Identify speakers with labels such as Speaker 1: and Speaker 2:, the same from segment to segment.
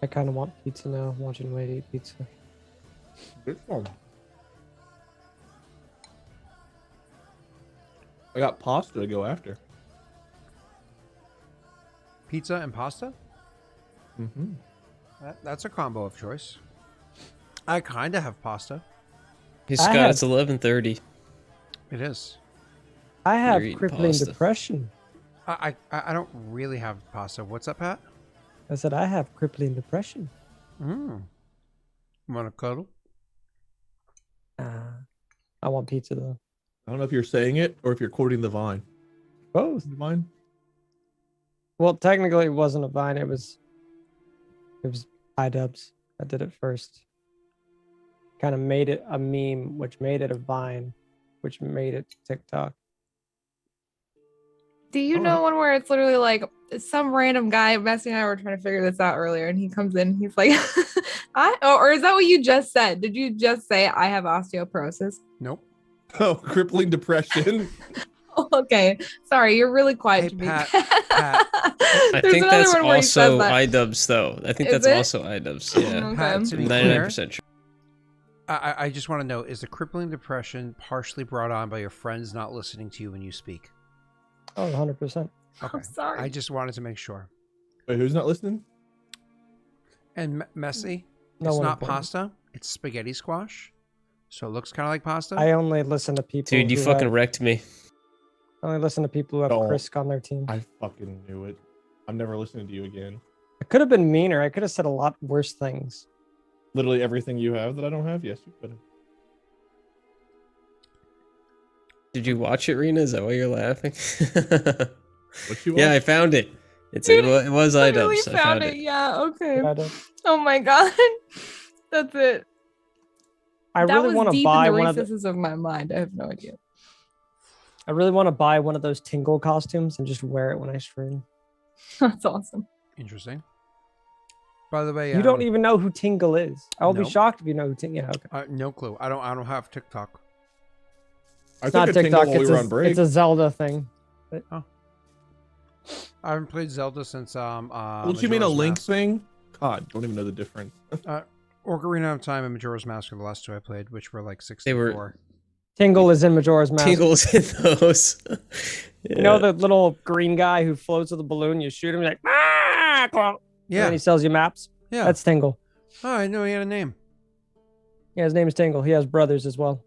Speaker 1: I kind of want pizza now. I'm watching Wade eat pizza.
Speaker 2: Good one. I got pasta to go after.
Speaker 3: Pizza and pasta?
Speaker 2: Mm-hmm.
Speaker 3: That's a combo of choice. I kind of have pasta.
Speaker 4: Hey,
Speaker 1: I
Speaker 4: Scott,
Speaker 1: had-
Speaker 4: it's 11:30.
Speaker 3: It is.
Speaker 1: I have
Speaker 4: eating
Speaker 1: crippling
Speaker 4: pasta.
Speaker 1: depression.
Speaker 3: I don't really have pasta. What's up, Pat?
Speaker 1: I said I have crippling depression.
Speaker 3: Want to cuddle?
Speaker 1: I want pizza though.
Speaker 2: I don't know if you're saying it or if you're quoting the Vine.
Speaker 1: Both.
Speaker 2: The Vine?
Speaker 1: Well, technically, it wasn't a Vine. It was iDubbbz that did it first. Kind of made it a meme, which made it a Vine, which made it TikTok.
Speaker 5: Do you know one where it's literally like some random guy? Bessie and I were trying to figure this out earlier, and he comes in. He's like, or is that what you just said? Did you just say I have osteoporosis?
Speaker 3: Nope.
Speaker 2: Oh, crippling depression.
Speaker 5: Okay, sorry, you're really quiet
Speaker 3: Hey,
Speaker 5: to me.
Speaker 3: Pat,
Speaker 4: I
Speaker 5: There's
Speaker 4: think
Speaker 5: another
Speaker 4: that's
Speaker 5: one where he says
Speaker 4: also
Speaker 5: that.
Speaker 4: iDubbbz, though. I think
Speaker 5: Is
Speaker 4: that's
Speaker 5: it?
Speaker 4: also iDubbbz. Yeah,
Speaker 5: Okay.
Speaker 3: Pat, to be
Speaker 4: 99%
Speaker 3: clear,
Speaker 4: sure.
Speaker 3: I just want to know, is the crippling depression partially brought on by your friends not listening to you when you speak?
Speaker 1: Oh, 100%.
Speaker 3: Okay.
Speaker 5: I'm sorry.
Speaker 3: I just wanted to make sure.
Speaker 2: Wait, who's not listening?
Speaker 3: And messy,
Speaker 1: No
Speaker 3: it's
Speaker 1: one
Speaker 3: not
Speaker 1: important.
Speaker 3: pasta. It's spaghetti squash. So it looks kind of like pasta.
Speaker 1: I only listen to people.
Speaker 4: Dude, you
Speaker 1: who
Speaker 4: fucking
Speaker 1: have,
Speaker 4: wrecked me.
Speaker 1: I only listen to people who have
Speaker 2: Don't.
Speaker 1: Krisk on their team.
Speaker 2: I fucking knew it. I'm never listening to you again.
Speaker 1: I could have been meaner. I could have said a lot worse things.
Speaker 2: Literally everything you have that I don't have? Yes, you could have.
Speaker 4: Did you watch it, Rena? Is that why you're laughing?
Speaker 2: What you
Speaker 4: Yeah, I
Speaker 2: want?
Speaker 4: found it. It
Speaker 5: Dude,
Speaker 4: was
Speaker 5: Literally
Speaker 4: iDubbbz. I
Speaker 5: found
Speaker 4: found
Speaker 5: it.
Speaker 4: it.
Speaker 5: Yeah. Okay.
Speaker 1: I don't-
Speaker 5: Oh my god. That's it.
Speaker 1: I
Speaker 5: That
Speaker 1: really
Speaker 5: was
Speaker 1: want to
Speaker 5: deep
Speaker 1: buy
Speaker 5: in the
Speaker 1: one of the,
Speaker 5: recesses of my mind. I have no idea.
Speaker 1: I really want to buy one of those Tingle costumes and just wear it when I stream.
Speaker 5: That's awesome.
Speaker 3: Interesting. By the way,
Speaker 1: You don't even know who Tingle is. I will be
Speaker 3: Nope.
Speaker 1: shocked if you know who Tingle. Yeah, okay.
Speaker 3: no clue. I don't have TikTok.
Speaker 2: I
Speaker 1: It's not
Speaker 2: took a tingle
Speaker 1: TikTok.
Speaker 2: while we
Speaker 1: It's
Speaker 2: were on break.
Speaker 1: it's a Zelda thing.
Speaker 3: I haven't played Zelda since
Speaker 2: Don't you mean a
Speaker 3: Majora's
Speaker 2: Link
Speaker 3: Mask.
Speaker 2: thing? God, don't even know the difference.
Speaker 3: Ocarina of Time and Majora's Mask are the last two I played, which were like 64.
Speaker 4: They were-
Speaker 1: Tingle is in Majora's Mask.
Speaker 4: Tingles in those.
Speaker 1: You know the little green guy who floats with a balloon? You shoot him, you're like, ah! And
Speaker 3: Yeah,
Speaker 1: then he sells you maps.
Speaker 3: yeah.
Speaker 1: That's Tingle.
Speaker 3: Oh, I know he had a name.
Speaker 1: Yeah, his name is Tingle. He has brothers as well.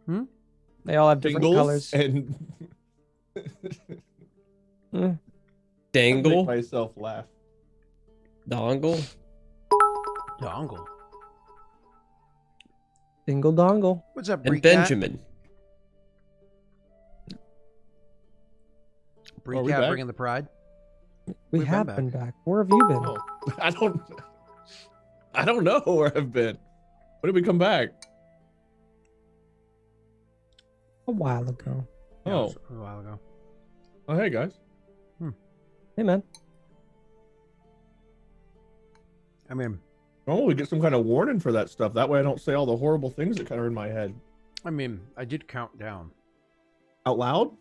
Speaker 3: Hmm?
Speaker 1: They all have different
Speaker 2: Tingles
Speaker 1: colors.
Speaker 2: and
Speaker 1: Hmm.
Speaker 4: Dangle,
Speaker 2: make myself laugh.
Speaker 4: dongle.
Speaker 3: Dongle.
Speaker 1: Dingle dongle.
Speaker 3: What's up,
Speaker 4: And
Speaker 3: Bree Cat?
Speaker 4: Benjamin.
Speaker 3: Bree
Speaker 2: Are we
Speaker 3: Cat
Speaker 2: back?
Speaker 3: bringing the pride.
Speaker 1: We
Speaker 3: We've
Speaker 1: have
Speaker 3: been
Speaker 1: been back. Where have you been?
Speaker 2: Oh, I don't know where I've been. When did we come back?
Speaker 1: A while ago.
Speaker 3: Yeah, it
Speaker 2: Oh,
Speaker 3: was a while ago.
Speaker 2: oh, hey guys.
Speaker 1: Hey, man.
Speaker 3: I mean,
Speaker 2: Oh, we get some kind of warning for that stuff. That way I don't say all the horrible things that kind of are in my head.
Speaker 3: I did count down.
Speaker 2: Out loud?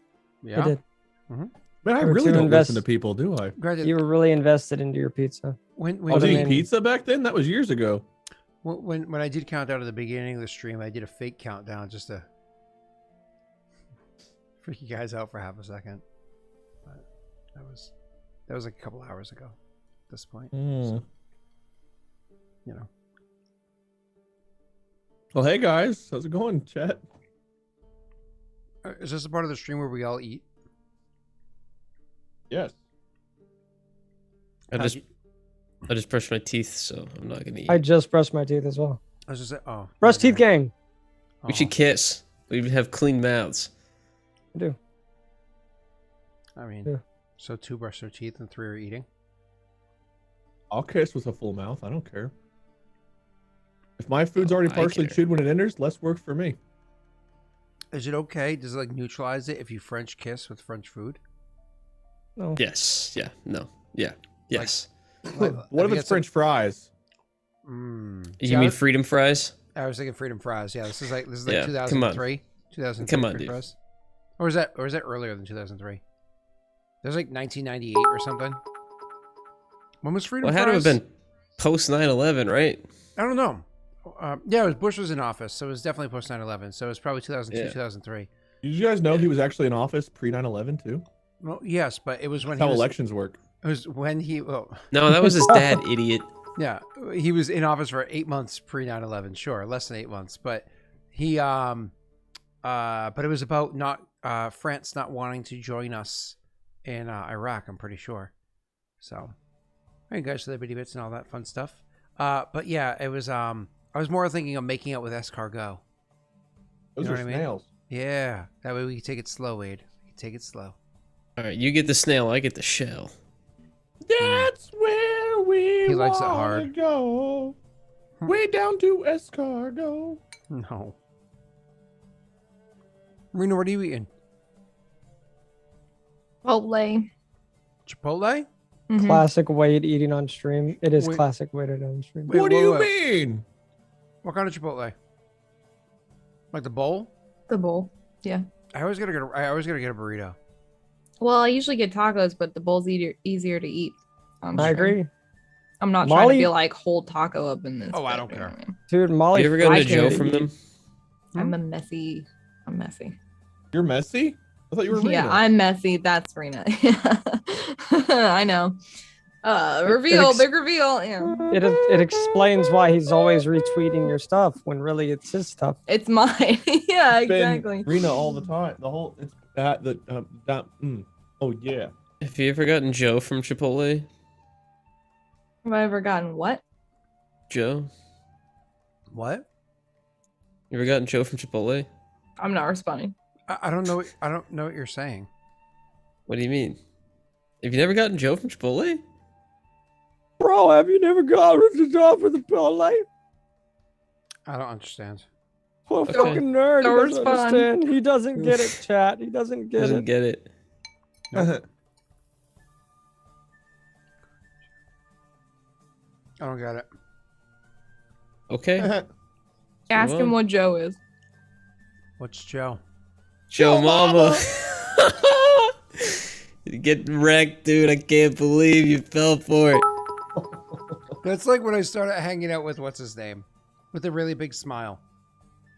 Speaker 3: Yeah.
Speaker 1: I did.
Speaker 2: Man, I
Speaker 1: You were
Speaker 2: really
Speaker 1: too
Speaker 2: don't listen
Speaker 1: invest-
Speaker 2: to people, do I?
Speaker 3: Granted,
Speaker 1: You were really invested into your pizza.
Speaker 3: when
Speaker 2: I
Speaker 3: when,
Speaker 2: was
Speaker 1: I
Speaker 2: eating
Speaker 1: mean-
Speaker 2: pizza back then? That was years ago.
Speaker 3: when I did count down at the beginning of the stream, I did a fake countdown just to freak you guys out for half a second. But that was like a couple hours ago at this point. So, you know.
Speaker 2: Well, hey guys. How's it going, chat?
Speaker 3: Is this a part of the stream where we all eat?
Speaker 2: Yes.
Speaker 4: I just brushed my teeth, so I'm not gonna eat.
Speaker 1: I just brushed my teeth as well.
Speaker 3: I was just saying, oh.
Speaker 1: Brush
Speaker 3: okay.
Speaker 1: teeth gang.
Speaker 4: We should kiss. We have clean mouths.
Speaker 1: I do.
Speaker 3: I mean,
Speaker 1: Yeah.
Speaker 3: so 2 brush their teeth and 3 are eating.
Speaker 2: I'll kiss with a full mouth. I don't care. If my food's already
Speaker 4: I
Speaker 2: partially
Speaker 4: care.
Speaker 2: chewed when it enters, less work for me.
Speaker 3: Is it okay? Does it like neutralize it if you French kiss with French food?
Speaker 1: No.
Speaker 4: Yes. Yeah. No. Yeah. Yes.
Speaker 2: What if it's French fries?
Speaker 4: You mean freedom fries?
Speaker 3: I was thinking freedom fries. Yeah, this is like
Speaker 4: Yeah, come on.
Speaker 3: 2003. 2003
Speaker 4: Come on,
Speaker 3: freedom
Speaker 4: dude.
Speaker 3: fries. Or is that earlier than 2003? There's like 1998 or something. When was freedom
Speaker 4: Well, it had to
Speaker 3: fries?
Speaker 4: have been. post 9/11, right?
Speaker 3: I don't know. Yeah, it was Bush was in office, so it was definitely post 9/11. So it was probably 2002,
Speaker 4: Yeah.
Speaker 3: 2003.
Speaker 2: Did you guys know he was actually in office pre 9/11 too?
Speaker 3: Well, yes, but it was when
Speaker 2: That's how
Speaker 3: he was.
Speaker 2: elections work.
Speaker 3: It was when he. Oh,
Speaker 4: No, that was his dad, idiot.
Speaker 3: yeah, he was in office for 8 months pre 9/11. Sure, less than 8 months, but he but it was about not France not wanting to join us in Iraq. I'm pretty sure. So, hey guys, for the bitty bits and all that fun stuff. But yeah, it was. I was more thinking of making out with escargot.
Speaker 2: Those
Speaker 3: You know
Speaker 2: are
Speaker 3: what I mean?
Speaker 2: snails.
Speaker 3: Yeah, that way we can take it slow, Wade. We can take it slow.
Speaker 4: All right, you get the snail, I get the shell.
Speaker 2: That's where we
Speaker 3: He likes it
Speaker 2: wanna
Speaker 3: hard.
Speaker 2: go. Way down to escargot.
Speaker 3: No. Marina, what are you eating?
Speaker 5: Chipotle.
Speaker 3: Chipotle?
Speaker 5: Mhm.
Speaker 1: Classic Wade eating on stream. It is
Speaker 3: Wait.
Speaker 1: classic Wade eating on stream.
Speaker 3: Wait,
Speaker 2: What do
Speaker 3: wait,
Speaker 2: you
Speaker 3: wait.
Speaker 2: mean?
Speaker 3: What kind of Chipotle? Like the bowl?
Speaker 5: The bowl.
Speaker 3: I always gotta get a burrito.
Speaker 5: Well, I usually get tacos, but the bowl's easier to eat. on
Speaker 1: I
Speaker 5: stream.
Speaker 1: agree.
Speaker 5: I'm not trying
Speaker 1: Molly-
Speaker 5: to be like whole taco up in this.
Speaker 3: Oh, I
Speaker 5: but,
Speaker 3: don't
Speaker 5: you know
Speaker 3: care.
Speaker 5: what I mean?
Speaker 1: Dude, Molly.
Speaker 4: You ever gotten a
Speaker 1: freaking
Speaker 4: Joe
Speaker 1: eat-
Speaker 4: from them?
Speaker 5: I'm messy.
Speaker 2: You're messy? I thought you were Rena.
Speaker 5: Yeah, I'm messy. That's Rena. I know. Reveal,
Speaker 1: ex-
Speaker 5: big reveal. Yeah.
Speaker 1: It explains why he's always retweeting your stuff when really it's his stuff.
Speaker 5: It's mine. Yeah,
Speaker 2: It's been
Speaker 5: exactly.
Speaker 2: Rena all the time. The whole it's that. Oh yeah.
Speaker 4: Have you ever gotten Joe from Chipotle?
Speaker 5: Have I ever gotten what?
Speaker 4: Joe?
Speaker 3: What?
Speaker 4: You ever gotten Joe from Chipotle?
Speaker 5: I'm not responding.
Speaker 3: I don't know. I don't know what you're saying.
Speaker 4: What do you mean? Have you never gotten Joe from Chipotle?
Speaker 1: Bro, have you never got the job for the pill life?
Speaker 3: I don't understand.
Speaker 1: What a
Speaker 4: Okay.
Speaker 1: fucking nerd. He
Speaker 5: Don't
Speaker 1: doesn't
Speaker 5: respond.
Speaker 1: understand. He doesn't get it, chat. He doesn't get
Speaker 4: Doesn't
Speaker 1: it.
Speaker 4: get it.
Speaker 3: I don't get it.
Speaker 4: Okay.
Speaker 5: Ask him
Speaker 4: Well.
Speaker 5: what Joe is.
Speaker 3: What's Joe?
Speaker 4: Joe Mama. Get wrecked, dude. I can't believe you fell for it.
Speaker 3: That's like when I started hanging out with what's his name, with a really big smile.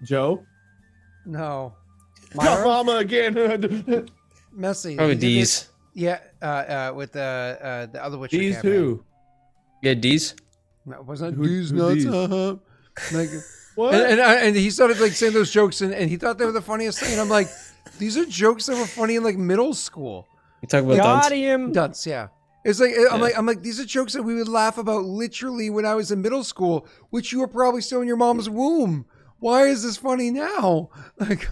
Speaker 2: Joe.
Speaker 3: No,
Speaker 2: Myra?
Speaker 3: Myra?
Speaker 2: Mama again.
Speaker 3: Messy.
Speaker 4: Probably
Speaker 3: He did
Speaker 4: D's.
Speaker 3: it- Yeah, with the other witch. I
Speaker 2: These
Speaker 3: can't name.
Speaker 2: who?
Speaker 4: Yeah, D's.
Speaker 3: No, it wasn't
Speaker 2: Who-
Speaker 3: D's
Speaker 2: who
Speaker 3: nuts.
Speaker 2: D's?
Speaker 3: Like,
Speaker 2: What?
Speaker 3: and he started like saying those jokes, and he thought they were the funniest thing. And I'm like, these are jokes that were funny in like middle school.
Speaker 4: You talk about
Speaker 1: Got
Speaker 4: dunce?
Speaker 1: him.
Speaker 3: Dunce, yeah. It's like I'm like these are jokes that we would laugh about literally when I was in middle school, which you were probably still in your mom's womb. Why is this funny now? Like,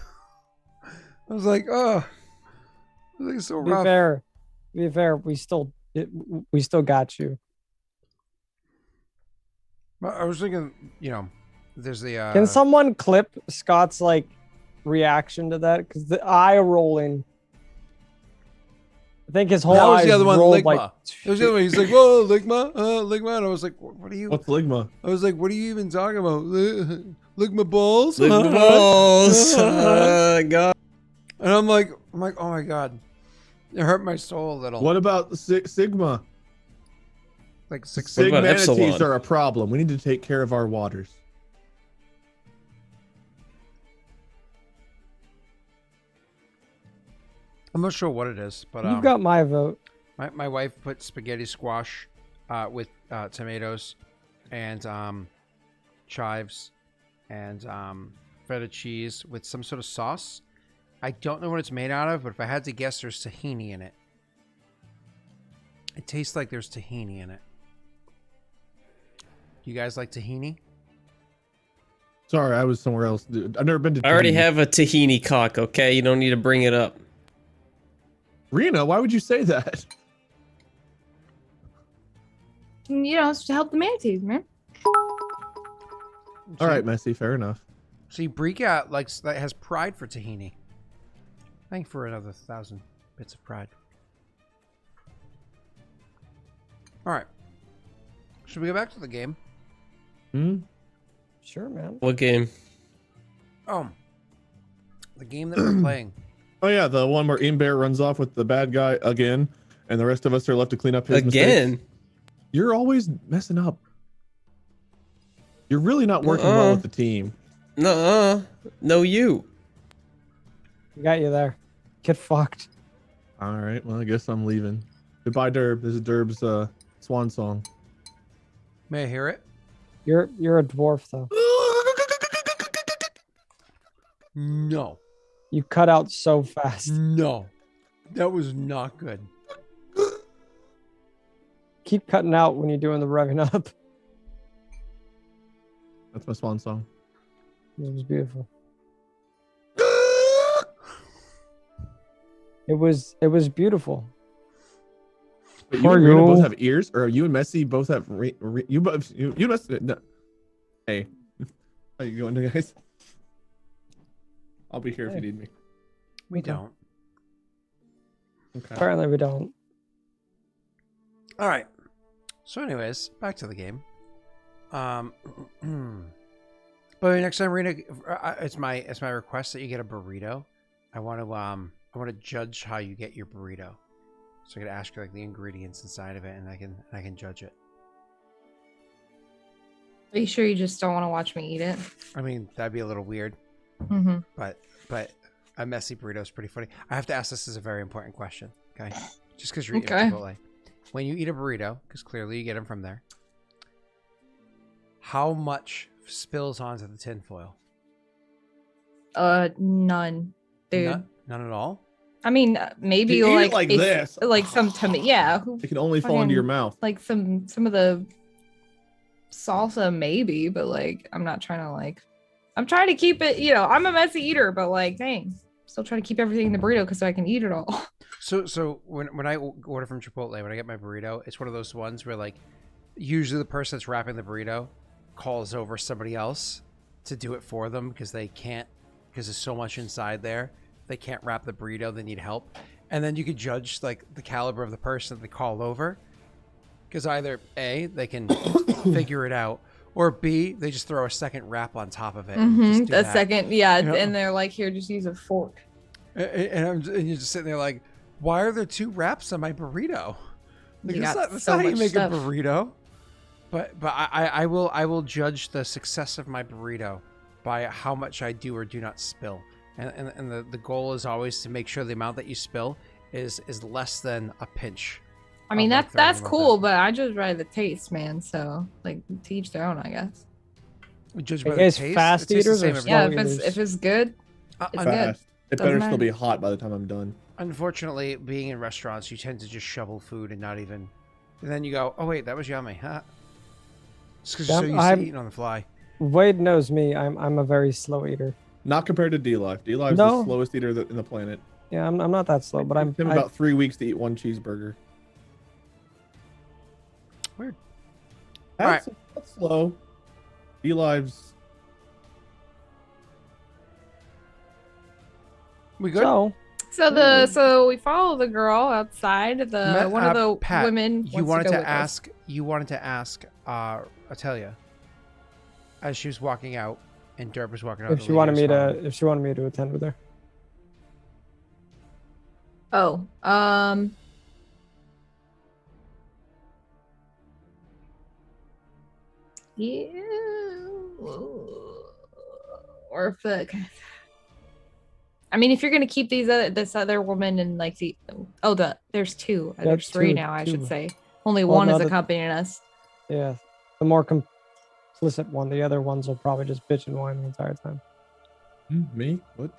Speaker 3: I was like, oh, it was like so
Speaker 1: Be
Speaker 3: rough.
Speaker 1: fair. Be fair. We still got you.
Speaker 3: But I was thinking, you know, there's the
Speaker 1: Can someone clip Scott's like reaction to that? Because the eye rolling. I think his whole
Speaker 3: That was
Speaker 1: eyes
Speaker 3: the other one,
Speaker 1: rolled
Speaker 3: Ligma.
Speaker 1: like.
Speaker 3: It was the other one. He's like, whoa, Ligma, and I was like, what are you?
Speaker 2: What's ligma?
Speaker 3: I was like, what are you even talking about? Ligma balls?
Speaker 4: Look at the balls. God.
Speaker 3: And I'm like, oh my god, it hurt my soul a little.
Speaker 2: What about Sigma?
Speaker 3: Like six.
Speaker 4: What about
Speaker 2: Manatees
Speaker 4: Epsilon?
Speaker 2: are a problem. We need to take care of our waters.
Speaker 3: I'm not sure what it is, but
Speaker 1: You've got my vote.
Speaker 3: my wife put spaghetti squash with tomatoes and chives and feta cheese with some sort of sauce. I don't know what it's made out of, but if I had to guess, there's tahini in it. It tastes like there's tahini in it. You guys like tahini?
Speaker 2: Sorry, I was somewhere else. Dude, I've never been to.
Speaker 4: I already
Speaker 2: Tahiti.
Speaker 4: have a tahini cock, okay? You don't need to bring it up.
Speaker 2: Rena, why would you say that?
Speaker 5: You know, it's to help the manatees, man.
Speaker 2: All right, Messi. Fair enough.
Speaker 3: See, Brika has pride for tahini. Thank you for another 1,000 bits of pride. All right. Should we go back to the game?
Speaker 2: Hmm.
Speaker 1: Sure, man.
Speaker 4: What game?
Speaker 3: Oh, the game that we're playing.
Speaker 2: Oh yeah, the one where Imbear runs off with the bad guy again, and the rest of us are left to clean up his mistakes.
Speaker 4: Again?
Speaker 2: You're always messing up. You're really not working well with the team.
Speaker 4: Nuh-uh. No, you.
Speaker 1: We got you there. Get fucked.
Speaker 2: All right. Well, I guess I'm leaving. Goodbye, Derb. This is Derb's swan song.
Speaker 3: May I hear it?
Speaker 1: You're a dwarf though.
Speaker 3: No.
Speaker 1: You cut out so fast.
Speaker 3: No. That was not good.
Speaker 1: Keep cutting out when you're doing the revving up.
Speaker 2: That's my swan song.
Speaker 1: It was beautiful. It was beautiful.
Speaker 2: But you
Speaker 1: Are
Speaker 2: and Rena
Speaker 1: you-
Speaker 2: both have ears, or you and Messi both have you both you and Messi. No. Hey, how you going, guys? I'll be here if you need me.
Speaker 3: We
Speaker 1: Okay.
Speaker 3: don't.
Speaker 2: Okay.
Speaker 1: Apparently we don't.
Speaker 3: All right. So, anyways, back to the game. But next time, Rena, it's my request that you get a burrito. I want to judge how you get your burrito. So I could ask you like the ingredients inside of it, and I can judge it.
Speaker 5: Are you sure you just don't want to watch me eat it?
Speaker 3: I mean, that'd be a little weird,
Speaker 5: Mm-hmm.
Speaker 3: but a messy burrito is pretty funny. I have to ask this as a very important question, okay? Just because you're eating
Speaker 5: Okay.
Speaker 3: Chipotle. When you eat a burrito, because clearly you get them from there, how much spills onto the tinfoil?
Speaker 5: None, dude.
Speaker 3: None at all?
Speaker 5: I mean, maybe
Speaker 2: You eat it
Speaker 5: like
Speaker 2: like
Speaker 5: if-
Speaker 2: this.
Speaker 5: like some tomato. Yeah, who
Speaker 2: It can only fall into your
Speaker 5: Fucking-
Speaker 2: mouth.
Speaker 5: like some of the salsa maybe, but like I'm not trying to like. I'm trying to keep it. You know, I'm a messy eater, but like, dang, still trying to keep everything in the burrito because I can eat it all.
Speaker 3: So when I order from Chipotle, when I get my burrito, it's one of those ones where like usually the person that's wrapping the burrito calls over somebody else to do it for them because they can't, because there's so much inside there. They can't wrap the burrito. They need help. And then you could judge like the caliber of the person that they call over, because either A, they can figure it out, or B, they just throw a second wrap on top of it. and just do
Speaker 5: The
Speaker 3: that.
Speaker 5: second, yeah,
Speaker 3: Yeah.
Speaker 5: and they're like, here, just use a fork.
Speaker 3: And you're just sitting there like, why are there 2 wraps on my burrito? Like,
Speaker 5: You
Speaker 3: that's
Speaker 5: got
Speaker 3: not, that's
Speaker 5: so
Speaker 3: not how you
Speaker 5: much
Speaker 3: make
Speaker 5: stuff.
Speaker 3: a burrito. But I will judge the success of my burrito by how much I do or do not spill. And the goal is always to make sure the amount that you spill is less than a pinch.
Speaker 5: I mean,
Speaker 3: like
Speaker 5: that's
Speaker 3: throwing them
Speaker 5: cool,
Speaker 3: up
Speaker 5: but I just rather the taste, man. So like, to each their own, I guess.
Speaker 3: there. Judge
Speaker 1: Are
Speaker 3: by
Speaker 1: you
Speaker 3: the
Speaker 1: guys
Speaker 3: taste.
Speaker 1: fast
Speaker 3: It tastes the
Speaker 1: eaters or
Speaker 3: same every
Speaker 1: slow
Speaker 5: Yeah,
Speaker 3: time.
Speaker 5: if it's good, it's good.
Speaker 2: Fast. It
Speaker 5: Doesn't
Speaker 2: better still be
Speaker 5: matter.
Speaker 2: hot by the time I'm done.
Speaker 3: Unfortunately, being in restaurants, you tend to just shovel food and not even. And then you go, oh wait, that was yummy, huh? It's because you're so used to eating on the fly.
Speaker 1: Wade knows me. I'm a very slow eater.
Speaker 2: Not compared to D-Life. D-Life's
Speaker 1: No.
Speaker 2: the slowest eater in the planet.
Speaker 1: Yeah, I'm not that slow, but
Speaker 2: It took him about 3 weeks to eat one cheeseburger.
Speaker 3: Weird.
Speaker 2: That's slow. D-Live's
Speaker 3: We good?
Speaker 5: So we follow the girl outside. One of the
Speaker 3: Pat,
Speaker 5: women.
Speaker 3: You
Speaker 5: wants
Speaker 3: wanted
Speaker 5: go
Speaker 3: to
Speaker 5: with us.
Speaker 3: ask Atelia as she was walking out and Derb was walking out.
Speaker 1: if she wanted me to attend with her.
Speaker 5: Oh, yeah, or if the, I mean, if you're gonna keep this other woman and like there's 2, there's
Speaker 1: That's
Speaker 5: 3
Speaker 1: two,
Speaker 5: now, I should
Speaker 1: two.
Speaker 5: say. Only
Speaker 1: Well,
Speaker 5: one
Speaker 1: no,
Speaker 5: is
Speaker 1: the-
Speaker 5: accompanying us.
Speaker 1: Yeah, the more complicit one. The other ones will probably just bitch and whine the entire time.
Speaker 2: me? What?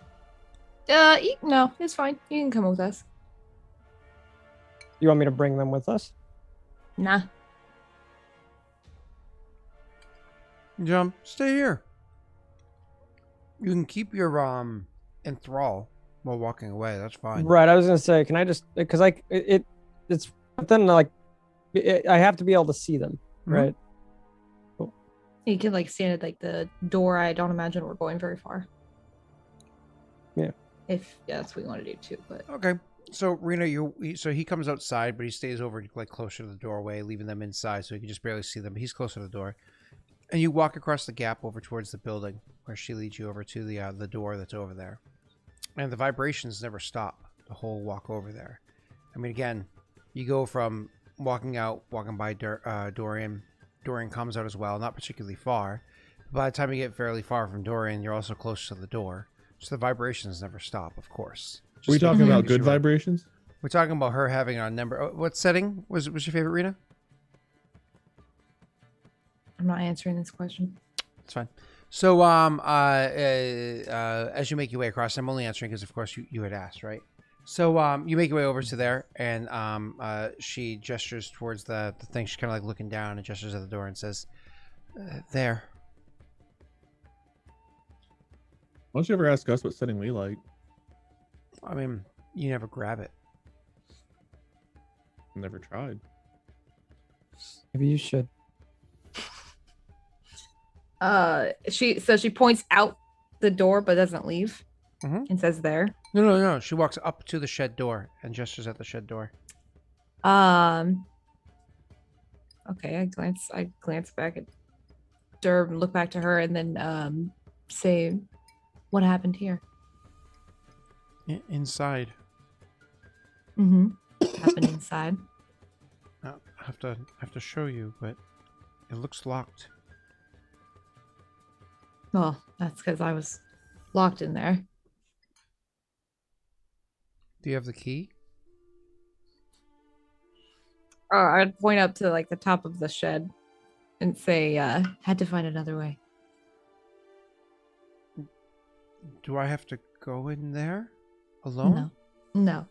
Speaker 5: No, it's fine. You can come with us.
Speaker 1: You want me to bring them with us?
Speaker 5: Nah.
Speaker 3: Jump, stay here. You can keep your enthrall while walking away. That's fine.
Speaker 1: Right. I was gonna say, can I just because it's but then like I have to be able to see them,
Speaker 3: Mhm.
Speaker 1: right?
Speaker 5: You can like stand at like the door. I don't imagine we're going very far.
Speaker 1: Yeah.
Speaker 5: If that's what we want to do too, but
Speaker 3: Okay. So Rena, so he comes outside, but he stays over like closer to the doorway, leaving them inside, so you can just barely see them. But he's closer to the door, and you walk across the gap over towards the building, where she leads you over to the door that's over there, and the vibrations never stop the whole walk over there. I mean, again, you go from walking out, walking by Dorian. Dorian comes out as well, not particularly far, By the time you get fairly far from Dorian, you're also close to the door, so the vibrations never stop. Of course.
Speaker 2: Are we
Speaker 3: Just
Speaker 2: talking
Speaker 3: making
Speaker 2: about good
Speaker 3: sure.
Speaker 2: vibrations?
Speaker 3: We're talking about her having a number. Oh, what setting was your favorite, Rena?
Speaker 5: I'm not answering this question.
Speaker 3: It's fine. So, as you make your way across, I'm only answering because, of course, you had asked, right? So, you make your way over to there, and she gestures towards the thing. She's kind of like looking down and gestures at the door and says, "There."
Speaker 2: Why don't you ever ask us what setting we like?
Speaker 3: I mean, you never grab it.
Speaker 2: Never tried.
Speaker 1: Maybe you should.
Speaker 5: She points out the door but doesn't leave
Speaker 3: Mhm.
Speaker 5: and says there.
Speaker 3: No. She walks up to the shed door and gestures at the shed door.
Speaker 5: Okay, I glance back at Derb and look back to her and then say, what happened here?
Speaker 3: Inside.
Speaker 5: Mm-hmm. Happened inside.
Speaker 3: I have to show you, but it looks locked.
Speaker 5: Well, that's because I was locked in there.
Speaker 3: Do you have the key?
Speaker 5: I'd point up to like the top of the shed and say, had to find another way.
Speaker 3: Do I have to go in there alone?
Speaker 5: No.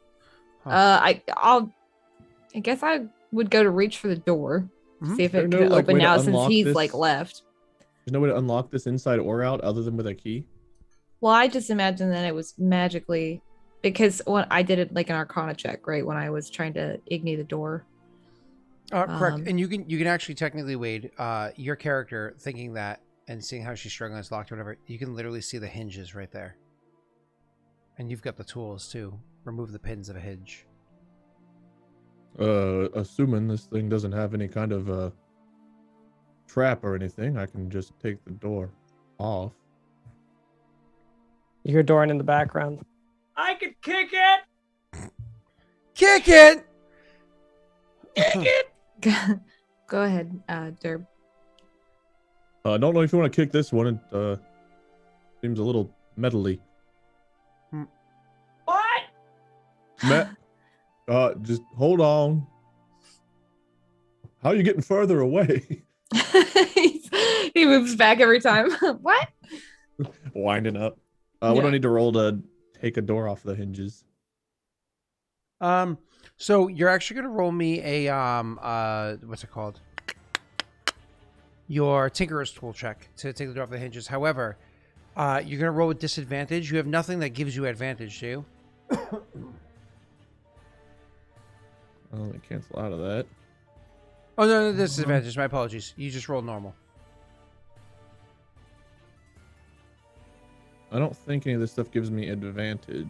Speaker 3: Huh.
Speaker 5: I guess I would go to reach for the door,
Speaker 3: Mhm.
Speaker 5: see if
Speaker 2: There
Speaker 5: it
Speaker 2: no,
Speaker 5: could
Speaker 2: like,
Speaker 5: open
Speaker 2: way to
Speaker 5: now since
Speaker 2: unlock
Speaker 5: he's
Speaker 2: this?
Speaker 5: like left.
Speaker 2: There's no way to unlock this inside or out other than with a key.
Speaker 5: Well, I just imagined that it was magically because when I did it like an Arcana check, right? When I was trying to ignite the door.
Speaker 3: Correct.
Speaker 5: Um,
Speaker 3: And you can actually technically, Wade, your character thinking that and seeing how she's struggling, it's locked or whatever, you can literally see the hinges right there. And you've got the tools to remove the pins of a hinge.
Speaker 2: Assuming this thing doesn't have any kind of trap or anything, I can just take the door off.
Speaker 1: You hear Dorian in the background. I could kick it.
Speaker 3: Kick it!
Speaker 5: Go ahead, Derb.
Speaker 2: I don't know if you want to kick this one. It seems a little metally.
Speaker 1: What?
Speaker 2: Just hold on. How are you getting further away?
Speaker 5: He moves back every time. What?
Speaker 2: Winding up. What do
Speaker 5: Yeah.
Speaker 2: I need to roll to take a door off the hinges?
Speaker 3: So you're actually gonna roll me a what's it called? Your Tinkerer's tool check to take the door off the hinges. However, you're gonna roll with disadvantage. You have nothing that gives you advantage, do you?
Speaker 2: I'll only cancel out of that.
Speaker 3: Oh no, disadvantage. My apologies. You just rolled normal.
Speaker 2: I don't think any of this stuff gives me advantage.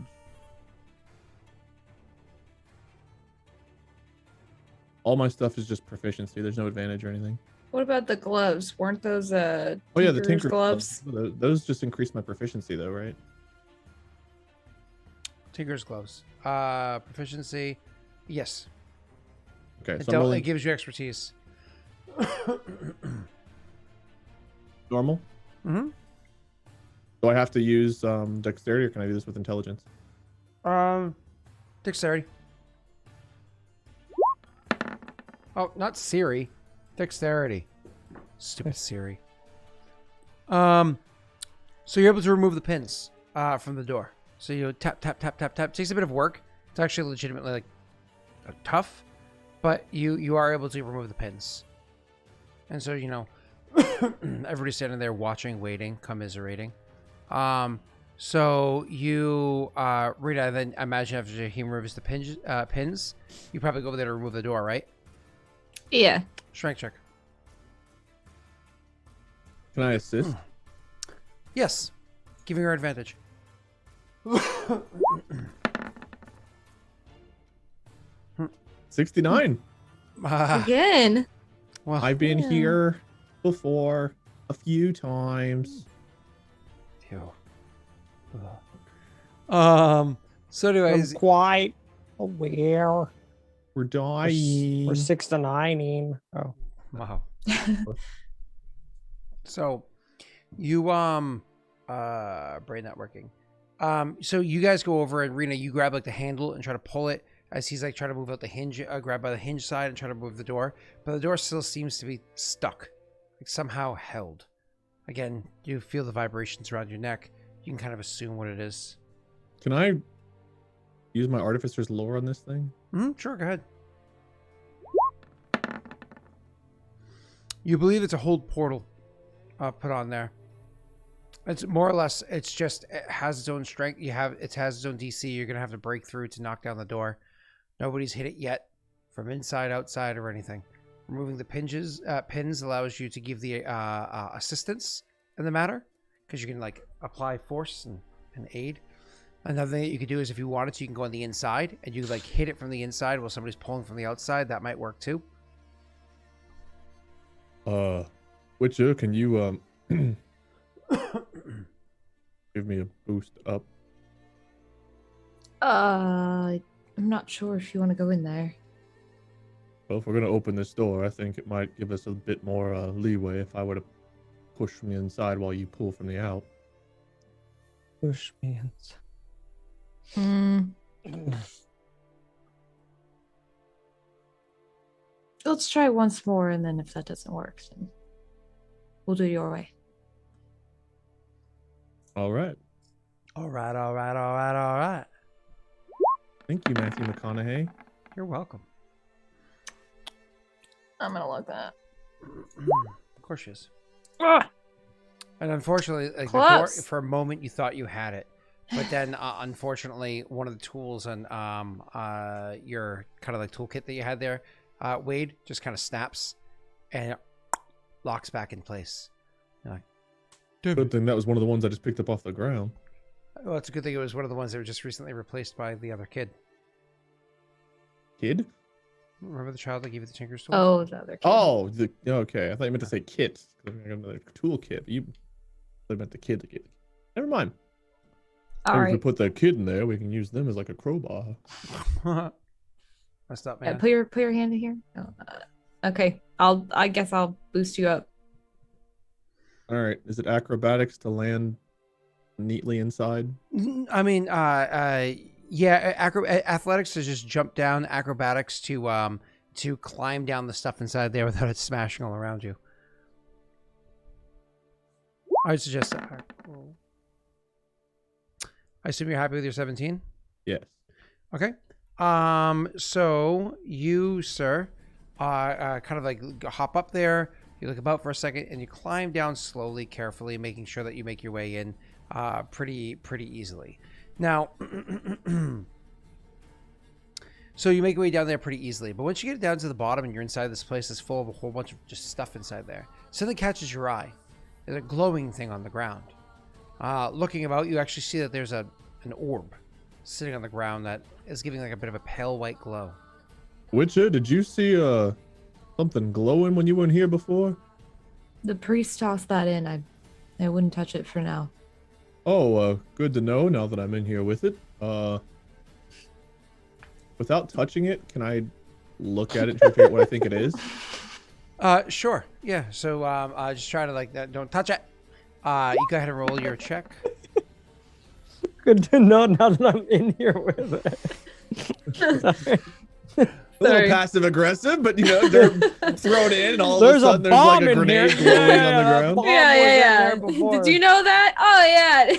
Speaker 2: All my stuff is just proficiency. There's no advantage or anything.
Speaker 5: What about the gloves? Weren't those
Speaker 2: Oh yeah, the
Speaker 5: Tinkerer's
Speaker 2: tinker
Speaker 5: gloves?
Speaker 2: Those just increase my proficiency though, right?
Speaker 3: Tinker's gloves. Proficiency. Yes.
Speaker 2: Okay,
Speaker 3: It,
Speaker 2: so I'm rolling
Speaker 3: it gives you expertise.
Speaker 2: normal.
Speaker 3: Mm-hmm.
Speaker 2: Do I have to use dexterity or can I do this with intelligence?
Speaker 3: Dexterity. Oh, not Siri. Dexterity. Stupid Siri. So you're able to remove the pins from the door. So you tap, tap, tap, tap, tap. It takes a bit of work. It's actually legitimately like tough, but you are able to remove the pins. And so, you know, everybody's standing there watching, waiting, commiserating. So you, Rita, then imagine after he removes the pins, you probably go over there to remove the door, right?
Speaker 5: Yeah.
Speaker 3: Strength check.
Speaker 2: Can I assist?
Speaker 3: Yes. Giving her advantage.
Speaker 2: 69.
Speaker 5: Again.
Speaker 3: Well,
Speaker 2: I've been
Speaker 5: Yeah.
Speaker 2: here before a few times.
Speaker 3: ew. So anyways,
Speaker 1: I'm quite aware.
Speaker 2: We're dying.
Speaker 1: We're 6 to 9. Oh,
Speaker 3: wow. So You brain not working. So you guys go over and Rena, you grab like the handle and try to pull it as he's like trying to move out the hinge, grab by the hinge side and try to move the door, but the door still seems to be stuck, like somehow held. Again, you feel the vibrations around your neck. You can kind of assume what it is.
Speaker 2: Can I use my artificer's lore on this thing?
Speaker 3: Sure, go ahead. You believe it's a hold portal put on there. It's more or less, it's just, it has its own strength. It has its own DC. You're going to have to break through to knock down the door. Nobody's hit it yet from inside, outside, or anything. Removing the pins allows you to give the assistance in the matter, because you can like apply force and aid. Another thing that you could do is if you wanted to, you can go on the inside and you like hit it from the inside while somebody's pulling from the outside. That might work too.
Speaker 2: Witcher, can you give me a boost up?
Speaker 5: I'm not sure if you want to go in there.
Speaker 2: Well, if we're gonna open this door, I think it might give us a bit more leeway if I were to push from the inside while you pull from the out.
Speaker 1: Push me
Speaker 5: Let's try once more, and then if that doesn't work, then we'll do it your way.
Speaker 2: All right.
Speaker 3: All right.
Speaker 2: Thank you, Matthew McConaughey.
Speaker 3: You're welcome.
Speaker 5: I'm gonna look that.
Speaker 3: Of course she is. And unfortunately, like the door, for a moment, you thought you had it, but then unfortunately, one of the tools and your kind of like toolkit that you had there, Wade, just kind of snaps and it locks back in place. You're like,
Speaker 2: Good thing that was one of the ones I just picked up off the ground.
Speaker 3: well, it's a good thing it was one of the ones that were just recently replaced by the other kid.
Speaker 2: Kid?
Speaker 3: Remember the child that gave you the Tinker's tool?
Speaker 5: Oh, the other kid.
Speaker 2: Oh, okay. I thought you meant to say kit. I got another toolkit. You meant the kid. Never mind.
Speaker 5: All
Speaker 2: Maybe
Speaker 5: right.
Speaker 2: if we put the kid in there, we can use them as like a crowbar.
Speaker 3: Messed up,
Speaker 5: Yeah,
Speaker 3: man.
Speaker 5: put your hand in here. Oh, okay. I guess I'll boost you up.
Speaker 2: All right. Is it acrobatics to land neatly inside?
Speaker 3: I mean, yeah, athletics to just jump down, acrobatics to climb down the stuff inside there without it smashing all around you. I would suggest that. I assume you're happy with your 17?
Speaker 2: Yes.
Speaker 3: Okay. So you, sir, kind of like hop up there. You look about for a second, and you climb down slowly, carefully, making sure that you make your way in pretty easily. Now, so you make your way down there pretty easily, but once you get down to the bottom and you're inside this place that's full of a whole bunch of just stuff inside there, something catches your eye. There's a glowing thing on the ground. Looking about, you actually see that there's an orb sitting on the ground that is giving like a bit of a pale white glow.
Speaker 2: Witcher, did you see something glowing when you were in here before?
Speaker 5: The priest tossed that in. I wouldn't touch it for now.
Speaker 2: Oh, good to know now that I'm in here with it. Without touching it, can I look at it to figure out what I think it is?
Speaker 3: Sure. Yeah. So, just try to like that. Don't touch it. You go ahead and roll your check.
Speaker 1: Good to know now that I'm in here with it. Sorry.
Speaker 2: A little passive aggressive, but they're thrown in, and all of a sudden there's like a grenade glowing on the ground.
Speaker 5: Yeah. Did you know that? Oh yeah.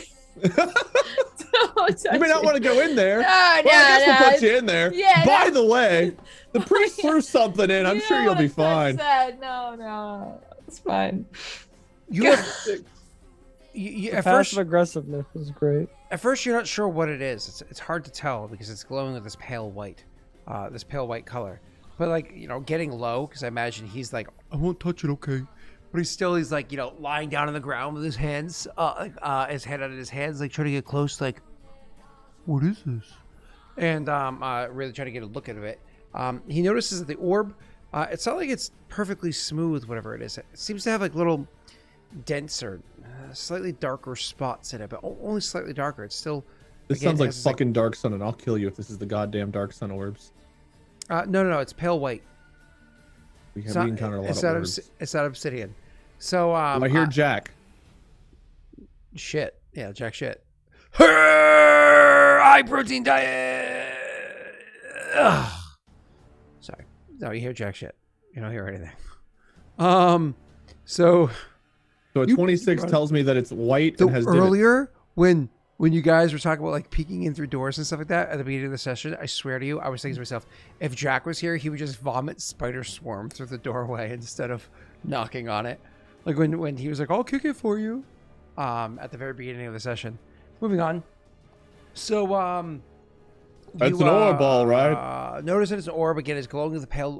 Speaker 2: You may not want to go in there.
Speaker 5: No,
Speaker 2: I guess we'll put you in there.
Speaker 5: Yeah,
Speaker 2: By the way, the priest threw something in. I'm sure you'll be fine.
Speaker 5: No, it's fine.
Speaker 3: You have at
Speaker 1: Passive
Speaker 3: first.
Speaker 1: aggressiveness is great.
Speaker 3: At first, you're not sure what it is. It's hard to tell because it's glowing with this pale white color. But like getting low, because I imagine he's like, I won't touch it, okay. But he's like lying down on the ground with his hands, his head out of his hands, like trying to get close, like, what is this? And really trying to get a look at it. He notices that the orb, it's not like it's perfectly smooth, whatever it is. It seems to have like little denser, slightly darker spots in it, but only slightly darker. It's still.
Speaker 2: This
Speaker 3: again,
Speaker 2: sounds like
Speaker 3: has,
Speaker 2: fucking Dark Sun, and I'll kill you if this is the goddamn Dark Sun orbs.
Speaker 3: No, it's pale white.
Speaker 2: We encountered a lot of orbs.
Speaker 3: It's not obsidian. So
Speaker 2: I hear Jack.
Speaker 3: shit. Yeah, jack shit. High protein diet. Ugh. Sorry. No, you hear jack shit. You don't hear anything. So
Speaker 2: So a
Speaker 3: You-
Speaker 2: 26 tells me that it's white and has divots.
Speaker 3: earlier when you guys were talking about like peeking in through doors and stuff like that at the beginning of the session, I swear to you, I was thinking to myself, if Jack was here, he would just vomit spider swarm through the doorway instead of knocking on it. Like when he was like, I'll kick it for you. At the very beginning of the session. Moving on. So
Speaker 2: That's an orb, all right.
Speaker 3: Notice that it's an orb. Again, it's glowing with a pale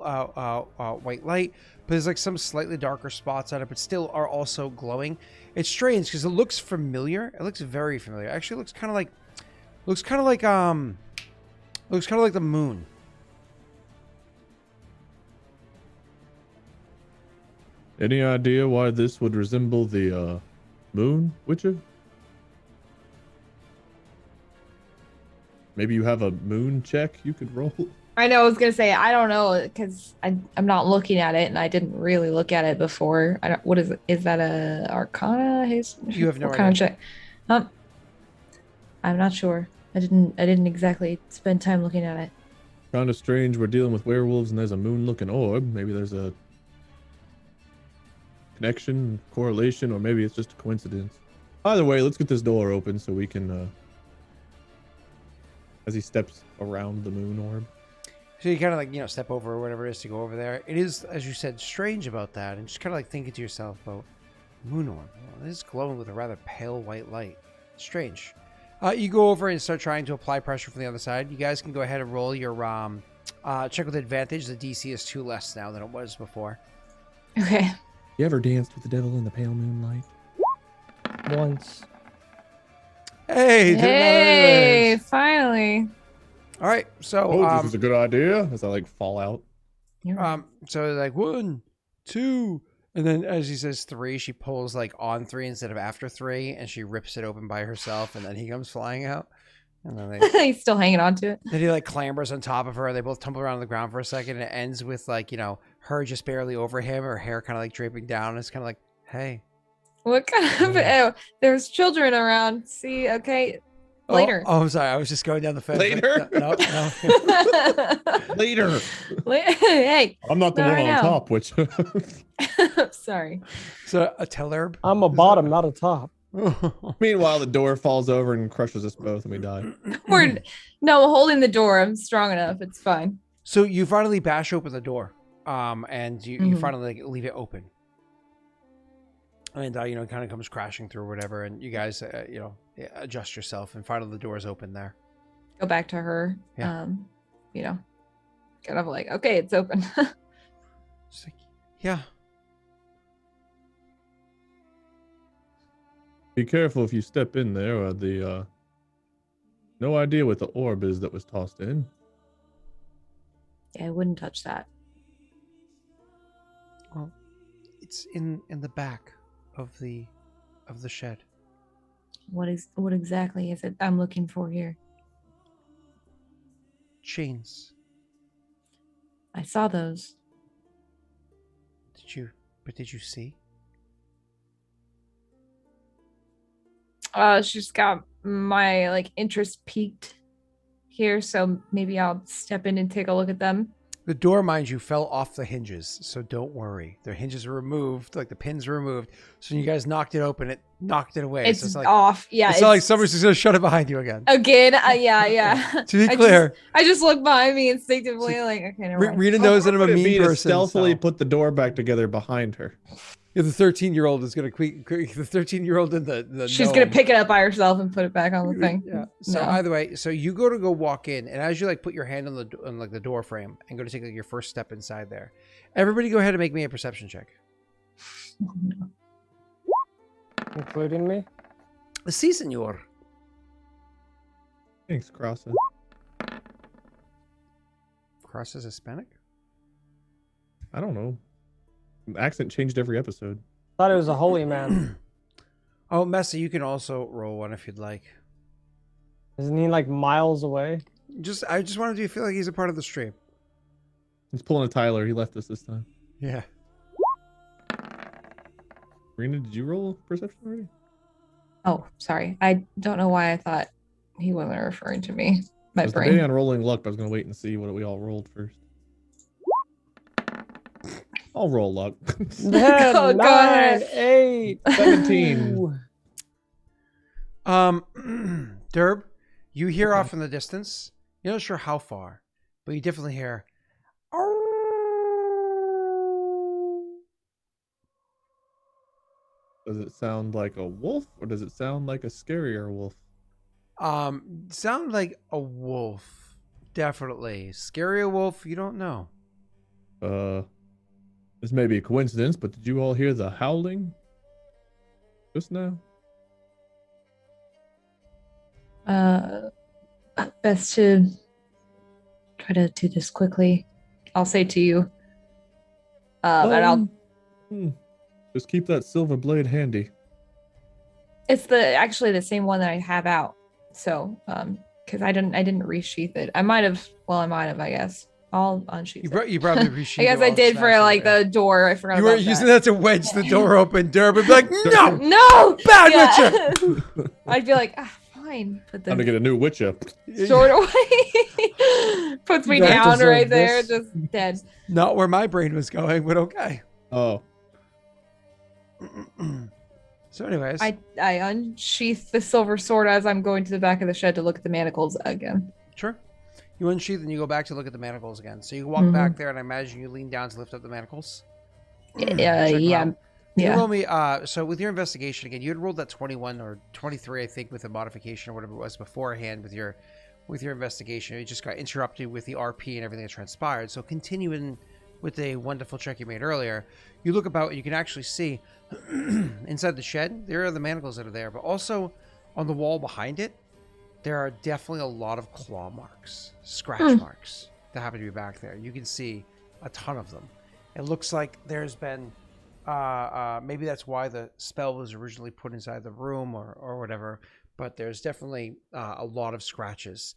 Speaker 3: white light, but there's like some slightly darker spots on it, but still are also glowing. It's strange because it looks familiar. It looks very familiar. Actually, it looks kind of like the moon.
Speaker 2: Any idea why this would resemble the moon, Witcher? Maybe you have a moon check you could roll?
Speaker 5: I know. I was gonna say I don't know because I'm not looking at it, and I didn't really look at it before. I don't. What is it? Is that a Arcana?
Speaker 3: You have no
Speaker 5: what kind of
Speaker 3: idea.
Speaker 5: check? I'm not sure. I didn't exactly spend time looking at it.
Speaker 2: Kind of strange. We're dealing with werewolves and there's a moon-looking orb. Maybe there's a connection, correlation, or maybe it's just a coincidence. Either way, let's get this door open so we can, as he steps around the moon orb.
Speaker 3: So you kind of like, step over or whatever it is to go over there. It is, as you said, strange about that. And just kind of like thinking to yourself about moon orb. Well, this is glowing with a rather pale white light. Strange. You go over and start trying to apply pressure from the other side. You guys can go ahead and roll your check with advantage. The DC is 2 less now than it was before.
Speaker 5: Okay.
Speaker 2: You ever danced with the devil in the pale moonlight?
Speaker 1: Once.
Speaker 3: Hey, did
Speaker 5: Hey,
Speaker 3: another-
Speaker 5: finally.
Speaker 3: all right. So
Speaker 2: Oh, this is a good idea. As I like fall out.
Speaker 5: You're right.
Speaker 3: so like 1, 2, and then as he says 3, she pulls like on 3 instead of after 3, and she rips it open by herself, and then he comes flying out, and then
Speaker 5: He's still hanging on to it.
Speaker 3: then he like clambers on top of her. They both tumble around on the ground for a second, and it ends with like her just barely over him, her hair kind of like draping down. It's kind of like, hey,
Speaker 5: What kind of? Oh, there's children around. See, okay. Later.
Speaker 3: Oh, I'm sorry. I was just going down the fence.
Speaker 2: Later?
Speaker 3: No.
Speaker 2: Later.
Speaker 5: Hey,
Speaker 2: I'm not the
Speaker 5: Not
Speaker 2: one
Speaker 5: right
Speaker 2: on
Speaker 5: now.
Speaker 2: top, which
Speaker 5: sorry.
Speaker 3: So a Tellerb.
Speaker 1: I'm a bottom, not a top.
Speaker 2: meanwhile the door falls over and crushes us both and we die.
Speaker 5: We're no I'm holding the door. I'm strong enough. It's fine.
Speaker 3: So you finally bash open the door, and you
Speaker 5: Mhm.
Speaker 3: finally like, leave it open, and it kind of comes crashing through or whatever, and you guys adjust yourself, and finally the door is open there.
Speaker 5: Go back to her.
Speaker 3: Yeah.
Speaker 5: Kind of like, okay, it's open.
Speaker 3: She's like, yeah.
Speaker 2: Be careful if you step in there or no idea what the orb is that was tossed in.
Speaker 5: Yeah, I wouldn't touch that.
Speaker 3: Well, it's in the back of the shed.
Speaker 5: What exactly is it I'm looking for here?
Speaker 3: Chains.
Speaker 5: I saw those.
Speaker 3: Did you see?
Speaker 5: She's got my like interest peaked here, so maybe I'll step in and take a look at them.
Speaker 3: The door, mind you, fell off the hinges, so don't worry. The hinges were removed, like the pins were removed. So when you guys knocked it open, it knocked it away.
Speaker 5: It's
Speaker 3: so it's like
Speaker 5: off. Yeah.
Speaker 3: it's not like somebody's just gonna shut it behind you again.
Speaker 5: again. Yeah.
Speaker 3: To be
Speaker 5: I
Speaker 3: clear,
Speaker 5: I just look behind me instinctively, like, okay, never mind.
Speaker 3: Rita knows that I'm a
Speaker 2: Would it be
Speaker 3: mean
Speaker 2: to
Speaker 3: person.
Speaker 2: stealthily
Speaker 3: so-
Speaker 2: put the door back together behind her.
Speaker 3: Yeah, the 13-year-old is gonna the 13-year-old in the
Speaker 5: She's
Speaker 3: gnome.
Speaker 5: gonna pick it up by herself and put it back on the thing.
Speaker 3: Yeah. So
Speaker 5: No.
Speaker 3: either way, so you go to walk in, and as you like put your hand on like the door frame and go to take like your first step inside there, everybody go ahead and make me a perception check.
Speaker 1: Including me.
Speaker 3: Si, senor.
Speaker 2: Thanks, Crossa.
Speaker 3: Cross is Hispanic.
Speaker 2: I don't know. The accent changed every episode.
Speaker 1: Thought it was a holy man.
Speaker 3: Oh, Messi, you can also roll one if you'd like.
Speaker 1: Isn't he like miles away?
Speaker 3: I just wanted you to feel like he's a part of the stream.
Speaker 2: He's pulling a Tyler. He left us this time.
Speaker 3: Yeah.
Speaker 2: Rena, did you roll perception already?
Speaker 5: Oh, sorry. I don't know why I thought he wasn't referring to me. My
Speaker 2: I was
Speaker 5: brain.
Speaker 2: debating on rolling luck, but I was gonna wait and see what we all rolled first. I'll roll luck.
Speaker 1: 10,
Speaker 5: Go
Speaker 1: 9,
Speaker 5: ahead.
Speaker 1: 8,
Speaker 2: 17.
Speaker 1: Ooh.
Speaker 3: Derb, you hear off in the distance. You're not sure how far, but you definitely hear.
Speaker 2: Does it sound like a wolf or does it sound like a scarier wolf?
Speaker 3: Sound like a wolf. Definitely. Scarier wolf, you don't know.
Speaker 2: This may be a coincidence, but did you all hear the howling just now?
Speaker 5: Best to try to do this quickly. I'll say to you. And I'll.
Speaker 2: Just keep that silver blade handy.
Speaker 5: It's actually the same one that I have out. So, because I didn't resheath it. I might have. Well, I might have. I guess I'll unsheath it.
Speaker 3: You probably resheath
Speaker 5: I guess I did for like the door. I forgot.
Speaker 3: You were
Speaker 5: about
Speaker 3: using
Speaker 5: that.
Speaker 3: that to wedge the door open, Derb, and be like, no,
Speaker 5: No,
Speaker 3: bad
Speaker 5: yeah.
Speaker 3: Witcher.
Speaker 5: I'd be like, fine. Put
Speaker 2: Time to
Speaker 5: the
Speaker 2: get a new Witcher.
Speaker 5: sword away. Puts me
Speaker 1: You guys
Speaker 5: down
Speaker 1: deserve
Speaker 5: right there,
Speaker 1: this.
Speaker 5: just dead.
Speaker 3: Not where my brain was going, but okay.
Speaker 2: Oh,
Speaker 3: So, anyways,
Speaker 5: I unsheath the silver sword as I'm going to the back of the shed to look at the manacles again.
Speaker 3: sure. You unsheath and you go back to look at the manacles again. So you walk back there, and I imagine you lean down to lift up the manacles. Check 'em
Speaker 5: Yeah,
Speaker 3: out. Can you
Speaker 5: yeah.
Speaker 3: roll me? So with your investigation again, you had rolled that 21 or 23, I think, with a modification or whatever it was beforehand with your investigation. You just got interrupted with the RP and everything that transpired. So continuing with the wonderful check you made earlier, you look about and you can actually see inside the shed there are the manacles that are there, but also on the wall behind it there are definitely a lot of claw marks, scratch marks that happen to be back there. You can see a ton of them. It looks like there's been maybe that's why the spell was originally put inside the room or whatever, but there's definitely a lot of scratches.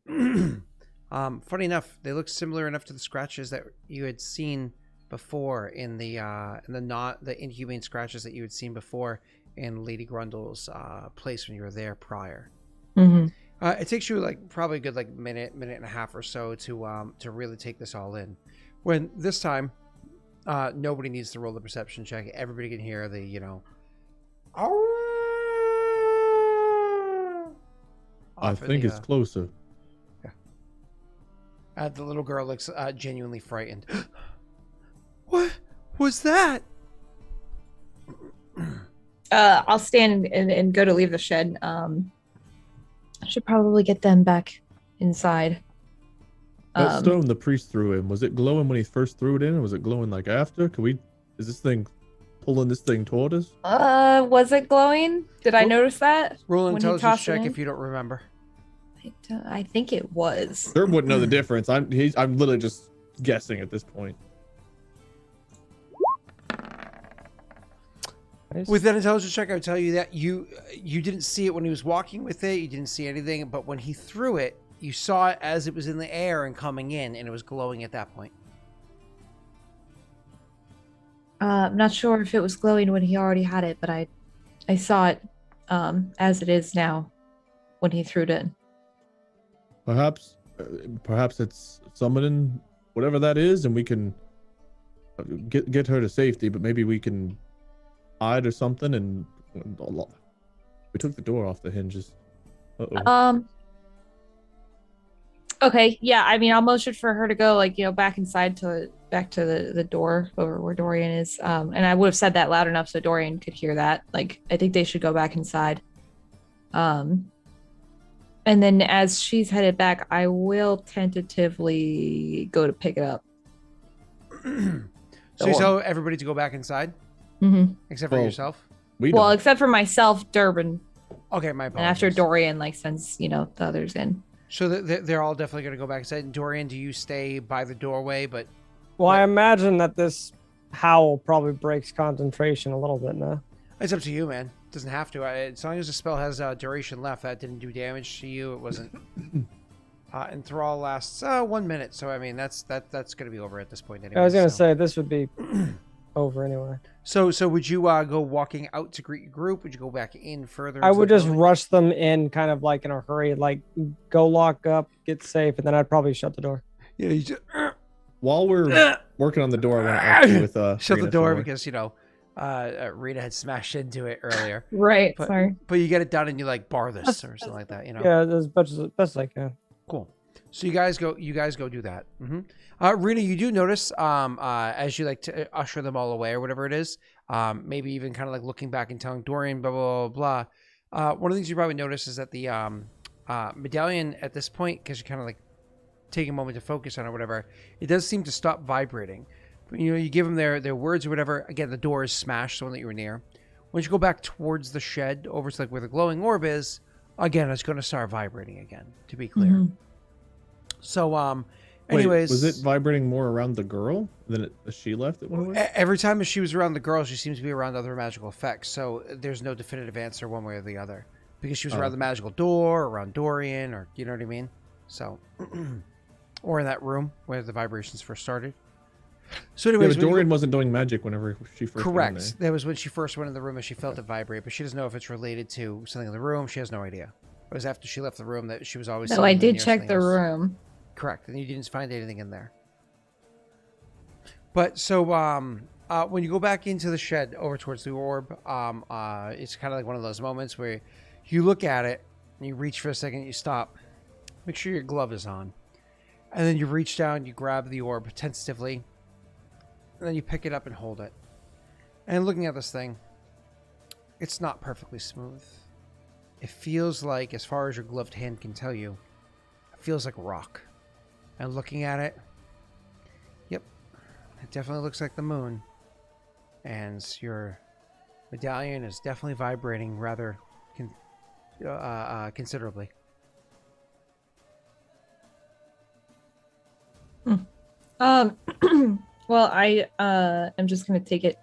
Speaker 3: Funny enough, they look similar enough to the scratches that you had seen before in the inhumane scratches that you had seen before in Lady Grundle's place when you were there prior.
Speaker 5: Mm-hmm.
Speaker 3: It takes you like probably a good like minute and a half or so to really take this all in. When this time, nobody needs to roll the perception check. Everybody can hear the
Speaker 2: I think it's closer.
Speaker 3: The little girl looks genuinely frightened. What was that?
Speaker 5: I'll stand and go to leave the shed. I should probably get them back inside.
Speaker 2: That stone the priest threw in, was it glowing when he first threw it in, or was it glowing like after? Is this thing pulling this thing toward us?
Speaker 5: Was it glowing? Did I notice that?
Speaker 3: Roll an
Speaker 5: when he
Speaker 3: intelligence
Speaker 5: tossed it
Speaker 3: check
Speaker 5: in?
Speaker 3: if you don't remember.
Speaker 5: I think it was.
Speaker 2: Derb wouldn't know the difference. I'm literally just guessing at this point.
Speaker 1: Nice.
Speaker 3: With that intelligence check, I would tell you that you didn't see it when he was walking with it. You didn't see anything, but when he threw it, you saw it as it was in the air and coming in, and it was glowing at that point.
Speaker 5: I'm not sure if it was glowing when he already had it, but I saw it as it is now when he threw it in.
Speaker 2: Perhaps it's summoning whatever that is, and we can get her to safety. But maybe we can hide or something. And we took the door off the hinges.
Speaker 5: Okay, yeah. I mean, I'll motion for her to go, back inside back to the door over where Dorian is. And I would have said that loud enough so Dorian could hear that. Like, I think they should go back inside. And then as she's headed back, I will tentatively go to pick it up.
Speaker 3: So you tell everybody to go back inside,
Speaker 5: Mm-hmm.
Speaker 3: except for yourself.
Speaker 5: Well, except for myself, Durbin,
Speaker 3: Okay, my
Speaker 5: and
Speaker 3: apologies.
Speaker 5: after Dorian, sends the others in.
Speaker 3: So they're all definitely going to go back inside. Dorian, do you stay by the doorway? But
Speaker 1: Well, I imagine that this howl probably breaks concentration a little bit now.
Speaker 3: it's up to you, man. It doesn't have to. As long as the spell has duration left, that didn't do damage to you. It wasn't. Enthrall lasts 1 minute, so I mean that's going to be over at this point anyway.
Speaker 1: I was gonna
Speaker 3: so.
Speaker 1: say this would be over anyway.
Speaker 3: So would you go walking out to greet your group? Would you go back in further?
Speaker 1: I
Speaker 3: into
Speaker 1: would
Speaker 3: the
Speaker 1: just
Speaker 3: building?
Speaker 1: rush them in kind of like in a hurry, like go lock up, get safe, and then I'd probably shut the door.
Speaker 3: Yeah, you just,
Speaker 2: While we're working on the door, I want to argue with
Speaker 3: shut
Speaker 2: Rena
Speaker 3: the door
Speaker 2: some more.
Speaker 3: because Rita had smashed into it earlier.
Speaker 5: Right.
Speaker 3: But,
Speaker 5: Sorry.
Speaker 3: but you get it done and you like bar this or something like that, you know?
Speaker 1: Yeah, as best as I can.
Speaker 3: Cool. So you guys go do that. Rena, you do notice as you like to usher them all away or whatever it is, maybe even kind of like looking back and telling Dorian blah blah blah blah. One of the things you probably notice is that the medallion at this point, because you kind of like take a moment to focus on it or whatever, it does seem to stop vibrating. But, you know, you give them their words or whatever. Again, the door is smashed, the one that you were near. Once you go back towards the shed, over to like where the glowing orb is, again, it's going to start vibrating again. To be clear.
Speaker 5: Mhm.
Speaker 3: So,
Speaker 2: Wait,
Speaker 3: anyways,
Speaker 2: was it vibrating more around the girl than as she left it went away?
Speaker 3: every time she was around the girl, she seems to be around other magical effects. So there's no definitive answer one way or the other, because she was around the magical door, around Dorian, or you know what I mean. So, or in that room where the vibrations first started. So,
Speaker 2: Yeah,
Speaker 3: anyways,
Speaker 2: but Dorian wasn't doing magic whenever she first went in
Speaker 3: correct.
Speaker 2: there.
Speaker 3: That was when she first went in the room and she felt it vibrate, but she doesn't know if it's related to something in the room. She has no idea. It was after she left the room that she was always.
Speaker 5: No,
Speaker 3: seeing
Speaker 5: I
Speaker 3: the
Speaker 5: did
Speaker 3: near
Speaker 5: check
Speaker 3: something
Speaker 5: the
Speaker 3: else.
Speaker 5: room.
Speaker 3: Correct, and you didn't find anything in there. But so when you go back into the shed over towards the orb, it's kind of like one of those moments where you look at it and you reach for a second, you stop, make sure your glove is on, and then you reach down, you grab the orb tentatively, and then you pick it up and hold it. And looking at this thing, it's not perfectly smooth. It feels like, as far as your gloved hand can tell you, it feels like rock. And looking at it, yep, it definitely looks like the moon. And your medallion is definitely vibrating rather considerably.
Speaker 5: Well, I am just gonna take it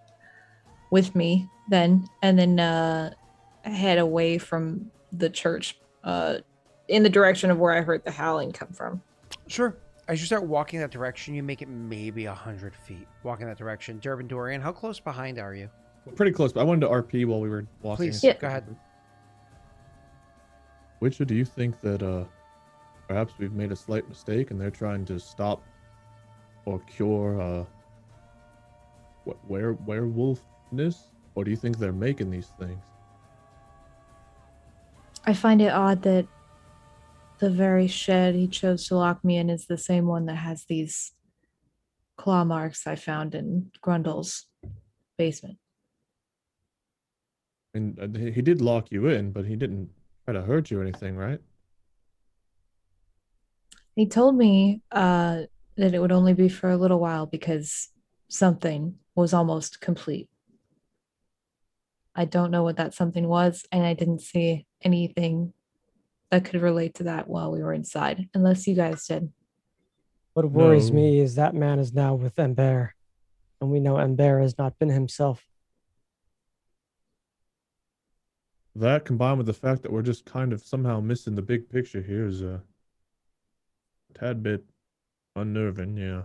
Speaker 5: with me then, and then head away from the church, in the direction of where I heard the howling come from.
Speaker 3: Sure. As you start walking that direction, you make it maybe 100 feet. Walking that direction. Durbin, Dorian, how close behind are you?
Speaker 2: Pretty close, but I wanted to RP while we were walking.
Speaker 3: Please,
Speaker 5: Yeah.
Speaker 3: go ahead.
Speaker 2: Witcher, do you think that perhaps we've made a slight mistake and they're trying to stop or cure werewolfness? Or do you think they're making these things?
Speaker 5: I find it odd that the very shed he chose to lock me in is the same one that has these claw marks I found in Grundle's basement.
Speaker 2: And he did lock you in, but he didn't try to hurt you or anything, right?
Speaker 5: He told me that it would only be for a little while because something was almost complete. I don't know what that something was, and I didn't see anything that could relate to that while we were inside, unless you guys did.
Speaker 1: What worries
Speaker 2: No.
Speaker 1: me is that man is now with Ember, and we know Ember has not been himself.
Speaker 2: That combined with the fact that we're just kind of somehow missing the big picture here is a tad bit unnerving, yeah.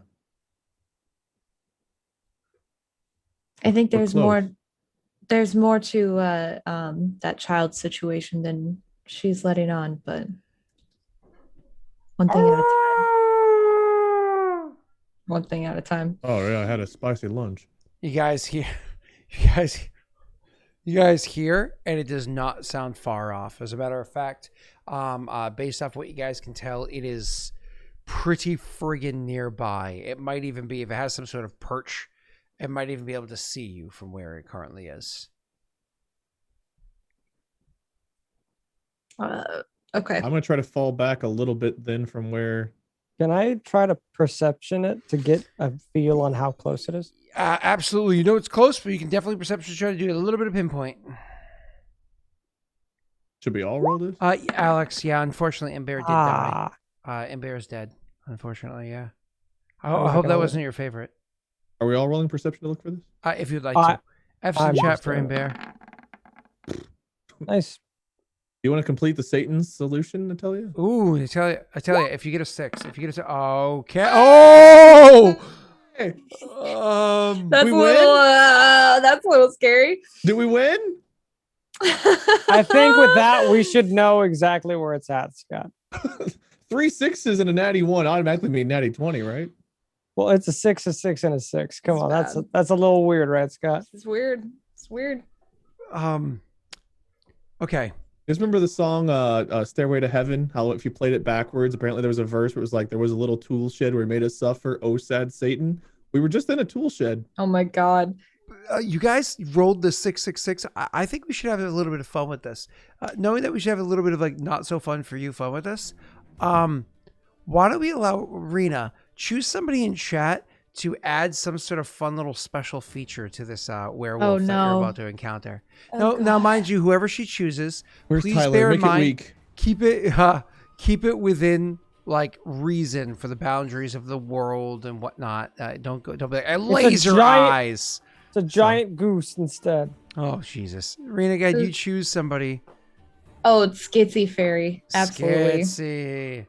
Speaker 5: I think
Speaker 2: We're
Speaker 5: there's more to that child's situation than she's letting on, but one thing at a time. One thing at a time.
Speaker 2: Oh yeah, I had a spicy lunch.
Speaker 3: You guys hear, you guys hear, and it does not sound far off. As a matter of fact, based off what you guys can tell, it is pretty friggin' nearby. It might even be, if it has some sort of perch, it might even be able to see you from where it currently is.
Speaker 5: Okay.
Speaker 2: I'm gonna try to fall back a little bit then from where.
Speaker 1: Can I try to perception it to get a feel on how close it is?
Speaker 3: Absolutely. You know it's close, but you can definitely perception try to do a little bit of pinpoint.
Speaker 2: Should we all roll this?
Speaker 3: Alex, yeah, unfortunately, Ember did die.
Speaker 1: Ah,
Speaker 3: Ember is dead, unfortunately, yeah. I
Speaker 1: I'm not
Speaker 3: hope that
Speaker 1: gonna-
Speaker 3: wasn't your favorite.
Speaker 2: Are we all rolling perception to look for this?
Speaker 3: If you'd like
Speaker 1: I-
Speaker 3: to. F's in
Speaker 1: I'm
Speaker 3: chat
Speaker 1: just
Speaker 3: for
Speaker 1: gonna-
Speaker 3: Ember.
Speaker 1: nice.
Speaker 2: Do you want to complete the Satan's solution, Natalia?
Speaker 3: Ooh, I tell you, if you get a 6, okay. Oh!
Speaker 2: Hey,
Speaker 5: That's
Speaker 2: We
Speaker 5: a little. That's a little scary.
Speaker 2: did we win?
Speaker 1: I think with that, we should know exactly where it's at, Scott.
Speaker 2: 3 6s and a natty 1 automatically mean natty 20, right?
Speaker 1: Well, it's a 6, a 6, and a 6. Come
Speaker 5: It's
Speaker 1: on,
Speaker 5: bad.
Speaker 1: that's a little weird, right, Scott?
Speaker 5: It's weird. It's weird.
Speaker 3: Okay.
Speaker 2: Just remember the song Stairway to Heaven? How if you played it backwards, apparently there was a verse where it was like there was a little tool shed where he made us suffer, oh sad Satan. We were just in a tool shed.
Speaker 5: Oh my god.
Speaker 3: You guys rolled the 666. I think we should have a little bit of fun with this. Knowing that we should have a little bit of like not so fun for you fun with this. Why don't we allow Rena choose somebody in chat to add some sort of fun little special feature to this werewolf that you're
Speaker 5: no.
Speaker 3: about to encounter.
Speaker 5: Oh,
Speaker 3: Now,
Speaker 5: God.
Speaker 3: mind you, whoever she chooses,
Speaker 2: Where's
Speaker 3: please
Speaker 2: Tyler?
Speaker 3: bear in
Speaker 2: Make it
Speaker 3: mind,
Speaker 2: weak.
Speaker 3: keep it within like reason for the boundaries of the world and whatnot. Don't be like, laser
Speaker 1: giant-
Speaker 3: eyes.
Speaker 1: It's a giant goose instead.
Speaker 3: Oh Jesus, Rena, again, you choose somebody.
Speaker 5: Oh, it's Skitsy Fairy. Absolutely.
Speaker 3: Skitsy.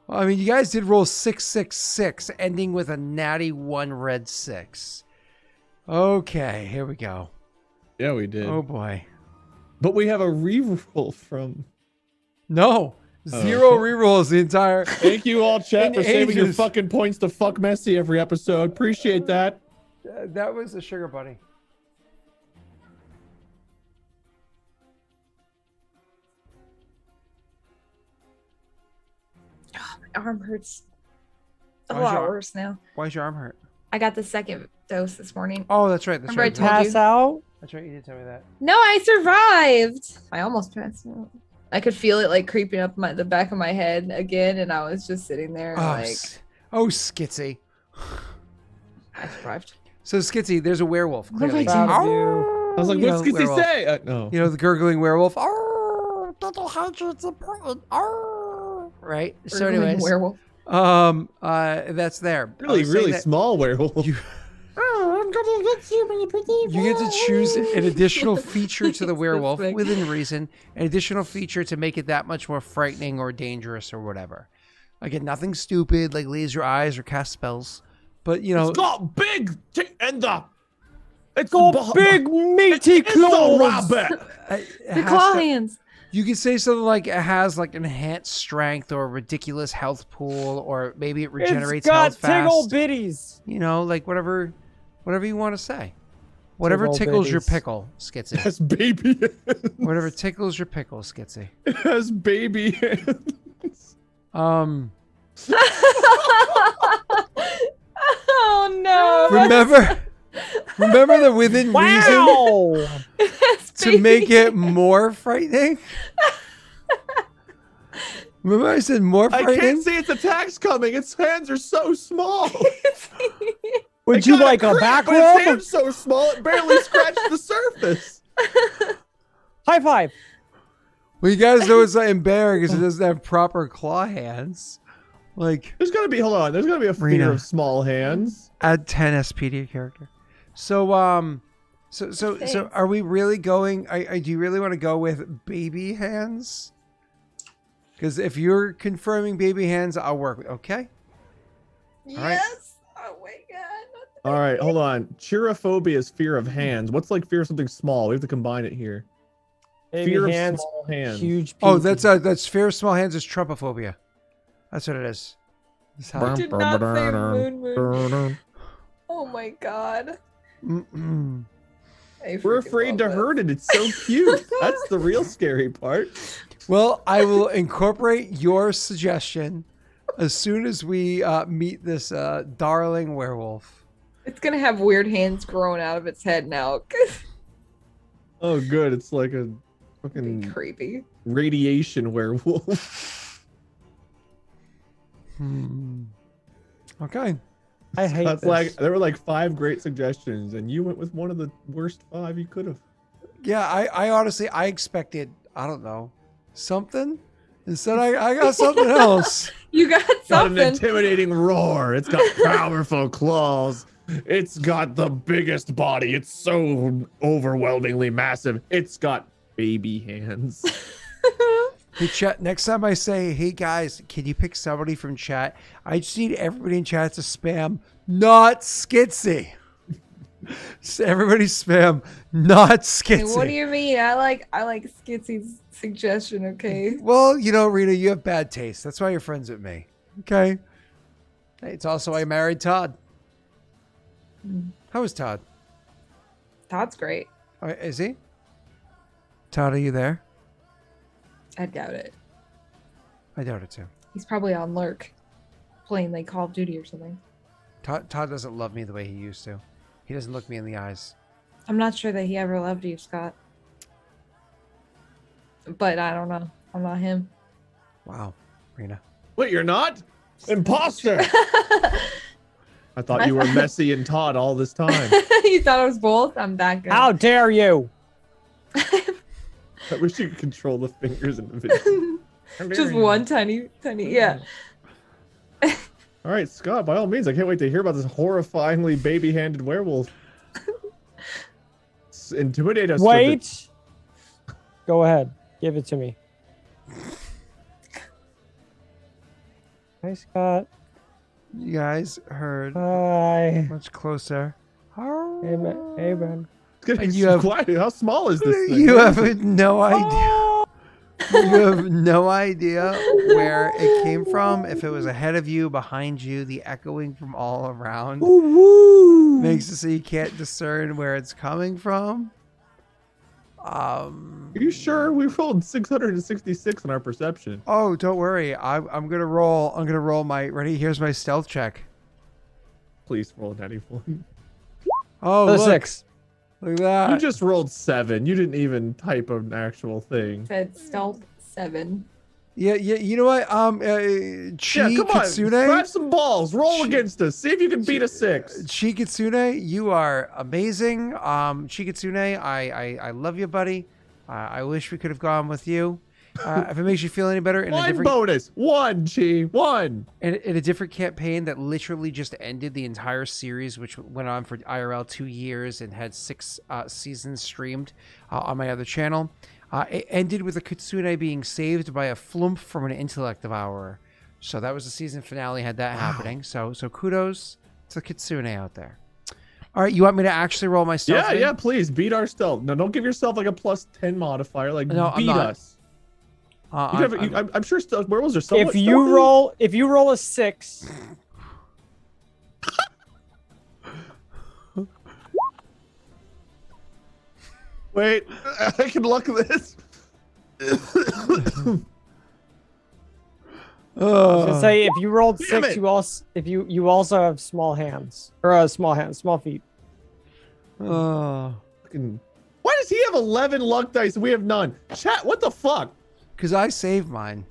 Speaker 3: Well, I mean, you guys did roll 666, ending with a natty 1 red 6. Okay, here we go.
Speaker 2: Yeah, we did.
Speaker 3: Oh boy.
Speaker 2: But we have a reroll from.
Speaker 3: No.
Speaker 2: Oh,
Speaker 3: 0
Speaker 2: okay.
Speaker 3: rerolls the entire.
Speaker 2: Thank you all, chat,
Speaker 3: In
Speaker 2: for saving your
Speaker 3: ages.
Speaker 2: fucking points to fuck Messi every episode. Appreciate that.
Speaker 3: That was the sugar bunny.
Speaker 5: My arm hurts a
Speaker 3: How's
Speaker 5: lot
Speaker 3: your arm?
Speaker 5: worse now.
Speaker 3: Why's your arm hurt?
Speaker 5: I got the second dose this morning.
Speaker 3: Oh, that's right. That's
Speaker 5: Remember I
Speaker 3: right.
Speaker 5: told
Speaker 1: Pass
Speaker 5: you.
Speaker 1: out.
Speaker 3: That's right. You did tell me that.
Speaker 5: No, I survived. I almost passed out. I could feel it like creeping up the back of my head again, and I was just sitting there like
Speaker 3: Skitsy.
Speaker 5: I survived.
Speaker 3: So Skitsy, there's a werewolf.
Speaker 5: What have I
Speaker 3: Clearly.
Speaker 5: done?
Speaker 1: Proud of you.
Speaker 2: I was like,
Speaker 3: You
Speaker 2: what's
Speaker 3: know,
Speaker 2: Skitsy
Speaker 3: werewolf.
Speaker 2: say? No.
Speaker 3: You know, the gurgling werewolf. Arr, dental hygiene's important. Arr. Right. So,
Speaker 5: Gurgling
Speaker 3: anyways,
Speaker 5: werewolf.
Speaker 3: that's there. I
Speaker 2: Really,
Speaker 3: was saying
Speaker 2: really
Speaker 3: that
Speaker 2: small werewolf.
Speaker 3: You, you get to choose an additional feature to the werewolf
Speaker 5: big.
Speaker 3: within reason, an additional feature to make it that much more frightening or dangerous or whatever. Again, nothing stupid like laser eyes or cast spells, but you know,
Speaker 2: It's got big and the. It's
Speaker 1: Got big meaty
Speaker 2: It's the
Speaker 1: claws.
Speaker 2: rabbit.
Speaker 3: it
Speaker 5: The
Speaker 3: has
Speaker 5: claw
Speaker 3: to-
Speaker 5: hands.
Speaker 3: You could say something like it has like enhanced strength or ridiculous health pool, or maybe it regenerates
Speaker 1: It's got
Speaker 3: health
Speaker 1: tickle
Speaker 3: fast.
Speaker 1: bitties.
Speaker 3: You know, like whatever you want to say. Whatever
Speaker 1: Tickle
Speaker 3: tickles your
Speaker 1: bitties.
Speaker 3: pickle, Skitsy.
Speaker 2: It has baby hands.
Speaker 3: Whatever tickles your pickle, Skitsy.
Speaker 2: It has baby hands.
Speaker 5: Oh no.
Speaker 3: Remember that within reason
Speaker 1: Wow.
Speaker 3: to make it more frightening? Remember I said more
Speaker 2: I
Speaker 3: frightening?
Speaker 2: can't see its attacks coming. Its hands are so small.
Speaker 1: Would you like a back
Speaker 2: But its
Speaker 1: rub?
Speaker 2: hands so small it barely scratched the surface.
Speaker 1: High five.
Speaker 3: Well, you guys know it's not in bear because it doesn't have proper claw hands. Like,
Speaker 2: There's gotta be there's gotta be a fear
Speaker 3: Rena.
Speaker 2: of small hands.
Speaker 3: add 10 SP to your character. So, so are we really going? Do you really want to go with baby hands? Because if you're confirming baby hands, I'll work with. Okay.
Speaker 5: Yes. Oh my god.
Speaker 2: All right, hold on. Cheerophobia is fear of hands. What's like fear of something small? We have to combine it here.
Speaker 1: Baby
Speaker 2: Fear
Speaker 1: hands,
Speaker 2: of small hands.
Speaker 1: huge.
Speaker 3: Oh,
Speaker 1: pieces.
Speaker 3: that's fear of small hands is Trumpophobia. That's what it is. That's how
Speaker 5: I did not say moon. Oh my god.
Speaker 3: Mm-mm.
Speaker 2: We're afraid to hurt it. It's so cute. That's the real scary part.
Speaker 3: Well, I will incorporate your suggestion as soon as we meet this darling werewolf.
Speaker 5: It's gonna have weird hands growing out of its head now.
Speaker 2: Oh, good. It's like a
Speaker 5: Be
Speaker 2: fucking
Speaker 5: creepy.
Speaker 2: radiation werewolf.
Speaker 3: Okay.
Speaker 1: I hate
Speaker 2: That's
Speaker 1: this.
Speaker 2: like there were like 5 great suggestions, and you went with one of the worst 5 you could have.
Speaker 3: Yeah, I honestly I expected, I don't know, something. Instead I got something else.
Speaker 5: You got
Speaker 2: Got an
Speaker 5: something.
Speaker 2: intimidating roar. It's got powerful claws. It's got the biggest body. It's so overwhelmingly massive. It's got baby hands.
Speaker 3: Hey, chat. Next time I say, "Hey guys, can you pick somebody from chat?" I just need everybody in chat to spam not Skitsy. Just everybody spam not
Speaker 5: Hey,
Speaker 3: Skitsy.
Speaker 5: what do you mean? I like Skitsy's suggestion. Okay.
Speaker 3: Well, you know, Rena, you have bad taste. That's why you're friends with me. Okay. Hey, it's also why I married Todd. How is Todd?
Speaker 5: Todd's great.
Speaker 3: Oh, is he? Todd, are you there?
Speaker 5: I doubt it.
Speaker 3: I doubt it too.
Speaker 5: He's probably on lurk, playing like Call of Duty or something.
Speaker 3: Todd doesn't love me the way he used to. He doesn't look me in the eyes.
Speaker 5: I'm not sure that he ever loved you, Scott. But I don't know. I'm not him.
Speaker 3: Wow, Rena.
Speaker 2: Wait, you're not? Imposter! I thought you were Messi and Todd all this time.
Speaker 5: You thought I was both? I'm that good.
Speaker 1: How dare you?
Speaker 2: I wish you could control the fingers in the video.
Speaker 5: Just one tiny. Yeah.
Speaker 2: All right, Scott, by all means, I can't wait to hear about this horrifyingly baby-handed werewolf. Intimidate us.
Speaker 1: Wait. Go ahead. Give it to me. Hi, Scott.
Speaker 3: You guys heard
Speaker 1: Hi.
Speaker 3: much closer.
Speaker 1: Hey, hey, man.
Speaker 2: And
Speaker 3: you have-
Speaker 2: how small is this thing?
Speaker 3: You have no idea. You have no idea where it came from. If it was ahead of you, behind you, the echoing from all around makes it so you can't discern where it's coming from.
Speaker 2: Are you sure we rolled 666 in our perception?
Speaker 3: Oh, don't worry. I'm gonna roll. I'm gonna roll my ready. Here's my stealth check.
Speaker 2: Please roll a natty one.
Speaker 3: Oh,
Speaker 1: The
Speaker 3: look,
Speaker 1: 6.
Speaker 3: look at that.
Speaker 2: You just rolled 7. You didn't even type an actual thing.
Speaker 5: Said stealth 7.
Speaker 3: Yeah. You know what? Chi
Speaker 2: Yeah, come on.
Speaker 3: Kitsune.
Speaker 2: Grab some balls. Roll
Speaker 3: Chi-
Speaker 2: against us. See if you can beat a 6.
Speaker 3: Chi Kitsune, you are amazing. Chi Kitsune, I love you, buddy. I wish we could have gone with you. If it makes you feel any better, in a
Speaker 2: One
Speaker 3: different
Speaker 2: bonus. 1, Chi. 1.
Speaker 3: in a different campaign that literally just ended the entire series, which went on for IRL 2 years and had 6 seasons streamed on my other channel. It ended with a Kitsune being saved by a flump from an intellect devourer. So that was the season finale, had that happening. So kudos to Kitsune out there. All right, you want me to actually roll my stealth?
Speaker 2: Yeah,
Speaker 3: thing?
Speaker 2: yeah, please. Beat our stealth. No, don't give yourself like a plus 10 modifier. Like,
Speaker 3: No, I'm
Speaker 2: beat
Speaker 3: not.
Speaker 2: us.
Speaker 3: I'm-
Speaker 2: I'm sure werewolves are somewhat
Speaker 1: If you roll a 6,
Speaker 2: Wait, I can luck this.
Speaker 1: I was gonna say if you rolled
Speaker 2: Damn
Speaker 1: 6,
Speaker 2: it.
Speaker 1: you also have small hands or small feet.
Speaker 2: Fucking- Why does he have 11 luck dice and we have none? Chat, what the fuck?
Speaker 3: Because I saved mine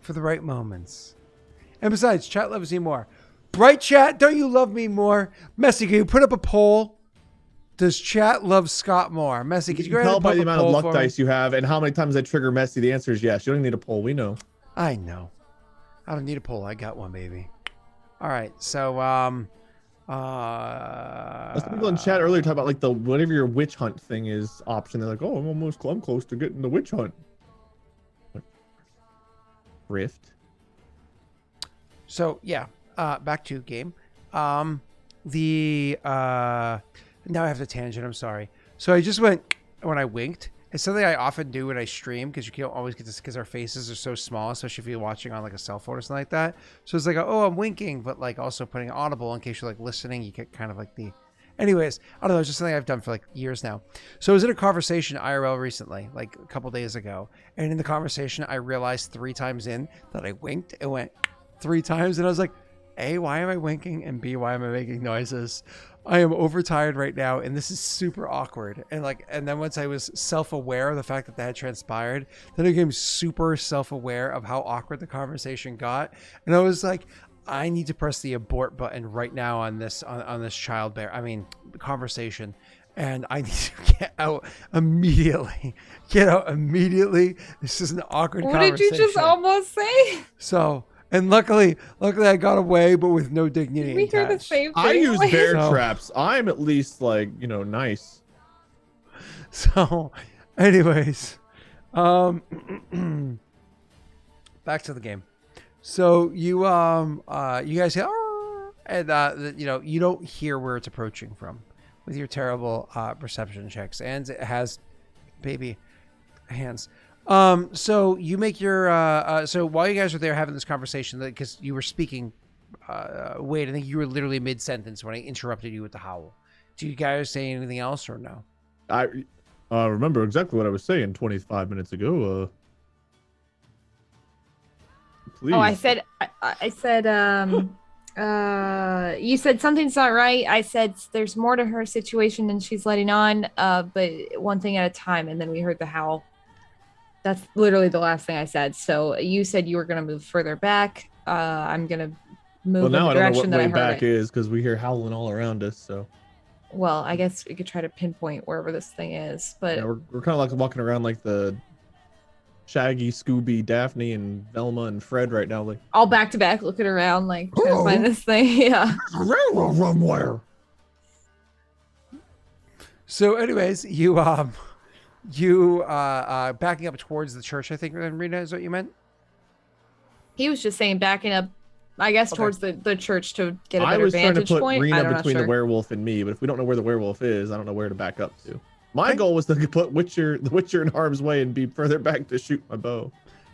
Speaker 3: for the right moments. And besides, chat loves me more. Right, chat? Don't you love me more? Messy, can you put up a poll? Does chat love Scott more? Messy, could you
Speaker 2: You
Speaker 3: go
Speaker 2: can
Speaker 3: ahead
Speaker 2: tell
Speaker 3: and
Speaker 2: by
Speaker 3: put
Speaker 2: the
Speaker 3: up a
Speaker 2: amount of
Speaker 3: poll
Speaker 2: luck
Speaker 3: for me?
Speaker 2: dice you have and how many times I trigger Messi. The answer is yes. You don't need a poll. We know.
Speaker 3: I know. I don't need a poll. I got one, baby. All right. So,
Speaker 2: Some people in chat earlier talk about like the whatever your witch hunt thing is option. They're like, oh, I'm close to getting the witch hunt. Rift.
Speaker 3: So yeah, back to game. Now I have the tangent. I'm sorry. So I just went when I winked. It's something I often do when I stream because you can't always get this because our faces are so small, especially if you're watching on like a cell phone or something like that. So it's like, oh, I'm winking, but like also putting audible in case you're like listening. You get kind of like the. Anyways, I don't know. It's just something I've done for like years now. So I was in a conversation IRL recently, like a couple days ago, and in the conversation, I realized 3 times in that I winked. It went 3 times, and I was like, A, why am I winking? And B, why am I making noises? I am overtired right now, and this is super awkward. And then once I was self-aware of the fact that had transpired, then I became super self-aware of how awkward the conversation got. And I was like, I need to press the abort button right now on this conversation. And I need to get out immediately. This is an awkward
Speaker 5: What
Speaker 3: conversation.
Speaker 5: did you just almost say?
Speaker 3: So, and luckily I got away, but with no dignity.
Speaker 5: Did we hear the
Speaker 3: attached.
Speaker 5: same thing?
Speaker 2: I use bear
Speaker 3: So-
Speaker 2: traps. I'm at least like, nice.
Speaker 3: So, anyways, Back to the game. So you you guys hear, "Arr!" and you know, you don't hear where it's approaching from with your terrible perception checks, and it has baby hands. So you make your so while you guys were there having this conversation, because you were speaking, Wade, I think you were literally mid sentence when I interrupted you with the howl. Do you guys say anything else or no?
Speaker 2: I remember exactly what I was saying 25 minutes ago. Please.
Speaker 5: Oh, I said, you said something's not right. I said there's more to her situation than she's letting on, but one thing at a time. And then we heard the howl. That's literally the last thing I said. So you said you were going to move further back. I'm going to move in the
Speaker 2: I don't know
Speaker 5: direction
Speaker 2: what
Speaker 5: that I
Speaker 2: way
Speaker 5: heard
Speaker 2: back
Speaker 5: it.
Speaker 2: is because we hear howling all around us. So
Speaker 5: Well, I guess we could try to pinpoint wherever this thing is, but
Speaker 2: yeah, we're kind of like walking around like the Shaggy, Scooby, Daphne, and Velma and Fred right now. Like
Speaker 5: all back to back, looking around, like trying to find this thing. Yeah.
Speaker 2: railroad somewhere.
Speaker 3: So, anyways, you backing up towards the church, I think, Rena, is what you meant?
Speaker 5: He was just saying backing up, I guess,
Speaker 3: Okay.
Speaker 5: towards the church to get a
Speaker 2: I
Speaker 5: better
Speaker 2: was trying to
Speaker 5: vantage
Speaker 2: put
Speaker 5: point. I
Speaker 2: Rena
Speaker 5: don't know,
Speaker 2: between
Speaker 5: sure.
Speaker 2: the werewolf and me, but if we don't know where the werewolf is, I don't know where to back up to. My
Speaker 3: Okay.
Speaker 2: goal was to put the Witcher in harm's way and be further back to shoot my bow.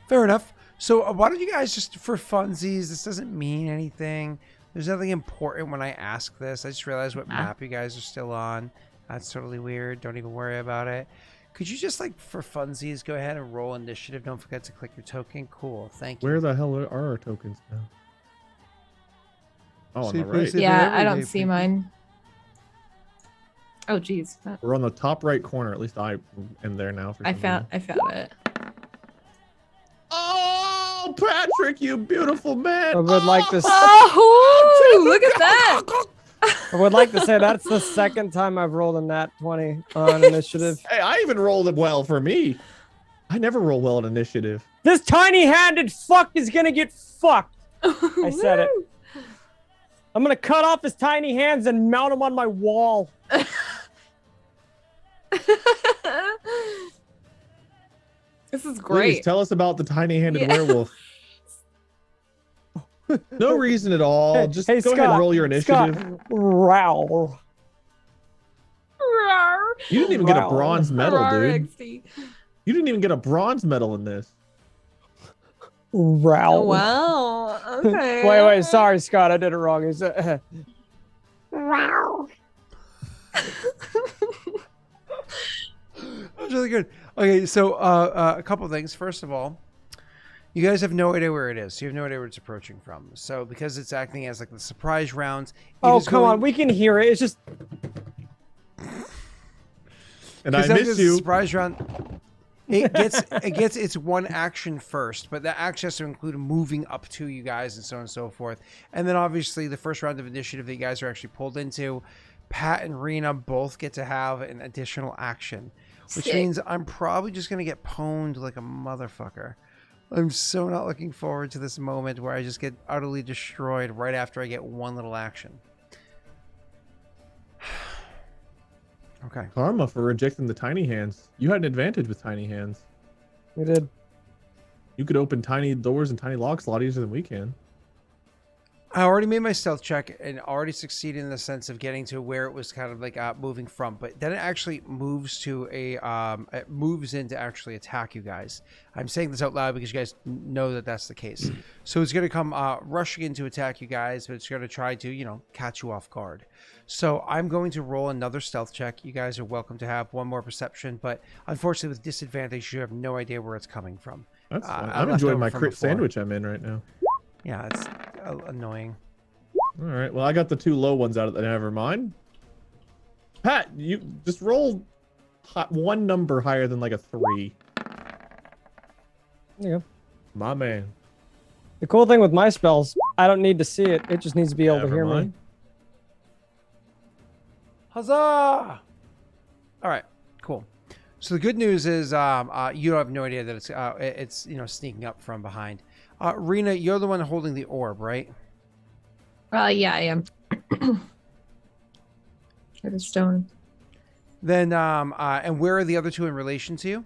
Speaker 3: Fair enough. So why don't you guys just, for funsies, this doesn't mean anything. There's nothing important when I ask this. I just realized what map you guys are still on. That's totally weird. Don't even worry about it. Could you just, like, for funsies, go ahead and roll initiative? Don't forget to click your token. Cool. Thank you.
Speaker 2: Where the hell are our tokens now? Oh, on
Speaker 3: See,
Speaker 2: the right.
Speaker 3: see-
Speaker 5: Yeah,
Speaker 3: every
Speaker 5: I don't
Speaker 3: day,
Speaker 5: see
Speaker 3: people.
Speaker 5: mine. Oh, geez.
Speaker 2: We're on the top right corner. At least I am there now. For
Speaker 5: I
Speaker 2: some
Speaker 5: found
Speaker 2: reason.
Speaker 5: it.
Speaker 2: Oh, Patrick, you beautiful man!
Speaker 1: I would like to.
Speaker 5: Oh, look at that.
Speaker 1: I would like to say that's the second time I've rolled a nat 20 on initiative.
Speaker 2: Hey, I even rolled it well for me. I never roll well on initiative.
Speaker 1: This tiny-handed fuck is gonna get fucked. I said it. I'm gonna cut off his tiny hands and mount them on my wall.
Speaker 5: This is
Speaker 2: Please
Speaker 5: great.
Speaker 2: tell us about the tiny-handed
Speaker 5: Yeah.
Speaker 2: werewolf. No reason at all.
Speaker 1: Hey,
Speaker 2: Just
Speaker 1: hey,
Speaker 2: go ahead and roll your initiative.
Speaker 1: Scott, Row.
Speaker 2: You didn't even get a
Speaker 1: Wow.
Speaker 2: bronze medal, dude.
Speaker 5: XD.
Speaker 2: You didn't even get a bronze medal in this.
Speaker 1: Row.
Speaker 5: Oh, wow. Okay.
Speaker 1: Wait, sorry, Scott, I did it wrong. It's
Speaker 5: Wow.
Speaker 3: That was really good. Okay, so a couple things. First of all, you guys have no idea where it is. You have no idea where it's approaching from. So because it's acting as like the surprise round.
Speaker 1: Oh, come on, we can hear it. It's just
Speaker 2: And I miss you.
Speaker 3: Surprise round. It gets its one action first, but that action has to include moving up to you guys and so on and so forth. And then obviously the first round of initiative that you guys are actually pulled into, Pat and Rena both get to have an additional action, which
Speaker 5: Sick.
Speaker 3: means I'm probably just gonna get pwned like a motherfucker. I'm so not looking forward to this moment where I just get utterly destroyed right after I get one little action. Okay.
Speaker 2: Karma for rejecting the tiny hands. You had an advantage with tiny hands.
Speaker 1: we did.
Speaker 2: You could open tiny doors and tiny locks a lot easier than we can.
Speaker 3: I already made my stealth check and already succeeded in the sense of getting to where it was kind of like moving from, but then it actually moves to it moves in to actually attack you guys. I'm saying this out loud because you guys know that that's the case. So it's going to come rushing in to attack you guys, but it's going to try to, you know, catch you off guard. So I'm going to roll another stealth check. You guys are welcome to have one more perception, but unfortunately with disadvantage, you have no idea where it's coming from.
Speaker 2: That's fine.
Speaker 3: I
Speaker 2: I'm
Speaker 3: left
Speaker 2: enjoying
Speaker 3: over
Speaker 2: my
Speaker 3: from
Speaker 2: crit
Speaker 3: before.
Speaker 2: sandwich I'm in right now.
Speaker 3: Yeah, it's annoying.
Speaker 2: All right. Well, I got the two low ones out of the. Never mind. Pat, you just roll one number higher than like a 3.
Speaker 1: There you go.
Speaker 2: My man.
Speaker 1: The cool thing with my spells, I don't need to see it. It just needs to be able to
Speaker 2: Never
Speaker 1: hear
Speaker 2: mind.
Speaker 1: me.
Speaker 3: Huzzah! All right, cool. So the good news is you have no idea that it's you know, sneaking up from behind. Rena, you're the one holding the orb, right?
Speaker 5: Yeah, I am. Or the stone.
Speaker 3: Then and where are the other two in relation to you?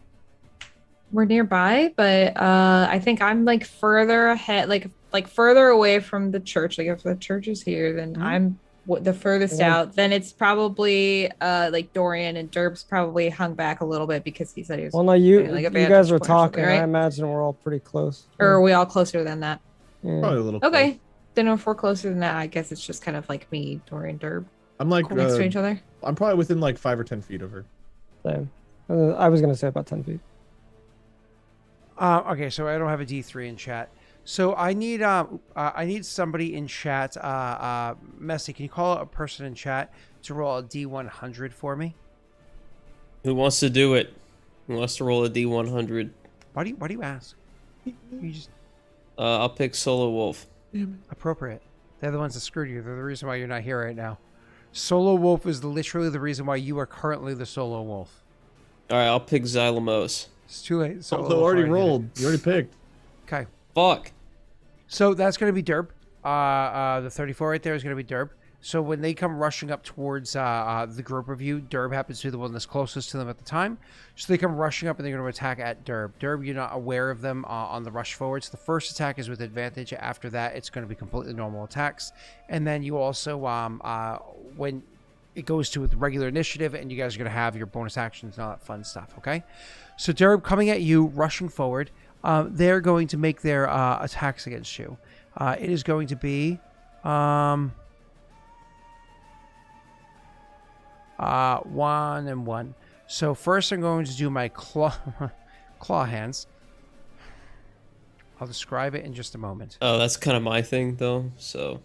Speaker 5: we're nearby, but I think I'm like further ahead, like further away from the church. Like if the church is here, then
Speaker 3: Mhm.
Speaker 5: I'm the furthest
Speaker 1: Yeah.
Speaker 5: out. Then it's probably like Dorian, and Derb's probably hung back a little bit because he said he was.
Speaker 1: Well, no, you
Speaker 5: Like a
Speaker 1: you
Speaker 5: vantage
Speaker 1: guys were
Speaker 5: point or something,
Speaker 1: talking. I
Speaker 5: right?
Speaker 1: imagine we're all pretty close.
Speaker 5: Or are we all closer than that?
Speaker 1: Yeah.
Speaker 2: Probably a little.
Speaker 5: Okay.
Speaker 2: close.
Speaker 5: Then if we're closer than that, I guess it's just kind of like me, Dorian, Derb,
Speaker 2: I'm like
Speaker 5: next to each other.
Speaker 2: I'm probably within like 5 or 10 feet of her.
Speaker 1: Same. I was gonna say about 10 feet.
Speaker 3: Okay, so I don't have a D3 in chat. So I need somebody in chat. Messy, can you call out a person in chat to roll a D100 for me?
Speaker 4: Who wants to do it? Who wants to roll a D100?
Speaker 3: Why do you ask? You just
Speaker 4: I'll pick Solo Wolf.
Speaker 3: appropriate. They're the ones that screwed you. They're the reason why you're not here right now. Solo Wolf is literally the reason why you are currently the Solo Wolf.
Speaker 4: All right, I'll pick Xylamos.
Speaker 3: It's too late. Solo
Speaker 2: Also
Speaker 3: Wolf
Speaker 2: already
Speaker 3: did it.
Speaker 2: rolled. You already picked.
Speaker 3: Okay.
Speaker 4: Fuck.
Speaker 3: So that's going to be Derb. The 34 right there is going to be Derb. So when they come rushing up towards the group of you, Derb happens to be the one that's closest to them at the time. So they come rushing up and they're going to attack at Derb. Derb, you're not aware of them on the rush forwards. The first attack is with advantage. After that, it's going to be completely normal attacks. And then you also, when it goes to regular initiative, and you guys are going to have your bonus actions and all that fun stuff, okay? So Derb coming at you, rushing forward. They're going to make their attacks against you. It is going to be 1 and 1. So first I'm going to do my claw hands. I'll describe it in just a moment.
Speaker 4: Oh, that's kind of my thing though. So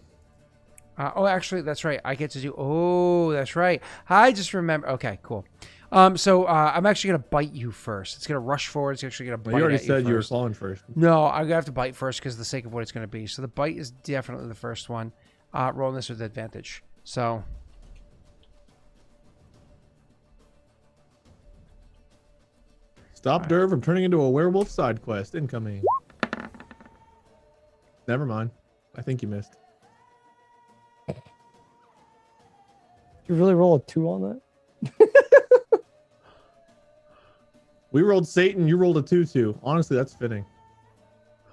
Speaker 3: Oh, actually, that's right. I get to do. Oh, that's right. I just remember. Okay, cool. So I'm actually gonna bite you first. It's gonna rush forward. It's actually gonna bite.
Speaker 2: Well, you already
Speaker 3: at
Speaker 2: said you were
Speaker 3: first.
Speaker 2: clawing first.
Speaker 3: No, I'm gonna have to bite first because of the sake of what it's gonna be. So the bite is definitely the first one. Rolling this with advantage. So
Speaker 2: Stop Derv from turning into a werewolf side quest. Incoming. Never mind. I think you missed.
Speaker 1: You really roll a 2 on that?
Speaker 2: We rolled Satan. You rolled a 2-2. Honestly, that's fitting.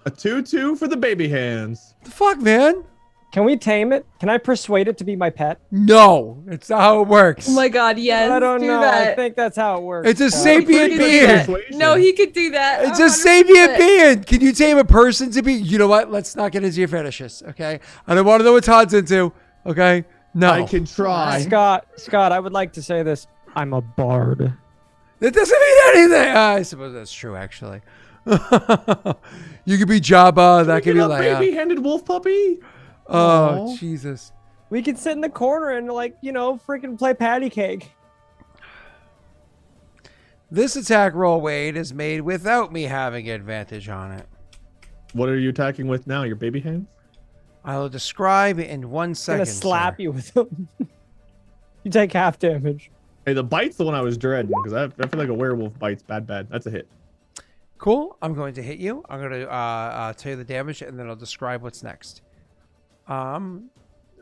Speaker 2: A 2-2 for the baby hands.
Speaker 3: the fuck, man?
Speaker 1: Can we tame it? Can I persuade it to be my pet?
Speaker 3: No, it's not how it works.
Speaker 5: Oh my god, yes.
Speaker 1: I don't
Speaker 5: do
Speaker 1: know.
Speaker 5: That.
Speaker 1: I think that's how it works.
Speaker 3: It's a
Speaker 1: Scott.
Speaker 3: sapient
Speaker 5: He could do
Speaker 3: being.
Speaker 5: that.
Speaker 2: Persuasion.
Speaker 5: No, he could do that.
Speaker 3: It's a
Speaker 5: 100%.
Speaker 3: sapient being. Can you tame a person to be? You know what? Let's not get into your fetishes, okay? I don't want to know what Todd's into, okay? No.
Speaker 2: I can try.
Speaker 1: Scott, I would like to say this. I'm a bard.
Speaker 3: That doesn't mean anything. I suppose that's true, actually. You could be Jabba. That could be
Speaker 2: Get a
Speaker 3: Leia.
Speaker 2: baby-handed wolf puppy.
Speaker 3: Oh,
Speaker 2: Aw.
Speaker 3: Jesus.
Speaker 1: We could sit in the corner and freaking play patty cake.
Speaker 3: This attack roll, Wade, is made without me having advantage on it.
Speaker 2: What are you attacking with now? Your baby hands?
Speaker 3: I will describe in 1
Speaker 1: I'm
Speaker 3: second.
Speaker 1: gonna slap
Speaker 3: sir.
Speaker 1: you with them. You take half damage.
Speaker 2: Hey, the bite's the one I was dreading because I feel like a werewolf bites bad. That's a hit.
Speaker 3: Cool. I'm going to hit you. I'm going to tell you the damage, and then I'll describe what's next. A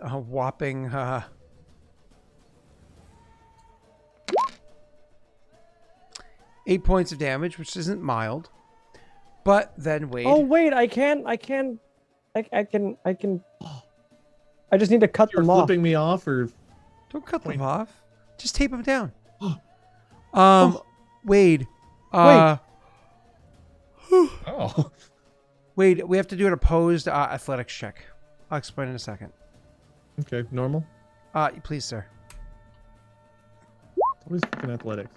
Speaker 3: whopping 8 points of damage, which isn't mild. But then Wade.
Speaker 1: Oh wait, I can. I just need to cut
Speaker 2: You're
Speaker 1: them off.
Speaker 2: flipping me off, or
Speaker 3: Don't cut them off. Just tape them down.
Speaker 2: Oh.
Speaker 3: Wade.
Speaker 2: oh,
Speaker 3: Wade, we have to do an opposed athletics check. I'll explain in a second.
Speaker 2: okay, normal.
Speaker 3: Please, sir.
Speaker 2: What is fucking athletics?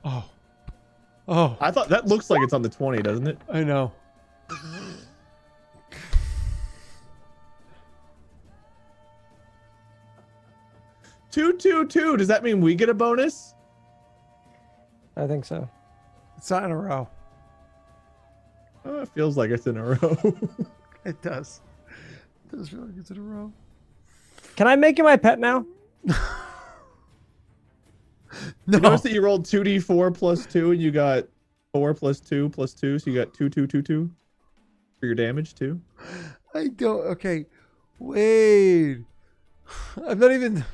Speaker 3: Oh. Oh,
Speaker 2: I thought that looks like it's on the 20, doesn't it?
Speaker 3: I know.
Speaker 2: Two, 2. Does that mean we get a bonus?
Speaker 1: I think so.
Speaker 3: It's not in a row.
Speaker 2: Oh, it feels like it's in a row.
Speaker 3: It does. It does feel like it's in a row.
Speaker 1: Can I make you my pet now?
Speaker 3: No.
Speaker 2: You notice that you rolled 2d4 plus 2 and you got 4 plus 2 plus 2, so you got 2 for your damage too.
Speaker 3: I don't. Okay. Wade. I'm not even.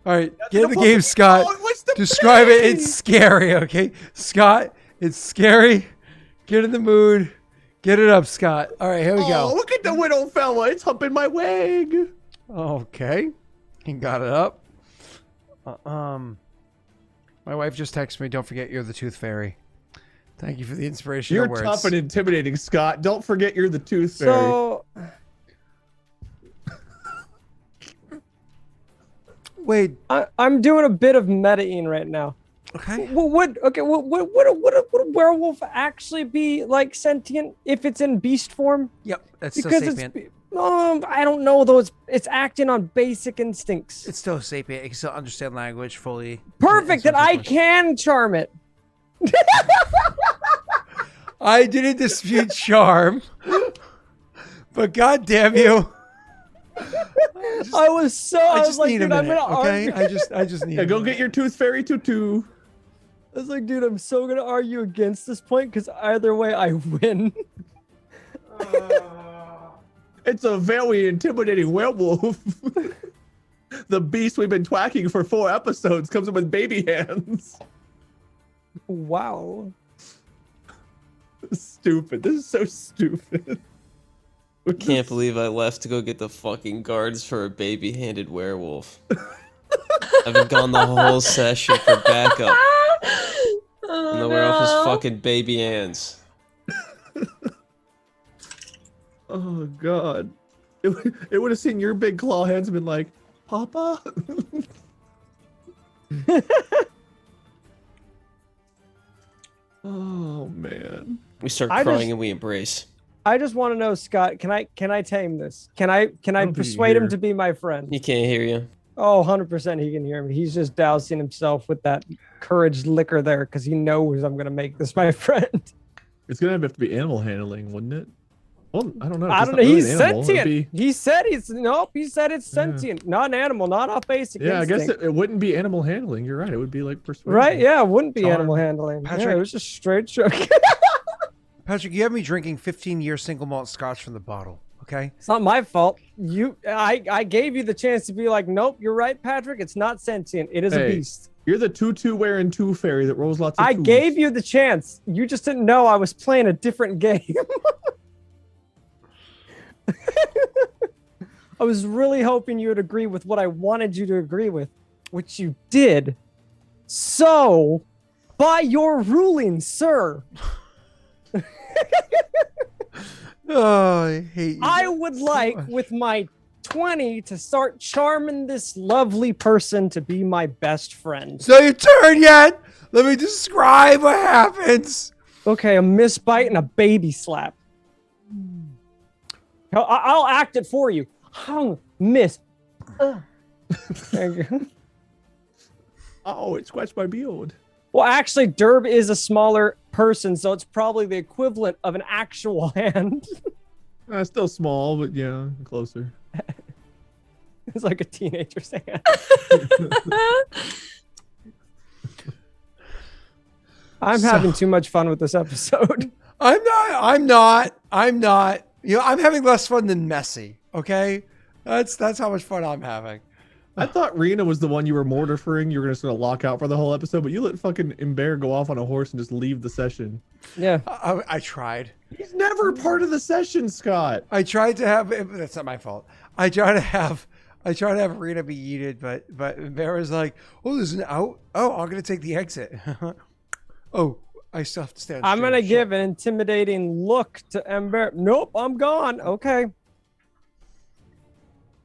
Speaker 3: All right. Get in the game, Scott.
Speaker 2: Oh, what's the
Speaker 3: Describe it.
Speaker 2: play?
Speaker 3: It's scary. Okay. Scott, it's scary. Get in the mood. Get it up, Scott. All right, here we
Speaker 2: Oh,
Speaker 3: go.
Speaker 2: look at the widow fella. It's humping my wig.
Speaker 3: Okay. He got it up. My wife just texted me, don't forget you're the tooth fairy. Thank you for the inspirational
Speaker 2: You're
Speaker 3: words.
Speaker 2: tough and intimidating, Scott. Don't forget you're the tooth fairy.
Speaker 1: So
Speaker 3: Wait.
Speaker 1: I'm doing a bit of metaing right now.
Speaker 3: Okay.
Speaker 1: Would a werewolf actually be like sentient if it's in beast form?
Speaker 3: Yep. That's still
Speaker 1: Because
Speaker 3: sapient.
Speaker 1: it's I don't know though. It's acting on basic instincts.
Speaker 3: It's still sapient. It can still understand language fully.
Speaker 1: Perfect. That I can charm it.
Speaker 3: I didn't dispute charm, but god damn you.
Speaker 1: I was
Speaker 3: I
Speaker 1: like,
Speaker 3: need
Speaker 1: dude,
Speaker 3: a
Speaker 1: I'm
Speaker 3: minute,
Speaker 1: gonna
Speaker 3: okay?
Speaker 1: argue.
Speaker 3: I just need
Speaker 2: Yeah,
Speaker 3: a
Speaker 2: go
Speaker 3: minute.
Speaker 2: get your tooth fairy tutu.
Speaker 1: I was like, dude, I'm so gonna argue against this point because either way I win.
Speaker 2: It's a very intimidating werewolf. The beast we've been twacking for 4 episodes comes in with baby hands.
Speaker 1: Wow.
Speaker 2: Stupid. This is so stupid.
Speaker 4: Can't believe I left to go get the fucking guards for a baby-handed werewolf. I've been gone the whole session for backup, and the werewolf is fucking baby hands.
Speaker 2: Oh god. It would have seen your big claw hands and been like, Papa? Oh man.
Speaker 4: We start
Speaker 1: I
Speaker 4: crying
Speaker 1: just-
Speaker 4: and we embrace.
Speaker 1: I just want to know, Scott, can I tame this? Can I
Speaker 2: don't think you
Speaker 1: persuade him
Speaker 2: hear.
Speaker 1: to be my friend?
Speaker 4: He can't hear you.
Speaker 1: Oh, 100% he can hear me. He's just dousing himself with that courage liquor there because he knows I'm going to make this my friend.
Speaker 2: It's gonna have to be animal handling, wouldn't it? Well, I don't know.
Speaker 1: I
Speaker 2: It's
Speaker 1: don't
Speaker 2: not
Speaker 1: know.
Speaker 2: really
Speaker 1: He's
Speaker 2: an animal. It'd
Speaker 1: sentient.
Speaker 2: be-
Speaker 1: He said he said it's sentient. Not an animal, not off basic
Speaker 2: Yeah, I guess
Speaker 1: instinct.
Speaker 2: it wouldn't be animal handling. You're right. It would be like persuasion.
Speaker 1: Right? Yeah, it wouldn't be
Speaker 2: Charm.
Speaker 1: animal handling. Yeah,
Speaker 3: Patrick-
Speaker 1: it was just straight joke.
Speaker 3: Patrick, you have me drinking 15-year single malt scotch from the bottle, okay?
Speaker 1: It's not my fault. I gave you the chance to be like, nope, you're right, Patrick. It's not sentient. It is a
Speaker 2: Hey,
Speaker 1: beast.
Speaker 2: You're the tutu wearing tooth fairy that rolls lots of
Speaker 1: I
Speaker 2: twos.
Speaker 1: gave you the chance. You just didn't know I was playing a different game. I was really hoping you would agree with what I wanted you to agree with, which you did. So, by your ruling, sir,
Speaker 3: Oh, I hate you.
Speaker 1: I would like,
Speaker 3: much.
Speaker 1: with my 20, to start charming this lovely person to be my best friend.
Speaker 3: It's not your turn yet. Let me describe what happens.
Speaker 1: Okay, a misbite and a baby slap. I'll act it for you. Hung, miss. There you go.
Speaker 2: Oh, it scratched my beard.
Speaker 1: Well, actually, Derb is a smaller person, so it's probably the equivalent of an actual hand.
Speaker 2: Still small, but yeah, closer.
Speaker 1: It's like a teenager's hand. I'm having too much fun with this episode.
Speaker 3: I'm not. You know, I'm having less fun than Messi, okay? That's how much fun I'm having.
Speaker 2: I thought Rena was the one you were mortifying. You were just gonna lock out for the whole episode, but you let fucking Imber go off on a horse and just leave the session.
Speaker 1: Yeah.
Speaker 3: I tried.
Speaker 2: He's never part of the session, Scott.
Speaker 3: I tried to have. That's not my fault. I try to have Rita be yeeted, but Bear was like, "Oh, there's an out. Oh, I'm gonna take the exit. Oh, I still have to stand.
Speaker 1: I'm
Speaker 3: straight.
Speaker 1: gonna
Speaker 3: Shit.
Speaker 1: give an intimidating look to Ember. Nope, I'm gone. Okay.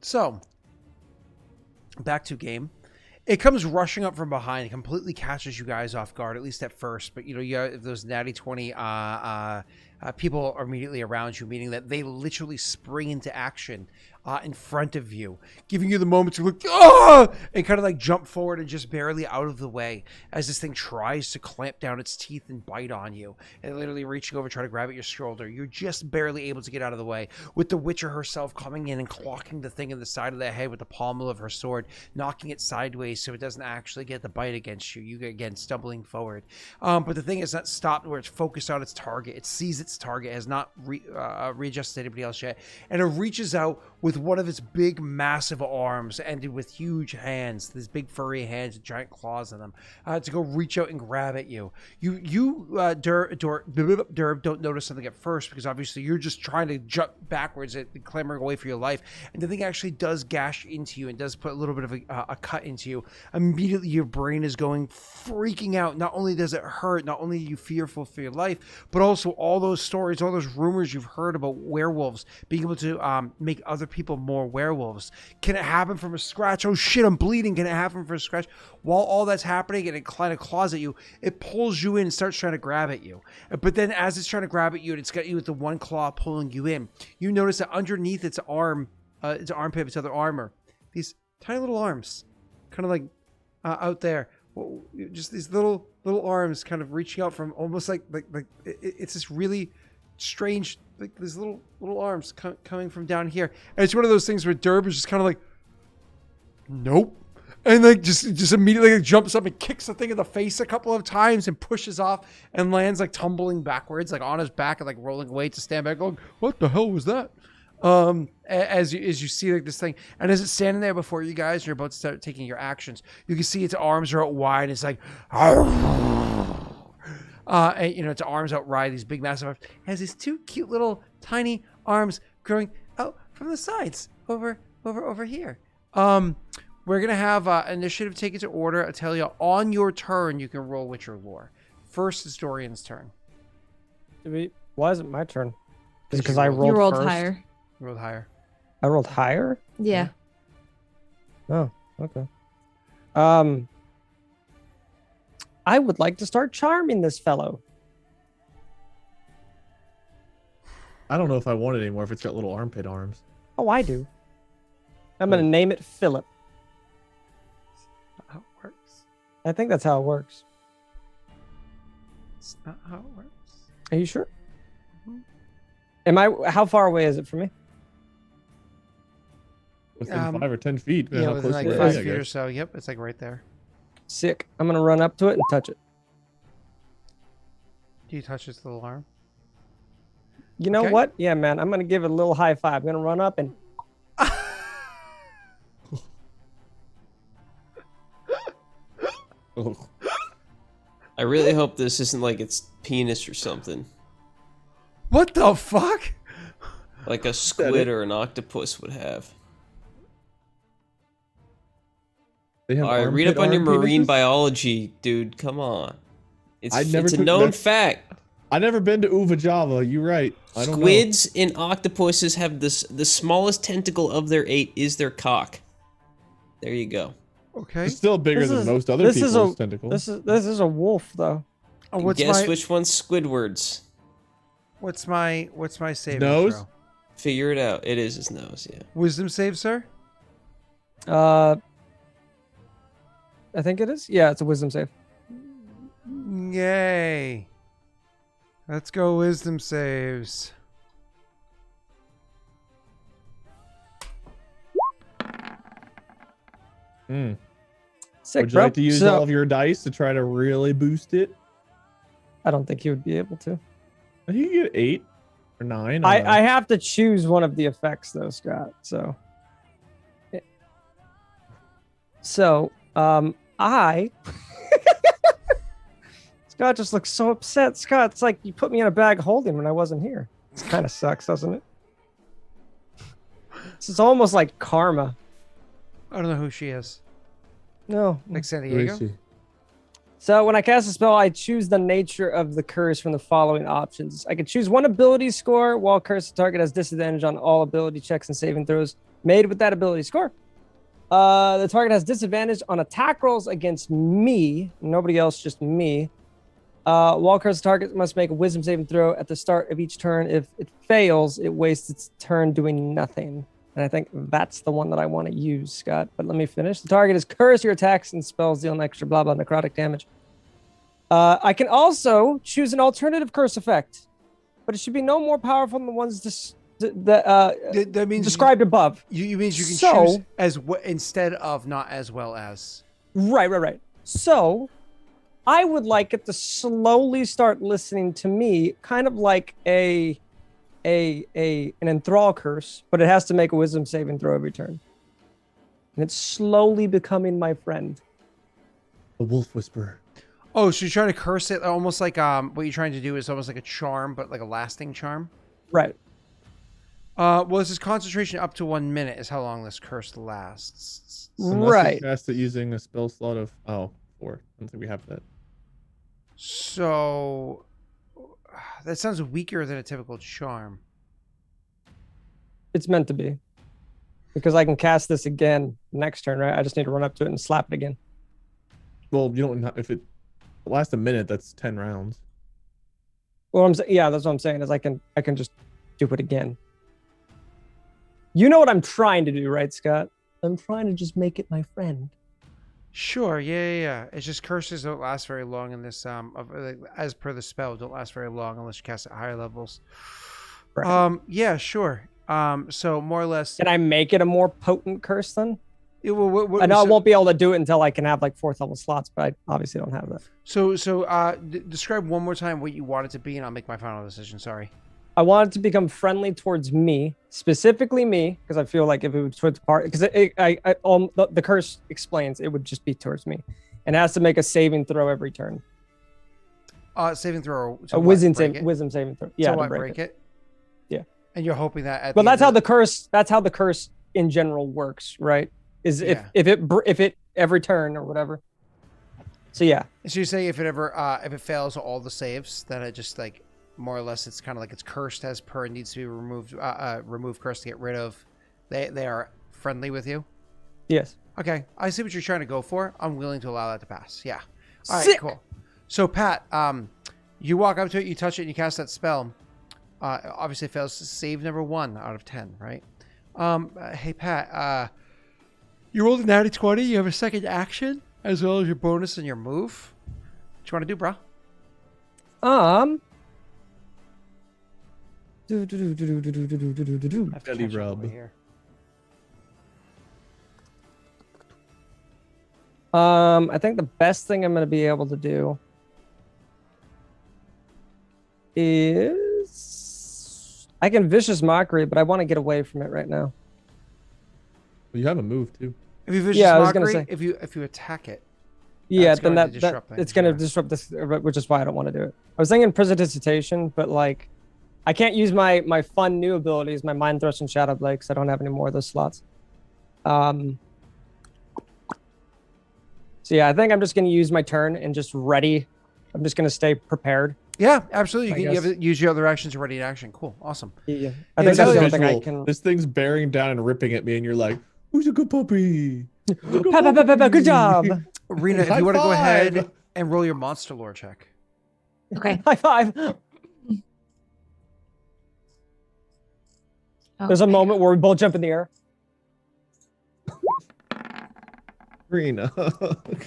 Speaker 3: So, back to game. It comes rushing up from behind. It completely catches you guys off guard, at least at first. But, you know, you have those natty 20 people are immediately around you, meaning that they literally spring into action in front of you, giving you the moment to look, and kind of like jump forward and just barely out of the way as this thing tries to clamp down its teeth and bite on you, and literally reaching over, trying to grab at your shoulder. You're just barely able to get out of the way, with the Witcher herself coming in and clocking the thing in the side of the head with the pommel of her sword, knocking it sideways so it doesn't actually get the bite against you. You, again, stumbling forward. But the thing is not stopped where it's focused on its target. It sees it its target, has not readjusted anybody else yet, and it reaches out with one of its big, massive arms, ended with huge hands, these big furry hands with giant claws in them, to go reach out and grab at you. You Derb, don't notice something at first because obviously you're just trying to jump backwards and clamoring away for your life, and the thing actually does gash into you and does put a little bit of a cut into you. Immediately, your brain is going freaking out. Not only does it hurt, not only are you fearful for your life, but also all those stories, all those rumors you've heard about werewolves being able to make other people more werewolves. Can it happen from a scratch? Oh shit, I'm bleeding. Can it happen from a scratch? While all that's happening and it kind of claws at you, it pulls you in and starts trying to grab at you. But then as it's trying to grab at you and it's got you with the one claw pulling you in, you notice that underneath its arm, its armpit, its other armor, these tiny little arms, kind of like out there, just these little arms kind of reaching out from almost like it's this really strange, like these little arms coming from down here. And it's one of those things where Derb is just kind of like, nope. And like just immediately like jumps up and kicks the thing in the face a couple of times and pushes off and lands like tumbling backwards, like on his back and like rolling away to stand back going, what the hell was that? As you see like this thing, and as it's standing there before you guys, you're about to start taking your actions. You can see its arms are out wide. And it's like, and you know, its arms out wide, these big massive arms. It has these two cute little tiny arms growing out from the sides over here. We're gonna have initiative take it to order. I tell you, on your turn, you can roll Witcher lore. First is Dorian's turn.
Speaker 1: Why is it my turn? Is it because I rolled
Speaker 5: You rolled
Speaker 1: first?
Speaker 5: higher.
Speaker 3: You rolled higher.
Speaker 1: I rolled higher?
Speaker 5: Yeah.
Speaker 1: Oh, okay. I would like to start charming this fellow.
Speaker 2: I don't know if I want it anymore if it's got little armpit arms.
Speaker 1: Oh, I do. I'm going to name it Philip.
Speaker 3: How it works.
Speaker 1: I think that's how it works.
Speaker 3: It's not how it works.
Speaker 1: Are you sure? How far away is it from me?
Speaker 2: Within 5 or 10 feet.
Speaker 3: Yeah,
Speaker 2: How
Speaker 3: within
Speaker 2: close
Speaker 3: like
Speaker 2: it is,
Speaker 3: 5
Speaker 2: I
Speaker 3: feet or
Speaker 2: guess.
Speaker 3: so. Yep, it's like right there.
Speaker 1: Sick. I'm going to run up to it and touch it.
Speaker 3: Do you touch its little arm?
Speaker 1: You know
Speaker 3: Okay.
Speaker 1: what? Yeah, man. I'm going to give it a little high five. I'm going to run up and...
Speaker 2: Oh.
Speaker 4: I really hope this isn't like its penis or something.
Speaker 3: What the fuck?
Speaker 4: Like a squid or an octopus would have.
Speaker 2: They have
Speaker 4: All right, read up on your
Speaker 2: armpit
Speaker 4: marine
Speaker 2: penises?
Speaker 4: biology, dude. Come on.
Speaker 2: I'd never
Speaker 4: It's a
Speaker 2: took
Speaker 4: known
Speaker 2: that-
Speaker 4: fact.
Speaker 2: I've never been to Uva Java. You're right. I don't
Speaker 4: Squids and octopuses have this. The smallest tentacle of their 8 is their cock. There you go.
Speaker 2: know.
Speaker 3: Okay.
Speaker 2: It's still bigger
Speaker 1: This
Speaker 2: than
Speaker 1: is-
Speaker 2: most other
Speaker 1: this is
Speaker 2: people's
Speaker 1: a-
Speaker 2: tentacles.
Speaker 1: This is a wolf, though.
Speaker 3: Oh, what's
Speaker 4: Guess
Speaker 3: my
Speaker 4: which one's Squidward's.
Speaker 3: what's my saving
Speaker 2: Nose?
Speaker 3: throw?
Speaker 4: Figure it out. It is his nose, yeah.
Speaker 3: Wisdom save, sir.
Speaker 1: I think it is. Yeah, it's a wisdom save.
Speaker 3: Yay. Let's go wisdom saves.
Speaker 2: Mm.
Speaker 1: Sick,
Speaker 2: Would you
Speaker 1: bro.
Speaker 2: like to use
Speaker 1: So-
Speaker 2: all of your dice to try to really boost it?
Speaker 1: I don't think you would be able to.
Speaker 2: I think you get 8 or 9.
Speaker 1: I have to choose one of the effects, though, Scott. So, I. Scott just looks so upset. Scott, it's like you put me in a bag holding when I wasn't here. It kind of sucks, doesn't it? This is almost like karma.
Speaker 3: I don't know who she is.
Speaker 1: No.
Speaker 3: Like San
Speaker 2: Where
Speaker 3: Diego?
Speaker 2: is she?
Speaker 1: So when I cast a spell, I choose the nature of the curse from the following options. I can choose one ability score while cursed target has disadvantage on all ability checks and saving throws made with that ability score. The target has disadvantage on attack rolls against me, nobody else, just me. While cursed target must make a wisdom saving throw at the start of each turn. If it fails, it wastes its turn doing nothing. And I think that's the one that I want to use, Scott. But let me finish. The target is cursed. Your attacks and spells deal an extra blah blah necrotic damage. I can also choose an alternative curse effect, but it should be no more powerful than the ones
Speaker 3: That means
Speaker 1: described above.
Speaker 3: you means you can
Speaker 1: So-
Speaker 3: choose as instead of not as well as.
Speaker 1: Right. So, I would like it to slowly start listening to me, kind of like an enthrall curse, but it has to make a wisdom saving throw every turn. And it's slowly becoming my friend.
Speaker 2: The wolf whisperer.
Speaker 3: Oh, so you're trying to curse it, almost like what you're trying to do is almost like a charm, but like a lasting charm.
Speaker 1: Right.
Speaker 3: Well, this is concentration up to 1 minute is how long this curse lasts.
Speaker 2: Unless you
Speaker 1: Right.
Speaker 2: cast it using a spell slot of 4. I don't think we have that.
Speaker 3: So that sounds weaker than a typical charm.
Speaker 1: It's meant to be. Because I can cast this again next turn, right? I just need to run up to it and slap it again.
Speaker 2: Well, you don't. If it lasts a minute, that's 10 rounds.
Speaker 1: Well, that's what I'm saying is I can just do it again. You know what I'm trying to do, right, Scott? I'm trying to just make it my friend.
Speaker 3: Sure, yeah. It's just curses don't last very long in this. As per the spell, don't last very long unless you cast at higher levels.
Speaker 1: Right.
Speaker 3: Yeah, sure. So more or less.
Speaker 1: Can I make it a more potent curse then?
Speaker 3: I know
Speaker 1: I won't be able to do it until I can have like 4th level slots, but I obviously don't have that.
Speaker 3: So describe one more time what you want it to be, and I'll make my final decision. Sorry.
Speaker 1: I want it to become friendly towards me, specifically me, because I feel like if it was towards part, because the curse explains it would just be towards me, and it has to make a saving throw every turn.
Speaker 3: Saving throw.
Speaker 1: A wisdom saving throw. Yeah,
Speaker 3: to
Speaker 1: to
Speaker 3: break it.
Speaker 1: Yeah.
Speaker 3: And you're hoping that.
Speaker 1: Well, that's how the curse. That's how the curse in general works, right? Is if it every turn or whatever. So yeah.
Speaker 3: So you say if it fails all the saves, then it just like more or less it's kind of like it's cursed as per and needs to be removed. Remove curse to get rid of. They are friendly with you.
Speaker 1: Yes.
Speaker 3: Okay, I see what you're trying to go for. I'm willing to allow that to pass. Yeah. All right.
Speaker 1: Sick.
Speaker 3: Cool. So Pat, you walk up to it, you touch it, and you cast that spell. Obviously, it fails to save number 1 out of 10. Right. Hey Pat. You rolled a natty 20. You have a second action as well as your bonus and your move. What you want to do, bro?
Speaker 2: Belly rub.
Speaker 1: I think the best thing I'm going to be able to do is I can vicious mockery, but I want to get away from it right now.
Speaker 2: Well, you have a move too.
Speaker 3: If you vicious
Speaker 1: Yeah, I was
Speaker 3: mockery,
Speaker 1: gonna say.
Speaker 3: if you attack it,
Speaker 1: Yeah,
Speaker 3: that's
Speaker 1: then
Speaker 3: going to
Speaker 1: that
Speaker 3: disrupt things,
Speaker 1: it's going to
Speaker 3: yeah.
Speaker 1: disrupt this, which is why I don't want to do it. I was thinking prestidigitation, but like I can't use my fun new abilities, my mind thrust and shadow blade, because I don't have any more of those slots. So yeah, I think I'm just going to use my turn and just ready. I'm just going to stay prepared.
Speaker 3: Yeah, absolutely.
Speaker 1: I
Speaker 3: You
Speaker 1: guess.
Speaker 3: use your other actions to ready an action. Cool, awesome.
Speaker 1: Yeah,
Speaker 3: Yeah,
Speaker 1: I think that's the only
Speaker 3: exactly.
Speaker 1: thing I
Speaker 2: Visual.
Speaker 1: can.
Speaker 2: This thing's bearing down and ripping at me, and you're like, "Who's a good puppy?
Speaker 1: Good job.
Speaker 3: Rena, if
Speaker 2: High
Speaker 3: you want to go
Speaker 2: five.
Speaker 3: ahead and roll your monster lore check.
Speaker 5: Okay.
Speaker 1: High five. There's a
Speaker 5: Okay.
Speaker 1: moment where we both jump in the air.
Speaker 2: Rena.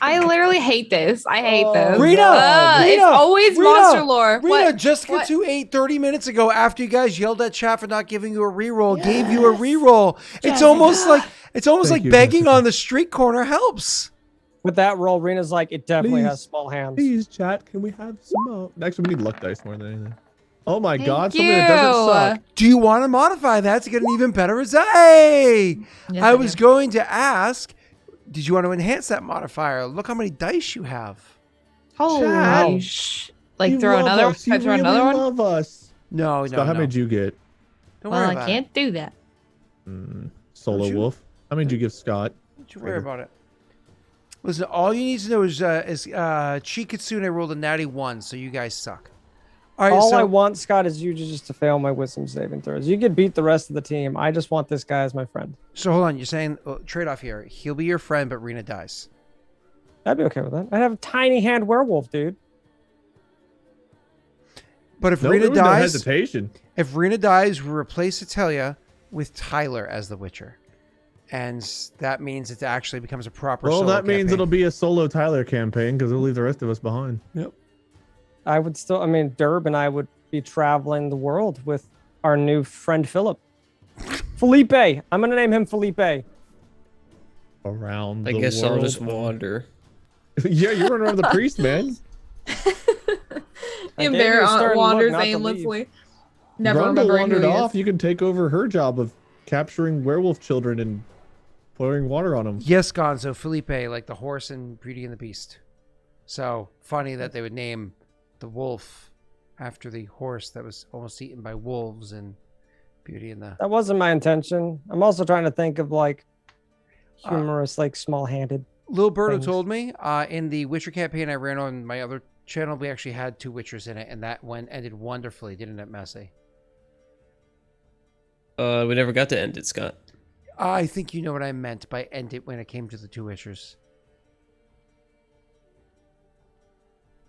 Speaker 5: I literally hate this. I hate this.
Speaker 3: Rena!
Speaker 5: It's
Speaker 3: Rena!
Speaker 5: always
Speaker 3: Rena!
Speaker 5: monster lore.
Speaker 3: Rena,
Speaker 5: What?
Speaker 3: Jessica
Speaker 5: What?
Speaker 3: 2-8 30 minutes ago after you guys yelled at chat for not giving you a reroll, gave you a reroll. It's almost like
Speaker 2: Thank you,
Speaker 3: begging
Speaker 2: Jessica.
Speaker 3: on the street corner helps.
Speaker 1: With that roll, Rena's like, it definitely
Speaker 2: Please.
Speaker 1: has small hands.
Speaker 2: Please, chat, can we have some more? Next, we need luck dice more than anything. Oh my
Speaker 5: Thank
Speaker 2: god, something that doesn't
Speaker 5: you.
Speaker 2: suck.
Speaker 3: Do you want to modify that to get an even better result? Hey!
Speaker 5: Yes,
Speaker 3: I
Speaker 5: I
Speaker 3: was
Speaker 5: do.
Speaker 3: going to ask, did you want to enhance that modifier? Look how many dice you have.
Speaker 5: Holy
Speaker 1: Wow.
Speaker 5: Like
Speaker 2: You
Speaker 5: throw
Speaker 2: love
Speaker 5: another one?
Speaker 2: us.
Speaker 5: Can I
Speaker 2: You
Speaker 5: throw
Speaker 2: really
Speaker 5: another one?
Speaker 2: love us.
Speaker 3: No,
Speaker 2: Scott, how
Speaker 3: no.
Speaker 2: many did you get?
Speaker 3: Don't
Speaker 5: Well,
Speaker 3: worry
Speaker 5: I
Speaker 3: about
Speaker 5: can't do that.
Speaker 2: Solo
Speaker 3: Don't you-
Speaker 2: wolf. How many did you give Scott?
Speaker 3: it. Don't you worry about it. Listen, all you need to know is Chikitsune rolled a natty 1, so you guys suck. All right,
Speaker 1: All
Speaker 3: so
Speaker 1: I want, Scott, is you just to fail my wisdom saving throws. You could beat the rest of the team. I just want this guy as my friend.
Speaker 3: So hold on, you're saying trade off here. He'll be your friend, but Rena dies.
Speaker 1: I'd be okay with that. I'd have a tiny hand werewolf, dude.
Speaker 3: But if
Speaker 2: No,
Speaker 3: Rena
Speaker 2: there was no
Speaker 3: dies,
Speaker 2: hesitation.
Speaker 3: if Rena dies, we replace Atelia with Tyler as the Witcher, and that means it actually becomes a proper.
Speaker 2: Well,
Speaker 3: solo
Speaker 2: that means
Speaker 3: campaign.
Speaker 2: it'll be a solo Tyler campaign because it'll leave the rest of us behind.
Speaker 1: I would still, I mean, Derb and I would be traveling the world with our new friend, Philip. Felipe. I'm going to name him Felipe.
Speaker 2: Around
Speaker 4: I
Speaker 2: the
Speaker 4: guess
Speaker 2: world.
Speaker 4: I'll just wander.
Speaker 2: Yeah, you're running around the priest, man.
Speaker 1: I
Speaker 5: And
Speaker 1: gave you
Speaker 5: Bear
Speaker 1: a stern look
Speaker 5: wanders
Speaker 1: not to leave.
Speaker 5: aimlessly. Never
Speaker 2: Grundle
Speaker 5: remembering who
Speaker 2: wandered
Speaker 5: he
Speaker 2: off.
Speaker 5: is.
Speaker 2: You can take over her job of capturing werewolf children and pouring water on them.
Speaker 3: Yes, Gonzo, Felipe, like the horse in Beauty and the Beast. So funny that they would name the wolf after the horse that was almost eaten by wolves in Beauty and the.
Speaker 1: That wasn't my intention. I'm also trying to think of like humorous, like small-handed.
Speaker 3: Lil Birdo
Speaker 1: things.
Speaker 3: told me in the Witcher campaign I ran on my other channel, we actually had 2 Witchers in it, and that one ended wonderfully, didn't it, Messi?
Speaker 4: We never got to end it, Scott.
Speaker 3: I think you know what I meant by end it when it came to the 2 Witchers.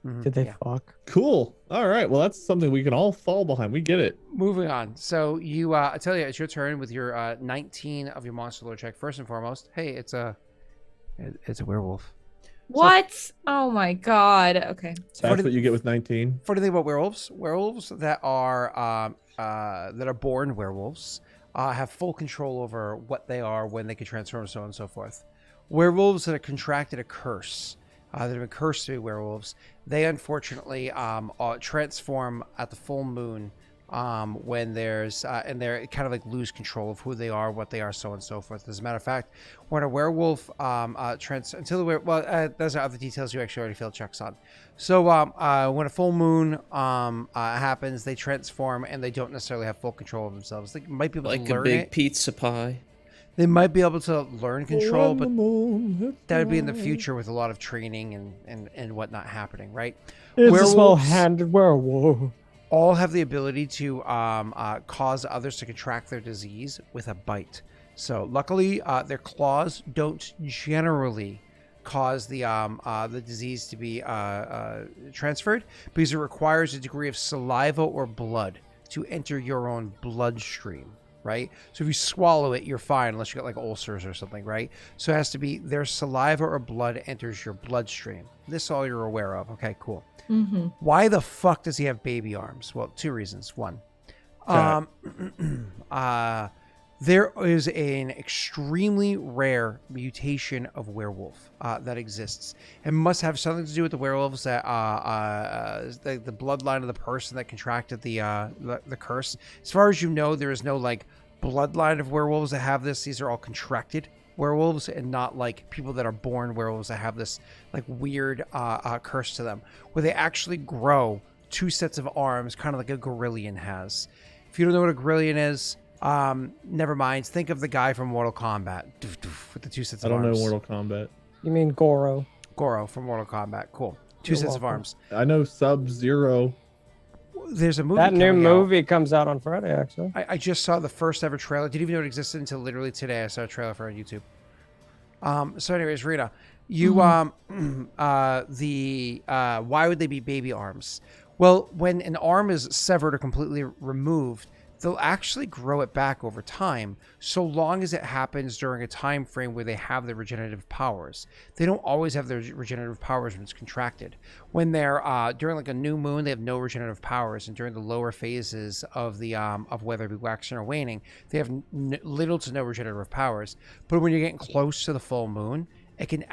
Speaker 3: Mhm,
Speaker 1: Did they
Speaker 3: yeah.
Speaker 1: fuck?
Speaker 2: Cool. All right. Well, that's something we can all fall behind. We get it.
Speaker 3: Moving on. So you, I tell you, it's your turn with your 19 of your monster lore check. First and foremost, hey, it's a werewolf.
Speaker 5: What? Oh my god. Okay.
Speaker 2: That's what you get with 19.
Speaker 3: Funny thing about werewolves that are born werewolves have full control over what they are, when they can transform, so on and so forth. Werewolves that have contracted a curse, that have been cursed to be werewolves, they unfortunately transform at the full moon when there's and they're kind of like lose control of who they are, what they are, so on and so forth. As a matter of fact, when a werewolf those are other details you actually already failed checks on. So when a full moon happens, they transform and they don't necessarily have full control of themselves. They might be able
Speaker 4: Like
Speaker 3: to
Speaker 4: a
Speaker 3: learn
Speaker 4: big
Speaker 3: it.
Speaker 4: pizza pie.
Speaker 3: They might be able to learn control,
Speaker 2: On the
Speaker 3: but
Speaker 2: moon, hit
Speaker 3: that would be in the
Speaker 2: the
Speaker 3: future with a lot of training and whatnot happening, right?
Speaker 1: It's a
Speaker 3: Werewolves-
Speaker 1: small-handed werewolf.
Speaker 3: all have the ability to cause others to contract their disease with a bite. So luckily, their claws don't generally cause the disease to be transferred, because it requires a degree of saliva or blood to enter your own bloodstream, right? So if you swallow it, you're fine, unless you got like ulcers or something, right? So it has to be their saliva or blood enters your bloodstream. This all you're aware of. Okay, cool.
Speaker 5: Mm-hmm.
Speaker 3: Why the fuck does he have baby arms? Well, 2 reasons. One, there is an extremely rare mutation of werewolf that exists. It must have something to do with the werewolves that the bloodline of the person that contracted the curse. As far as you know, there is no like bloodline of werewolves that have this. These are all contracted werewolves, and not like people that are born werewolves that have this like weird curse to them, where they actually grow 2 sets of arms, kind of like a Gorillion has. If you don't know what a Gorillion is, never mind. Think of the guy from Mortal Kombat with the 2 sets
Speaker 2: I
Speaker 3: of
Speaker 2: don't know
Speaker 3: arms.
Speaker 2: Mortal Kombat.
Speaker 1: You mean Goro?
Speaker 3: Goro from Mortal Kombat. Cool. 2
Speaker 1: You're
Speaker 3: sets of
Speaker 1: welcome.
Speaker 3: arms.
Speaker 2: I know Sub-Zero.
Speaker 3: There's a movie.
Speaker 1: That new
Speaker 3: coming out.
Speaker 1: movie comes out on Friday, actually.
Speaker 3: I just saw the first ever trailer. Didn't even know it existed until literally today. I saw a trailer for it on YouTube. So anyways, Rita, you why would they be baby arms? Well, when an arm is severed or completely removed, they'll actually grow it back over time, so long as it happens during a time frame where they have their regenerative powers. They don't always have their regenerative powers when it's contracted. When they're during like a new moon, they have no regenerative powers, and during the lower phases of the of whether it be waxing or waning, they have little to no regenerative powers. But when you're getting close to the full moon, it can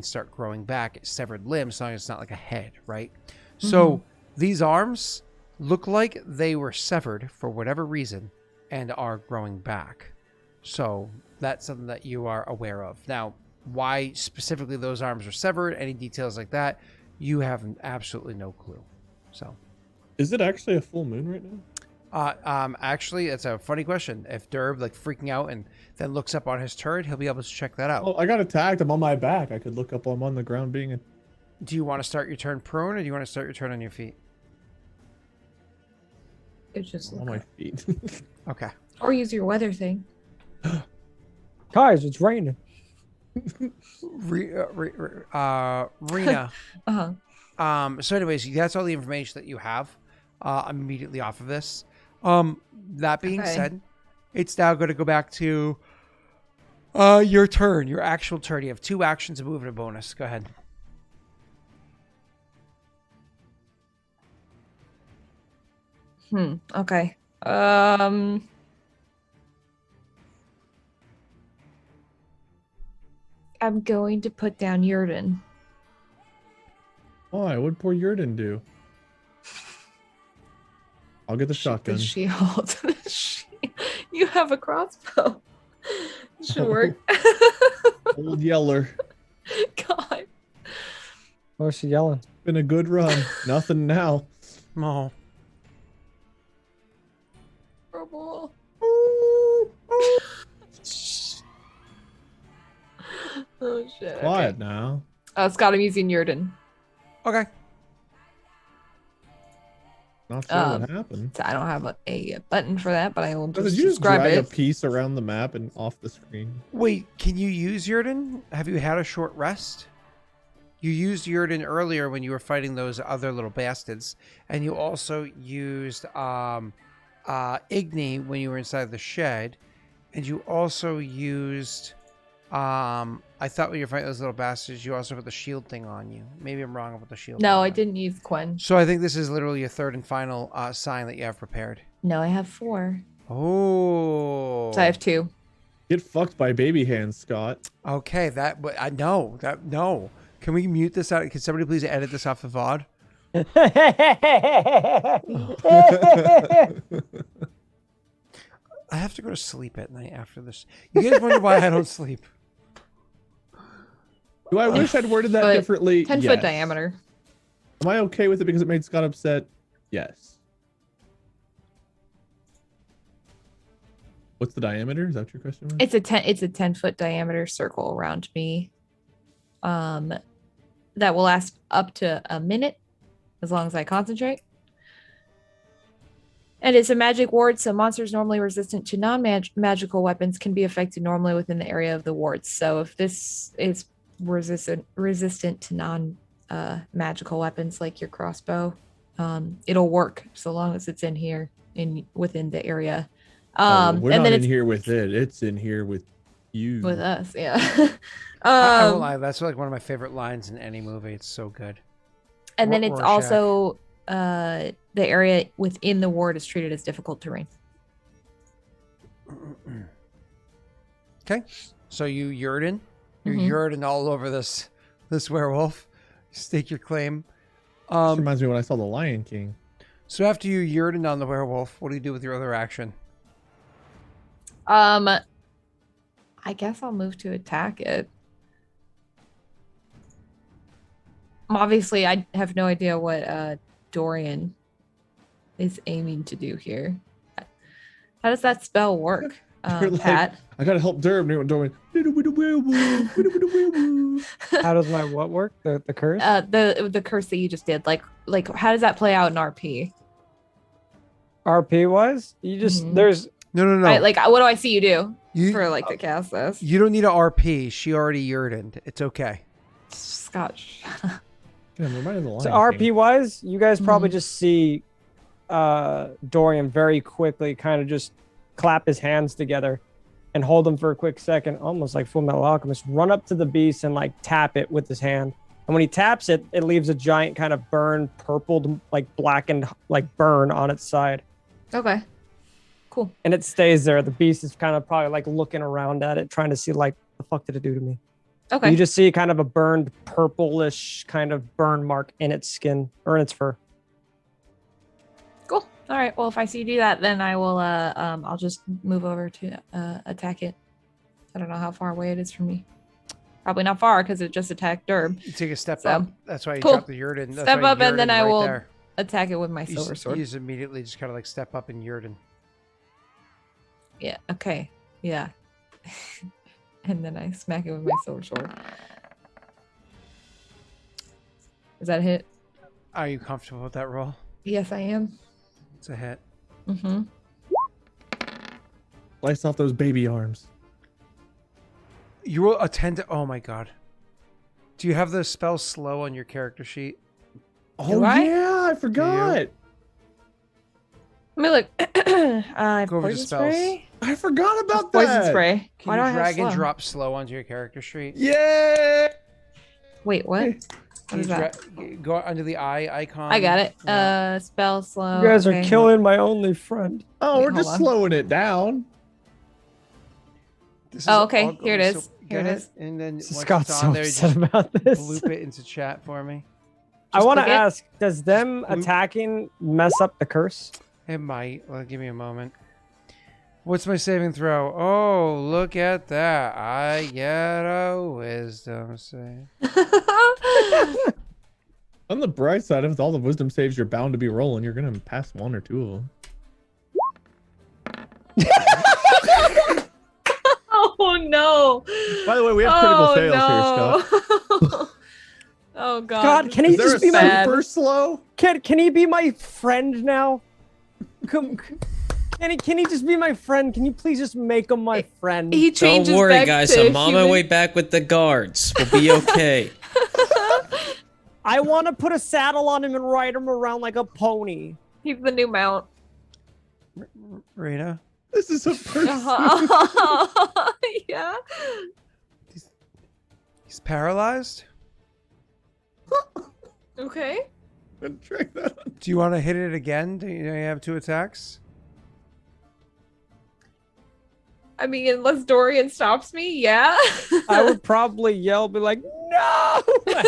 Speaker 3: start growing back severed limbs, as long as it's not like a head, right? So these arms look like they were severed for whatever reason and are growing back. So that's something that you are aware of. Now, why specifically those arms are severed, any details like that, you have absolutely no clue. So,
Speaker 2: Is it actually a full moon right now?
Speaker 3: actually, it's a funny question. If Derb like freaking out and then looks up on his turret, he'll be able to check that out.
Speaker 2: Oh, I got attacked. I'm on my back. I could look up. I'm on the ground being a...
Speaker 3: Do you want to start your turn prone, or do you want to start your turn on your feet?
Speaker 5: It's just
Speaker 2: on my feet.
Speaker 3: Okay.
Speaker 5: or use your weather thing.
Speaker 1: Guys, it's raining.
Speaker 3: Rena.
Speaker 5: Uh-huh.
Speaker 3: So anyways, that's all the information that you have immediately off of this. That being
Speaker 5: Okay.
Speaker 3: said, it's now going to go back to your turn, your actual turn. You have 2 actions, a move, and a bonus. Go ahead.
Speaker 5: Okay. I'm going to put down Yurden.
Speaker 2: Why? What'd poor Yurden do? I'll get the
Speaker 5: Shoot
Speaker 2: shotgun.
Speaker 5: The shield. You have a crossbow. Should work.
Speaker 2: Old Yeller.
Speaker 5: God.
Speaker 1: What's she yelling?
Speaker 2: Been a good run. Nothing now.
Speaker 3: Oh.
Speaker 5: Horrible. Oh shit.
Speaker 2: Quiet
Speaker 5: Okay.
Speaker 2: now.
Speaker 5: Scott, I'm using Yurden.
Speaker 3: Okay.
Speaker 2: Not sure what happened.
Speaker 5: So I don't have a button for that, but I will
Speaker 2: Did
Speaker 5: just
Speaker 2: you just
Speaker 5: describe
Speaker 2: drag a
Speaker 5: it.
Speaker 2: piece around the map and off the screen?
Speaker 3: Wait, can you use Yurden? Have you had a short rest? You used Yurden earlier when you were fighting those other little bastards, and you also used Igni when you were inside the shed, and you also used I thought when you were fighting those little bastards, you also put the shield thing on you. Maybe I'm wrong about the shield.
Speaker 5: No,
Speaker 3: thing,
Speaker 5: I
Speaker 3: but-
Speaker 5: didn't use Quen.
Speaker 3: So I think this is literally your third and final sign that you have prepared.
Speaker 5: No, I have 4.
Speaker 3: Oh.
Speaker 5: So I have 2.
Speaker 2: Get fucked by baby hands, Scott.
Speaker 3: Okay, that. But I know that. No. Can we mute this out? Can somebody please edit this off the VOD? I have to go to sleep at night after this. You guys wonder why I don't sleep?
Speaker 2: Do I wish I'd worded that
Speaker 5: But
Speaker 2: differently?
Speaker 5: 10
Speaker 2: Yes.
Speaker 5: foot diameter.
Speaker 2: Am I okay with it because it made Scott upset? Yes. What's the diameter? Is that what your question? Was?
Speaker 5: It's a 10-foot diameter circle around me. That will last up to a minute as long as I concentrate. And it's a magic ward, so monsters normally resistant to non-magical weapons can be affected normally within the area of the ward. So if this is resistant to non-magical weapons like your crossbow, it'll work so long as it's in here within the area.
Speaker 2: We're
Speaker 5: and
Speaker 2: not
Speaker 5: then
Speaker 2: in
Speaker 5: it's
Speaker 2: here with it. It's in here with you.
Speaker 5: with us, yeah.
Speaker 3: I won't lie. That's like one of my favorite lines in any movie. It's so good.
Speaker 5: And then it's
Speaker 3: Rorschach.
Speaker 5: also the area within the ward is treated as difficult terrain.
Speaker 3: Okay. So you Yurden. You're
Speaker 5: Mhm.
Speaker 3: Yurden all over this werewolf. Stake your claim.
Speaker 2: This reminds me when I saw The Lion King.
Speaker 3: So after you Yurden on the werewolf, what do you do with your other action?
Speaker 5: I guess I'll move to attack it. Obviously, I have no idea what Dorian is aiming to do here. How does that spell work,
Speaker 2: You're like,
Speaker 5: Pat?
Speaker 2: I gotta help Durham. And Durham went,
Speaker 1: How does my what work? The curse?
Speaker 5: The curse that you just did. Like how does that play out in RP?
Speaker 1: RP wise, you just
Speaker 5: Mhm.
Speaker 1: there's
Speaker 3: No.
Speaker 5: What do I see you do
Speaker 3: You,
Speaker 5: for to cast this?
Speaker 3: you don't need a RP. She already Yurdened. It's okay.
Speaker 5: Scotch.
Speaker 2: Damn, reminded of The
Speaker 1: so
Speaker 2: Lion
Speaker 1: RP
Speaker 2: King.
Speaker 1: wise, you guys probably
Speaker 5: Mhm.
Speaker 1: just see Dorian very quickly kind of just clap his hands together and hold them for a quick second, almost like Full Metal Alchemist, run up to the beast and like tap it with his hand. And when he taps it, it leaves a giant kind of burned, purpled, like blackened, like burn on its side.
Speaker 5: Okay. Cool.
Speaker 1: And it stays there. The beast is kind of probably like looking around at it, trying to see like, the fuck did it do to me?
Speaker 5: Okay.
Speaker 1: You just see kind of a burned purplish kind of burn mark in its skin or in its fur.
Speaker 5: Cool. All right. Well, if I see you do that, then I will. I'll just move over to attack it. I don't know how far away it is from me. Probably not far because it just attacked Derb.
Speaker 3: You take a step
Speaker 5: So,
Speaker 3: up. That's why you
Speaker 5: cool.
Speaker 3: drop the Yurden. That's
Speaker 5: Step
Speaker 3: why you
Speaker 5: up and then
Speaker 3: Yurden
Speaker 5: I
Speaker 3: right
Speaker 5: will
Speaker 3: there.
Speaker 5: attack it with my
Speaker 3: You
Speaker 5: silver
Speaker 3: just,
Speaker 5: sword.
Speaker 3: you just immediately just kind of like step up and Yurden.
Speaker 5: Yeah. Okay. Yeah. And then I smack it with my silver sword. Is that a hit?
Speaker 3: Are you comfortable with that roll?
Speaker 5: Yes, I am.
Speaker 3: It's a hit.
Speaker 5: Mm-hmm.
Speaker 2: Slice off those baby arms.
Speaker 3: You will attend to. Oh my god. Do you have the spell slow on your character sheet?
Speaker 2: Oh
Speaker 5: I?
Speaker 2: yeah, I forgot.
Speaker 5: Let me look. I have
Speaker 3: Go over to
Speaker 5: poison
Speaker 3: spells.
Speaker 5: spray.
Speaker 2: I forgot about
Speaker 5: Poison
Speaker 2: that.
Speaker 5: spray.
Speaker 3: Can
Speaker 5: Why do
Speaker 3: you
Speaker 5: I have
Speaker 3: drag and
Speaker 5: slow?
Speaker 3: drop slow onto your character sheet?
Speaker 2: Yeah.
Speaker 5: Wait, what?
Speaker 3: Can
Speaker 5: What is
Speaker 3: you
Speaker 5: that?
Speaker 3: go under the eye icon.
Speaker 5: I got it.
Speaker 3: Yeah.
Speaker 5: Spell slow.
Speaker 1: You guys are
Speaker 5: okay.
Speaker 1: killing my only friend.
Speaker 2: Oh,
Speaker 5: Wait,
Speaker 2: we're just
Speaker 5: hold on.
Speaker 2: slowing it down.
Speaker 3: This is
Speaker 5: Oh, okay.
Speaker 3: all
Speaker 5: Here it
Speaker 3: going-
Speaker 5: is.
Speaker 3: so
Speaker 5: Here it
Speaker 3: go
Speaker 5: is.
Speaker 3: ahead, And then once
Speaker 1: Scott's
Speaker 3: it's
Speaker 1: so
Speaker 3: on there,
Speaker 1: upset
Speaker 3: just
Speaker 1: about this.
Speaker 3: bloop it into chat for me.
Speaker 1: I
Speaker 5: Just
Speaker 1: want to
Speaker 5: click it.
Speaker 1: ask, does them
Speaker 3: bloop.
Speaker 1: attacking mess up the curse?
Speaker 3: It might. Well, give me a moment. What's my saving throw? Oh, look at that. I get a wisdom save.
Speaker 2: On the bright side, with all the wisdom saves you're bound to be rolling, you're gonna pass one or two of them.
Speaker 5: Oh no!
Speaker 2: By the way, we have critical fails here, Scott.
Speaker 5: Oh god.
Speaker 1: God, can he
Speaker 2: Is there
Speaker 1: just
Speaker 2: a
Speaker 1: be my
Speaker 2: super slow?
Speaker 1: can he be my friend now? Can he just be my friend? Can you please just make him my friend?
Speaker 5: He
Speaker 4: Don't
Speaker 5: changes
Speaker 4: worry,
Speaker 5: back
Speaker 4: guys.
Speaker 5: to
Speaker 4: I'm on my
Speaker 5: human.
Speaker 4: way back with the guards. We'll be okay.
Speaker 1: I want to put a saddle on him and ride him around like a pony.
Speaker 5: He's the new mount.
Speaker 3: Rena,
Speaker 2: This is a person.
Speaker 5: Yeah.
Speaker 3: he's paralyzed.
Speaker 5: Okay.
Speaker 2: Drag that on.
Speaker 3: Do you want to hit it again? Do you have 2 attacks?
Speaker 5: I mean, unless Dorian stops me, yeah.
Speaker 1: I would probably yell, be like, "No!"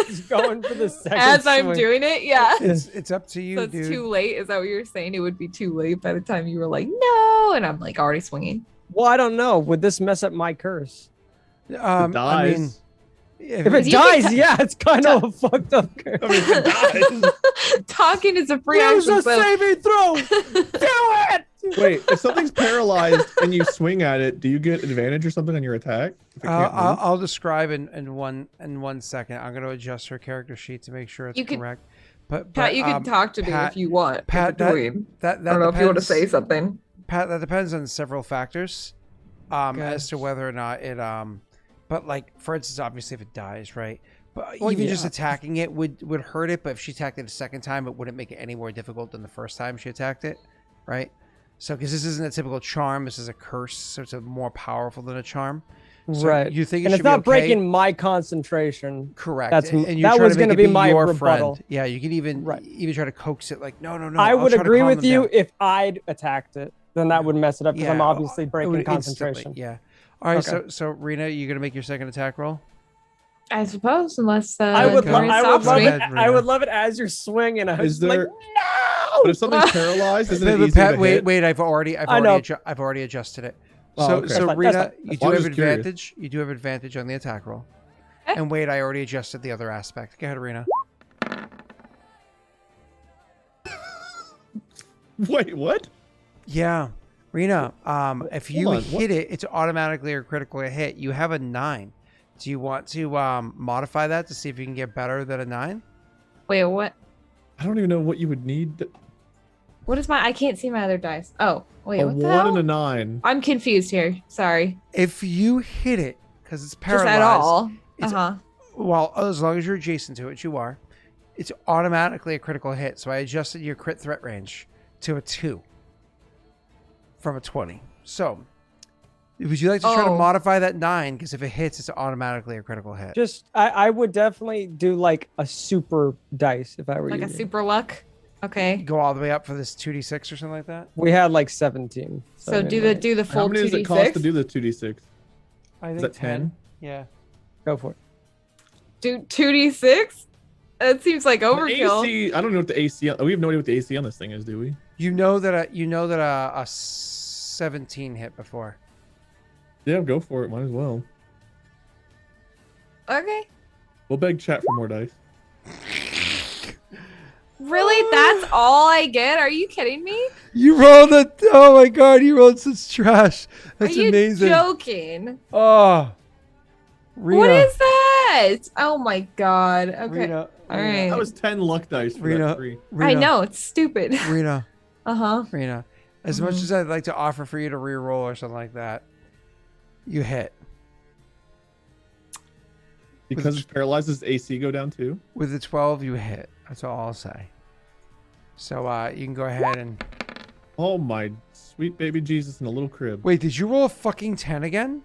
Speaker 1: He's going for the second.
Speaker 5: As I'm
Speaker 1: swing.
Speaker 5: doing it, yeah.
Speaker 3: It's up to you,
Speaker 5: So it's
Speaker 3: dude.
Speaker 5: too late. Is that what you're saying? It would be too late by the time you were like, no, and I'm like already swinging.
Speaker 1: Well, I don't know. Would this mess up my curse?
Speaker 3: I mean,
Speaker 2: dies.
Speaker 1: If it
Speaker 5: You can
Speaker 1: dies, yeah, it's kind of a fucked up curse.
Speaker 2: I mean, it dies.
Speaker 5: Talking is a free
Speaker 1: Use
Speaker 5: action.
Speaker 1: a
Speaker 5: So
Speaker 1: saving throw. Do it.
Speaker 2: Wait, if something's paralyzed and you swing at it, do you get advantage or something on your attack? If it can't move?
Speaker 3: I'll describe in 1 second. I'm going to adjust her character sheet to make sure it's
Speaker 5: You can-
Speaker 3: correct. But
Speaker 5: Pat, you can talk to me
Speaker 3: Pat-
Speaker 5: if you want.
Speaker 3: Pat, that,
Speaker 5: Dorian.
Speaker 3: that
Speaker 5: I don't know if you want to
Speaker 3: depends-
Speaker 5: say something.
Speaker 3: Pat, that depends on several factors,
Speaker 1: Okay.
Speaker 3: as to whether or not it But like, for instance, obviously, if it dies, right? But
Speaker 1: Well,
Speaker 3: even just
Speaker 1: yeah.
Speaker 3: attacking it would hurt it. But if she attacked it a second time, it wouldn't make it any more difficult than the first time she attacked it, right? So, because this isn't a typical charm, this is a curse, so it's a more powerful than a charm. So
Speaker 1: Right.
Speaker 3: You think it
Speaker 1: And
Speaker 3: should
Speaker 1: it's not
Speaker 3: be okay?
Speaker 1: breaking my concentration.
Speaker 3: Correct.
Speaker 1: That's-
Speaker 3: and you're
Speaker 1: that
Speaker 3: trying
Speaker 1: was
Speaker 3: to make
Speaker 1: gonna
Speaker 3: it
Speaker 1: be my
Speaker 3: your
Speaker 1: rebuttal.
Speaker 3: friend. Yeah, you can even
Speaker 1: Right.
Speaker 3: even try to coax it like, no.
Speaker 1: I
Speaker 3: I'll
Speaker 1: would
Speaker 3: try to
Speaker 1: agree
Speaker 3: calm
Speaker 1: with
Speaker 3: them
Speaker 1: you
Speaker 3: down.
Speaker 1: if I'd attacked it. Then that would mess it up because I'm
Speaker 3: Yeah,
Speaker 1: obviously
Speaker 3: it
Speaker 1: breaking
Speaker 3: would instantly-
Speaker 1: concentration.
Speaker 3: Yeah. All right.
Speaker 1: Okay.
Speaker 3: So Rena, you gonna make your second attack roll?
Speaker 5: I suppose, unless
Speaker 1: I would,
Speaker 3: Okay.
Speaker 5: Dorian
Speaker 1: I would
Speaker 5: stops
Speaker 1: love
Speaker 5: me.
Speaker 1: it.
Speaker 3: Rena.
Speaker 1: I would love it as you're swinging. I was
Speaker 2: Is
Speaker 1: like,
Speaker 2: there-
Speaker 1: no.
Speaker 2: But if something's paralyzed, isn't it
Speaker 3: But
Speaker 2: easier
Speaker 3: Pat,
Speaker 2: to
Speaker 3: wait,
Speaker 2: hit?
Speaker 3: I've already
Speaker 1: know.
Speaker 3: I've already adjusted it.
Speaker 2: Oh,
Speaker 3: So,
Speaker 2: okay.
Speaker 3: so
Speaker 1: That's fine,
Speaker 3: Rena,
Speaker 1: that's
Speaker 3: you
Speaker 2: fine.
Speaker 3: do
Speaker 2: I'm
Speaker 3: have
Speaker 2: just curious.
Speaker 3: advantage. You do have advantage on the attack roll.
Speaker 5: Okay.
Speaker 3: And wait, I already adjusted the other aspect. Go ahead, Rena.
Speaker 2: Wait, what?
Speaker 3: Yeah, Rena. If you
Speaker 2: Hold on, what?
Speaker 3: hit it, it's automatically a critical hit. You have a 9. Do you want to modify that to see if you can get better than a 9?
Speaker 5: Wait, what?
Speaker 2: I don't even know what you would need.
Speaker 5: What is my? I can't see my other dice. Oh, wait,
Speaker 2: A
Speaker 5: what
Speaker 2: 1
Speaker 5: the hell?
Speaker 2: and a 9.
Speaker 5: I'm confused here. Sorry.
Speaker 3: If you hit it, because it's
Speaker 5: Just
Speaker 3: paralyzed.
Speaker 5: at all. Uh
Speaker 3: it's-
Speaker 5: huh.
Speaker 3: Well, as long as you're adjacent to it, which you are, it's automatically a critical hit. So I adjusted your crit threat range to a 2 from a 20. So, would you like to try to
Speaker 5: Oh.
Speaker 3: modify that 9? Because if it hits, it's automatically a critical hit.
Speaker 1: Just, I would definitely do like a super dice if I were
Speaker 5: Like
Speaker 1: you.
Speaker 5: a super luck. Okay.
Speaker 3: Go all the way up for this 2d6 or something like that?
Speaker 1: We had like 17.
Speaker 5: So
Speaker 1: I
Speaker 5: do
Speaker 1: mean,
Speaker 5: the
Speaker 1: like,
Speaker 5: full
Speaker 2: How many does it
Speaker 5: 2d6.
Speaker 2: cost to do the 2d6?
Speaker 3: I think
Speaker 2: Is that 10?
Speaker 3: Yeah.
Speaker 1: Go for it.
Speaker 5: Do 2d6? That seems like overkill.
Speaker 2: AC, I don't know what the AC. We have no idea what the AC on this thing is, do we?
Speaker 3: You know that a 17 hit before.
Speaker 2: Yeah, go for it. Might as well.
Speaker 5: Okay.
Speaker 2: We'll beg chat for more dice.
Speaker 5: Really? That's all I get? Are you kidding me?
Speaker 3: You rolled a. Oh my god, you rolled such trash. That's
Speaker 5: Are you
Speaker 3: amazing.
Speaker 5: joking?
Speaker 3: Oh. Rena,
Speaker 5: What is that? Oh my god. Okay.
Speaker 3: Rena,
Speaker 5: All right.
Speaker 2: That was 10 luck dice for
Speaker 3: Rena.
Speaker 2: that 3.
Speaker 5: I know it's stupid.
Speaker 3: Rena,
Speaker 5: Uh huh.
Speaker 3: Rena. As much as I'd like to offer for you to re-roll or something like that, you hit.
Speaker 2: Because it paralyzes AC go down too.
Speaker 3: With the 12, you hit. That's all I'll say. So you can go ahead and...
Speaker 2: Oh my sweet baby Jesus in a little crib.
Speaker 3: Wait, did you roll a fucking 10 again?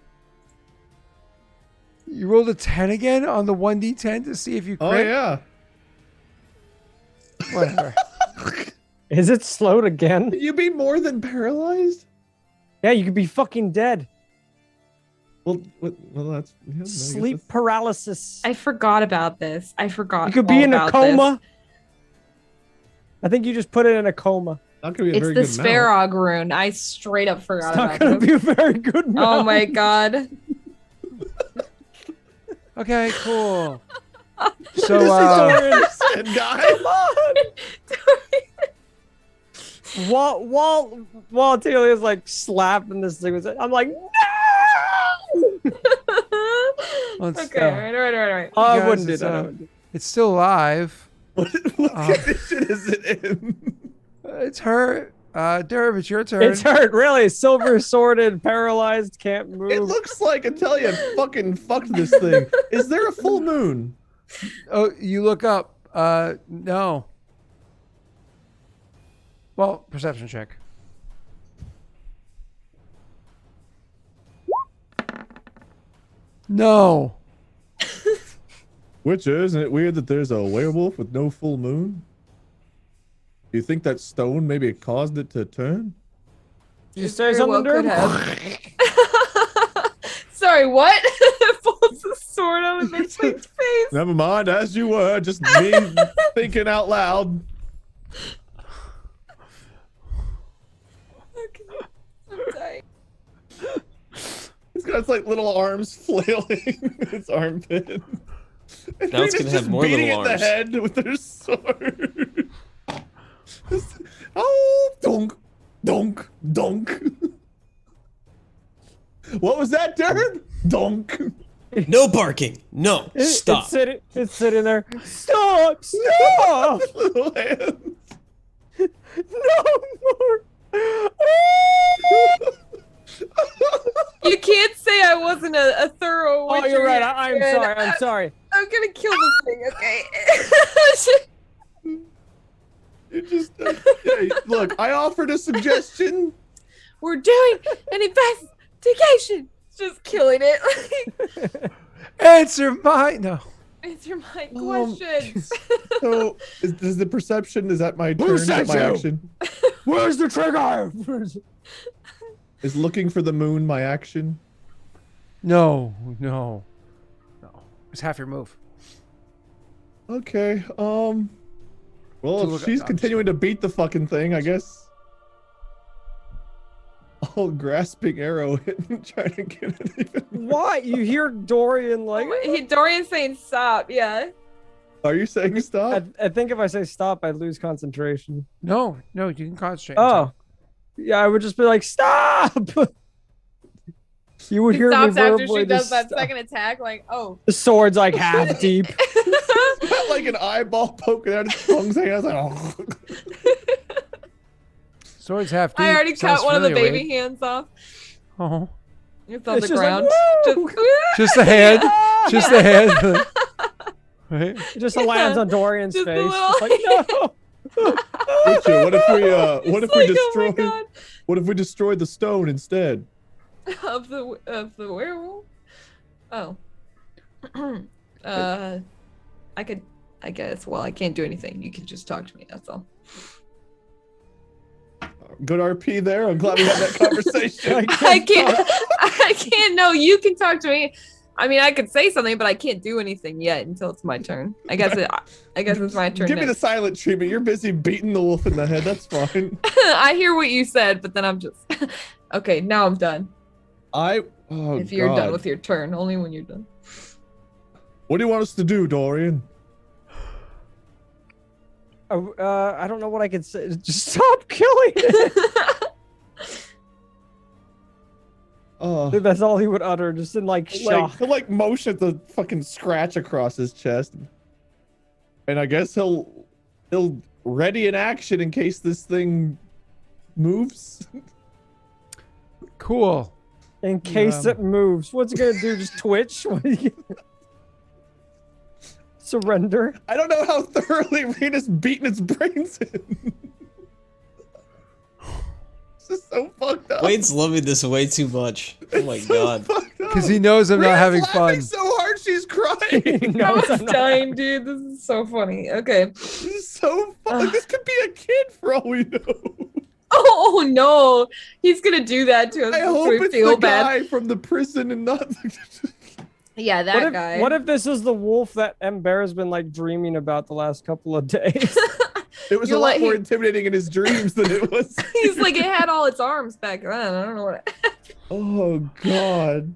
Speaker 3: You rolled a 10 again on the 1d10 to see if you crit?
Speaker 2: Oh yeah.
Speaker 3: Whatever.
Speaker 1: Is it slowed again?
Speaker 2: Can you be more than paralyzed?
Speaker 1: Yeah, you could be fucking dead.
Speaker 2: Well, that's yeah, I guess
Speaker 1: Sleep
Speaker 2: that's-
Speaker 1: paralysis.
Speaker 5: I forgot about this. I forgot.
Speaker 1: You could be
Speaker 5: all
Speaker 1: in a
Speaker 5: about
Speaker 1: coma.
Speaker 5: this.
Speaker 1: I think you just put it in a coma.
Speaker 2: Not gonna be a
Speaker 5: It's
Speaker 2: very
Speaker 5: the
Speaker 2: good mount.
Speaker 5: Sparrog rune. I straight up
Speaker 1: It's
Speaker 5: forgot
Speaker 1: not
Speaker 5: about
Speaker 1: gonna
Speaker 5: them.
Speaker 1: be a very good.
Speaker 5: Oh
Speaker 1: mount.
Speaker 5: my god.
Speaker 3: Okay, cool.
Speaker 2: This
Speaker 3: So,
Speaker 2: is Dorian, guy.
Speaker 1: Come on. While Telia's like slapping this thing with it, I'm like, no!
Speaker 3: Let's
Speaker 5: Okay,
Speaker 3: go.
Speaker 5: alright.
Speaker 1: I
Speaker 3: guys,
Speaker 1: wouldn't do
Speaker 3: it's,
Speaker 1: that. I wouldn't do
Speaker 3: It's still alive.
Speaker 2: What condition is it in?
Speaker 3: It's hurt. Derv, it's your turn.
Speaker 1: It's hurt, really. Silver sworded, paralyzed, can't move.
Speaker 2: It looks like Atelia fucking fucked this thing. Is there a full moon?
Speaker 3: Oh, you look up. No. Well, perception check. No.
Speaker 2: Which isn't it weird that there's a werewolf with no full moon? Do you think that stone maybe caused it to turn?
Speaker 1: Did you say
Speaker 5: Very
Speaker 1: something,
Speaker 5: well could
Speaker 1: Durham?
Speaker 5: Sorry, what? Pulls the sword out of the thing's face.
Speaker 2: Never mind, as you were, just me thinking out loud.
Speaker 5: Okay. I'm dying.
Speaker 2: It's got its like little arms flailing in its armpit. And
Speaker 4: Now it's
Speaker 2: they're
Speaker 4: gonna
Speaker 2: just
Speaker 4: have more
Speaker 2: beating
Speaker 4: little
Speaker 2: it in
Speaker 4: arms.
Speaker 2: the head with their sword. Oh, donk, donk, donk. What was that, Derb? Donk.
Speaker 4: No barking. No. Stop.
Speaker 1: It's sitting there. Stop! Stop!
Speaker 2: Little hands.
Speaker 1: No more!
Speaker 5: You can't say I wasn't a thorough
Speaker 1: Oh,
Speaker 5: witcher
Speaker 1: you're right.
Speaker 5: yet,
Speaker 1: I'm
Speaker 5: man.
Speaker 1: sorry. I'm sorry.
Speaker 5: I'm gonna kill this thing, okay?
Speaker 2: You just hey, look. I offered a suggestion.
Speaker 5: We're doing an investigation. Just killing it.
Speaker 3: Answer my no.
Speaker 5: Answer my questions.
Speaker 2: So, is the perception? Is that my
Speaker 1: Who
Speaker 2: turn? Is that
Speaker 1: said
Speaker 2: my
Speaker 1: so?
Speaker 2: action?
Speaker 1: Where's the trigger?
Speaker 2: Is looking for the moon my action?
Speaker 3: No. It's half your move.
Speaker 2: Okay. Well,
Speaker 3: To
Speaker 2: if
Speaker 3: look
Speaker 2: she's
Speaker 3: up-
Speaker 2: continuing to beat the fucking thing, I guess. I'll grasping arrow it and try to get it even.
Speaker 1: What? You hear Dorian like?
Speaker 5: Dorian's saying stop, yeah.
Speaker 2: Are you saying stop?
Speaker 1: I think if I say stop, I'd lose concentration.
Speaker 3: No, you can concentrate. and
Speaker 1: Oh,
Speaker 3: talk.
Speaker 1: yeah, I would just be like, stop! You would
Speaker 5: He
Speaker 1: hear me
Speaker 5: stops after
Speaker 1: verbally
Speaker 5: she does
Speaker 1: just
Speaker 5: that
Speaker 1: stop.
Speaker 5: second attack, like, oh.
Speaker 1: The sword's like half deep.
Speaker 2: Got like an eyeball poking out his tongue's hanging out. Like, oh.
Speaker 3: Sword's half deep.
Speaker 5: I already
Speaker 3: Sounds
Speaker 5: cut one of the
Speaker 3: familiar,
Speaker 5: baby hands off.
Speaker 3: Wade. Oh.
Speaker 5: It's on
Speaker 1: It's
Speaker 5: the
Speaker 1: just like,
Speaker 5: ground.
Speaker 1: woo!
Speaker 3: Just the hand. Just the hand. Right?
Speaker 1: It just lands on Dorian's
Speaker 5: Just a
Speaker 1: face.
Speaker 5: little-
Speaker 1: It's like, no!
Speaker 2: Witcher, what if we what if we
Speaker 5: It's like, oh my
Speaker 2: destroy what if we destroyed the stone instead?
Speaker 5: God. of the werewolf. Oh. I guess. Well, I can't do anything. You can just talk to me. That's all.
Speaker 2: Good RP there. I'm glad we had that conversation.
Speaker 5: I can't. I can't. No, you can talk to me. I mean, I could say something, but I can't do anything yet until it's my turn. I guess it's my turn.
Speaker 2: Give me the
Speaker 5: next.
Speaker 2: silent treatment. You're busy beating the wolf in the head. That's fine.
Speaker 5: I hear what you said, but then I'm just okay. Now I'm done.
Speaker 2: Oh,
Speaker 5: If you're
Speaker 2: God.
Speaker 5: done with your turn, only when you're done.
Speaker 2: What do you want us to do, Dorian?
Speaker 1: I don't know what I could say. Just stop killing it.
Speaker 2: Oh,
Speaker 1: That's all he would utter, just in like shock.
Speaker 2: he'll like motion the fucking scratch across his chest, and I guess he'll ready an action in case this thing moves.
Speaker 3: Cool.
Speaker 1: In case it moves. What's it gonna do? Just twitch? What are you gonna... Surrender?
Speaker 2: I don't know how thoroughly Rena's beating its brains in. This is so fucked up.
Speaker 4: Wade's loving this way too much. Oh my
Speaker 2: So
Speaker 4: god.
Speaker 2: fucked up.
Speaker 3: Because he knows I'm not
Speaker 2: Rena's
Speaker 3: having
Speaker 2: laughing
Speaker 3: fun.
Speaker 2: so hard she's crying.
Speaker 1: No,
Speaker 5: I was
Speaker 1: I'm not.
Speaker 5: dying, dude. This is so funny. Okay.
Speaker 2: This is so fun. This could be a kid for all we know.
Speaker 5: Oh no, he's gonna do that to us.
Speaker 2: I
Speaker 5: so
Speaker 2: hope
Speaker 5: we
Speaker 2: it's
Speaker 5: feel
Speaker 2: the
Speaker 5: bad.
Speaker 2: guy from the prison and not the...
Speaker 5: Yeah, that
Speaker 1: What if,
Speaker 5: guy.
Speaker 1: what if this is the wolf that Ember's been like dreaming about the last couple of days?
Speaker 2: It was
Speaker 5: You
Speaker 2: a lot
Speaker 5: let
Speaker 2: more
Speaker 5: him-
Speaker 2: intimidating in his dreams than it was.
Speaker 5: He's like, it had all its arms back then. I don't know what.
Speaker 2: Oh God.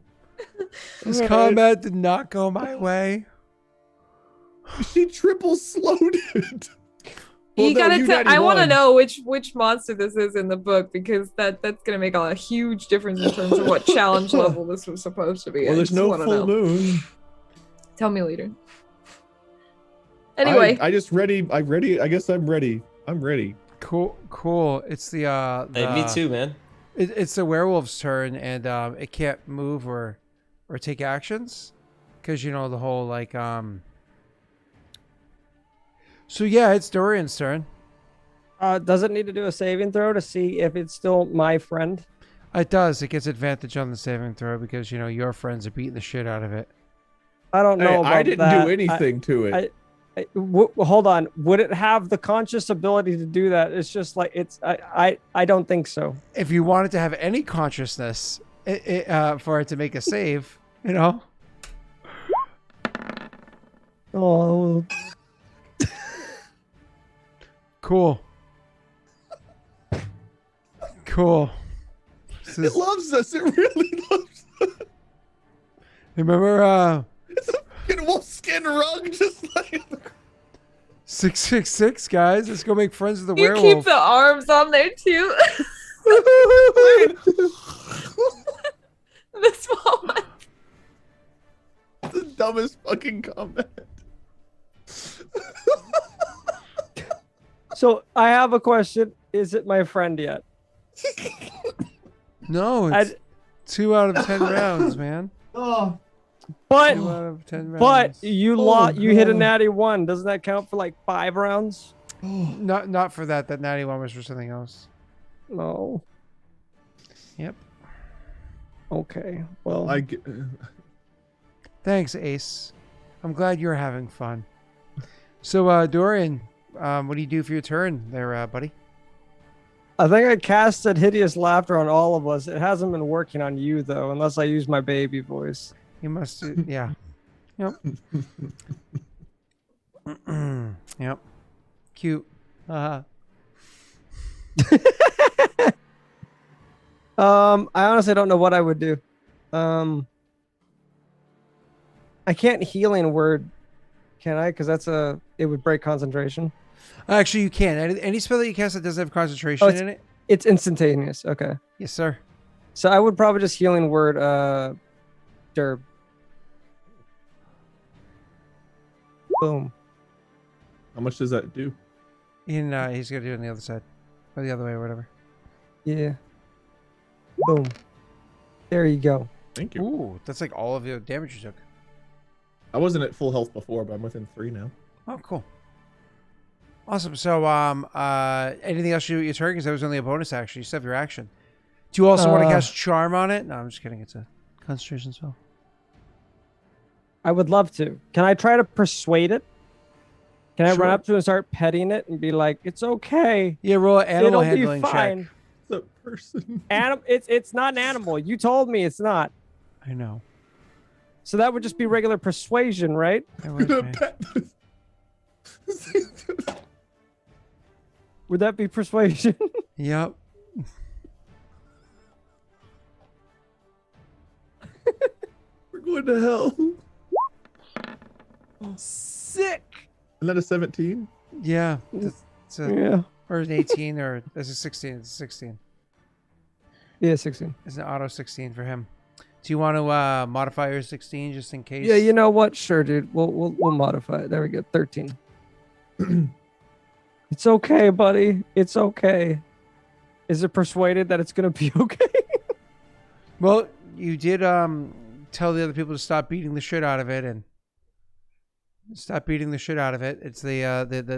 Speaker 3: This
Speaker 2: All right.
Speaker 3: combat did not go my way.
Speaker 2: She triple slowed it.
Speaker 5: You
Speaker 2: no,
Speaker 5: gotta tell. I want to
Speaker 2: 91.
Speaker 5: know which monster this is in the book because that's gonna make a huge difference in terms of what challenge level this was supposed to be.
Speaker 2: Well,
Speaker 5: I
Speaker 2: there's
Speaker 5: just
Speaker 2: no
Speaker 5: wanna
Speaker 2: full
Speaker 5: know.
Speaker 2: moon.
Speaker 5: Tell me later. Anyway,
Speaker 2: I just ready. I'm ready. I guess I'm ready. I'm ready.
Speaker 3: Cool. It's the
Speaker 4: Hey, me too, man.
Speaker 3: It's the werewolf's turn, and it can't move or take actions, because you know the whole like So yeah, it's Dorian's turn.
Speaker 1: Does it need to do a saving throw to see if it's still my friend?
Speaker 3: It does. It gets advantage on the saving throw because you know your friends are beating the shit out of it.
Speaker 1: I don't know.
Speaker 2: Hey,
Speaker 1: about
Speaker 2: I didn't
Speaker 1: that.
Speaker 2: do anything to it.
Speaker 1: Hold on. Would it have the conscious ability to do that? It's just like it's. I don't think so.
Speaker 3: If you wanted to have any consciousness, for it to make a save, you know.
Speaker 1: Oh,
Speaker 3: Cool. This
Speaker 2: It
Speaker 3: is-
Speaker 2: loves us. It really loves us.
Speaker 3: remember
Speaker 2: It's a fucking wolfskin rug, just like.
Speaker 3: 666 guys. Let's go make friends with the
Speaker 5: you
Speaker 3: werewolf.
Speaker 5: keep the arms on there too. The small one.
Speaker 2: The dumbest fucking comment.
Speaker 1: so I have a question. Is it my friend yet?
Speaker 3: No, it's 2 out of 10 rounds, man.
Speaker 2: Oh,
Speaker 1: But
Speaker 3: 2 out of 10 rounds.
Speaker 1: but you
Speaker 2: Oh,
Speaker 1: you hit a
Speaker 2: God.
Speaker 1: natty 1. Doesn't that count for like 5 rounds?
Speaker 3: Not for that. That natty one was for something else.
Speaker 1: No.
Speaker 3: Yep.
Speaker 1: Okay. Well,
Speaker 2: I get,
Speaker 3: Thanks, Ace. I'm glad you're having fun. So, Dorian, what do you do for your turn there, buddy?
Speaker 1: I think I casted hideous laughter on all of us. It hasn't been working on you though, unless I use my baby voice.
Speaker 3: You must, yeah. Yep. Yep. Cute.
Speaker 1: I honestly don't know what I would do. I can't healing word, can I? Because it would break concentration.
Speaker 3: Actually, you can. Any spell that you cast that doesn't have concentration in it?
Speaker 1: It's instantaneous. Okay.
Speaker 3: Yes, sir.
Speaker 1: So I would probably just healing word Derb. Boom.
Speaker 2: how much does that do?
Speaker 3: He's going to do it on the other side. Or the other way, or whatever.
Speaker 1: Yeah. Boom. There you go.
Speaker 2: Thank you.
Speaker 3: Ooh, that's like all of the damage you took.
Speaker 2: I wasn't at full health before, but I'm within 3 now.
Speaker 3: Oh, cool. Awesome. So, anything else you do with your turn? Because that was only a bonus action. You still have your action. Do you also want to cast Charm on it? No, I'm just kidding. It's a concentration spell.
Speaker 1: I would love to. Can I try to persuade it? Can I
Speaker 3: Sure.
Speaker 1: run up to it and start petting it and be like, "It's okay.
Speaker 3: Yeah, roll an animal
Speaker 1: It'll be
Speaker 3: handling
Speaker 1: fine."
Speaker 3: check.
Speaker 2: It's a person.
Speaker 1: It's not an animal. You told me it's not.
Speaker 3: I know.
Speaker 1: So that would just be regular persuasion, right?
Speaker 3: That works,
Speaker 2: The
Speaker 3: man.
Speaker 2: pet-
Speaker 1: Would that be persuasion?
Speaker 3: Yep.
Speaker 2: We're going to hell.
Speaker 1: Sick.
Speaker 2: Isn't that a 17?
Speaker 3: Yeah. It's a,
Speaker 1: Yeah.
Speaker 3: or an 18, or it's a 16. It's a 16.
Speaker 1: Yeah, 16.
Speaker 3: It's an auto 16 for him. Do you want to modify your 16 just in case?
Speaker 1: Yeah, you know what? Sure, dude. We'll modify it. There we go. 13. It's okay, buddy. It's okay. Is it persuaded that it's gonna be okay?
Speaker 3: Well, you did tell the other people to stop beating the shit out of it and stop beating the shit out of it. It's the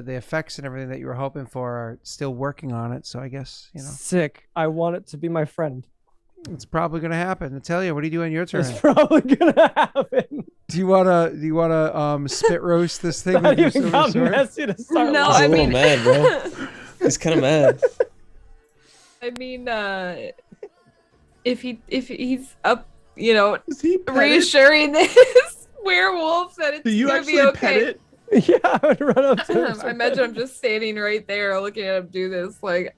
Speaker 3: effects and everything that you were hoping for are still working on it. So I guess
Speaker 1: Sick. I want it to be my friend.
Speaker 3: it's probably gonna happen. I tell you, what do you do on your turn?
Speaker 1: It's probably gonna happen.
Speaker 3: Do you wanna spit roast this thing
Speaker 1: Not
Speaker 3: with your
Speaker 1: even
Speaker 3: silver
Speaker 1: got
Speaker 3: sword?
Speaker 1: messy to start.
Speaker 5: No,
Speaker 1: with.
Speaker 4: He's
Speaker 5: I
Speaker 4: a little
Speaker 5: mean-
Speaker 4: mad, bro. He's kind of mad.
Speaker 5: I mean, if he's up, you know,
Speaker 2: Is he pet it?
Speaker 5: reassuring this werewolf that it's
Speaker 2: Do you
Speaker 5: gonna
Speaker 2: actually
Speaker 5: be
Speaker 2: pet
Speaker 5: okay.
Speaker 2: it?
Speaker 1: Yeah, I would run up to him.
Speaker 5: I imagine I'm just standing right there looking at him do this, like,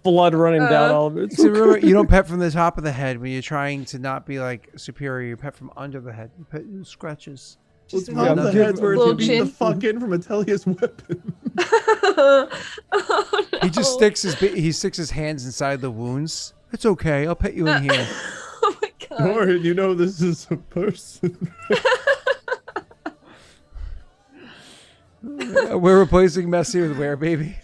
Speaker 1: blood running down all of it.
Speaker 3: So remember, you don't pet from the top of the head when you're trying to not be like superior. You pet from under the head. You pet scratches.
Speaker 5: just
Speaker 2: Top of the
Speaker 1: Yeah,
Speaker 2: head's where
Speaker 5: little
Speaker 2: you beat the
Speaker 5: chin.
Speaker 2: fuck in from Atelia's weapon.
Speaker 5: Oh,
Speaker 3: He just
Speaker 5: no.
Speaker 3: sticks his hands inside the wounds. It's okay. I'll pet you in here.
Speaker 5: Oh my god.
Speaker 2: Orin, you know this is a person.
Speaker 3: We're replacing Messy with Were Baby.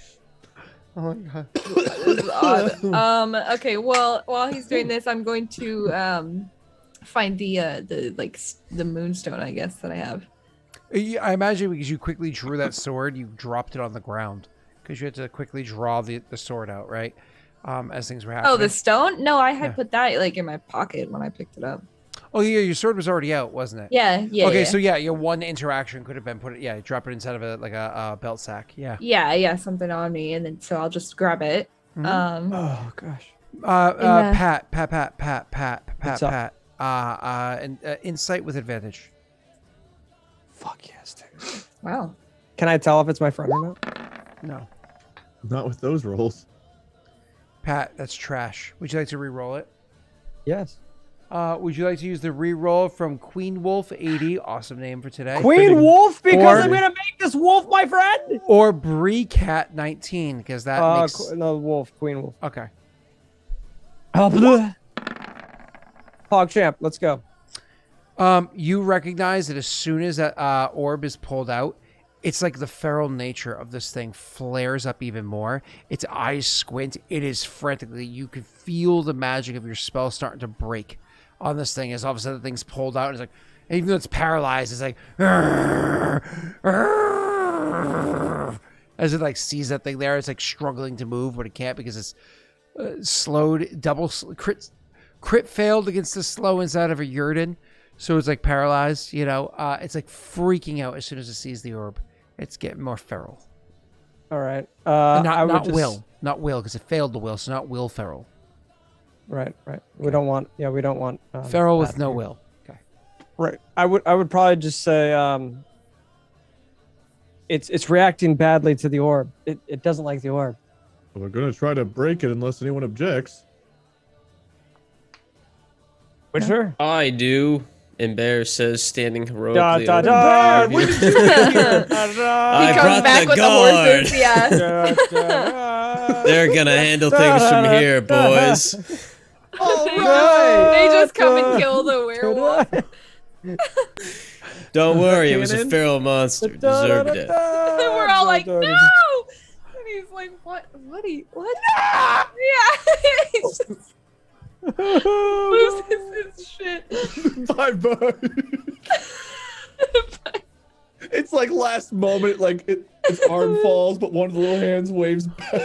Speaker 3: Oh my god.
Speaker 5: This is odd. Okay, well, while he's doing this, I'm going to find the moonstone, I guess, that I have.
Speaker 3: I imagine because you quickly drew that sword, you dropped it on the ground because you had to quickly draw the sword out, right? As things were happening.
Speaker 5: Oh, the stone? No, I had
Speaker 3: Yeah.
Speaker 5: put that like in my pocket when I picked it up.
Speaker 3: Oh yeah, your sword was already out, wasn't it?
Speaker 5: Yeah, yeah.
Speaker 3: Okay,
Speaker 5: yeah.
Speaker 3: so yeah, your one interaction could have been drop it inside of a belt sack. Yeah.
Speaker 5: yeah, something on me, and then so I'll just grab it.
Speaker 3: Mhm.
Speaker 1: Oh gosh.
Speaker 3: Pat.
Speaker 1: What's up?
Speaker 3: And insight with advantage.
Speaker 1: Fuck yes, dude.
Speaker 5: Wow.
Speaker 1: Can I tell if it's my friend or not?
Speaker 3: No,
Speaker 2: Not with those rolls.
Speaker 3: Pat, that's trash. Would you like to re-roll it?
Speaker 1: Yes.
Speaker 3: Would you like to use the re-roll from Queen Wolf 80? Awesome name for today.
Speaker 1: Queen
Speaker 2: fitting.
Speaker 1: Wolf, because
Speaker 3: Or-
Speaker 1: I'm gonna make this wolf my friend.
Speaker 3: Or Bree Cat 19, because that makes.
Speaker 1: No, wolf, Queen Wolf.
Speaker 3: Okay.
Speaker 1: PogChamp, let's go.
Speaker 3: You recognize that as soon as that orb is pulled out, it's like the feral nature of this thing flares up even more. Its eyes squint. It is frantically. You can feel the magic of your spell starting to break on this thing as all of a sudden the thing's pulled out. And it's like, even though it's paralyzed, it's like, as it like sees that thing there. It's like struggling to move, but it can't because it's slowed. Crit failed against the slow inside of a Yurden. So it's like paralyzed, you know. It's like freaking out as soon as it sees the orb. It's getting more feral.
Speaker 1: All right.
Speaker 3: Not will, because it failed the will, so not will feral.
Speaker 1: Right. We don't want. Yeah, we don't want.
Speaker 3: Feral with
Speaker 1: that
Speaker 3: no
Speaker 1: here.
Speaker 3: will. Okay.
Speaker 1: Right. I would probably just say it's reacting badly to the orb. It doesn't like the orb.
Speaker 2: We're gonna try to break it unless anyone objects.
Speaker 1: Which her?
Speaker 4: I do. And Bear says, standing heroically.
Speaker 1: Da,
Speaker 4: over
Speaker 1: da,
Speaker 4: the
Speaker 1: da.
Speaker 4: interview. I brought the guard.
Speaker 5: Yeah.
Speaker 4: They're gonna handle things from here, boys.
Speaker 5: They just come and kill the werewolf.
Speaker 4: Don't worry, it was a
Speaker 2: Cannon?
Speaker 4: feral monster. Deserved it.
Speaker 5: We're all like, no! And he's like, what? What? Yeah. He's just loses his shit.
Speaker 2: Bye bye. It's like last moment, like its arm falls, but one of the little hands waves back.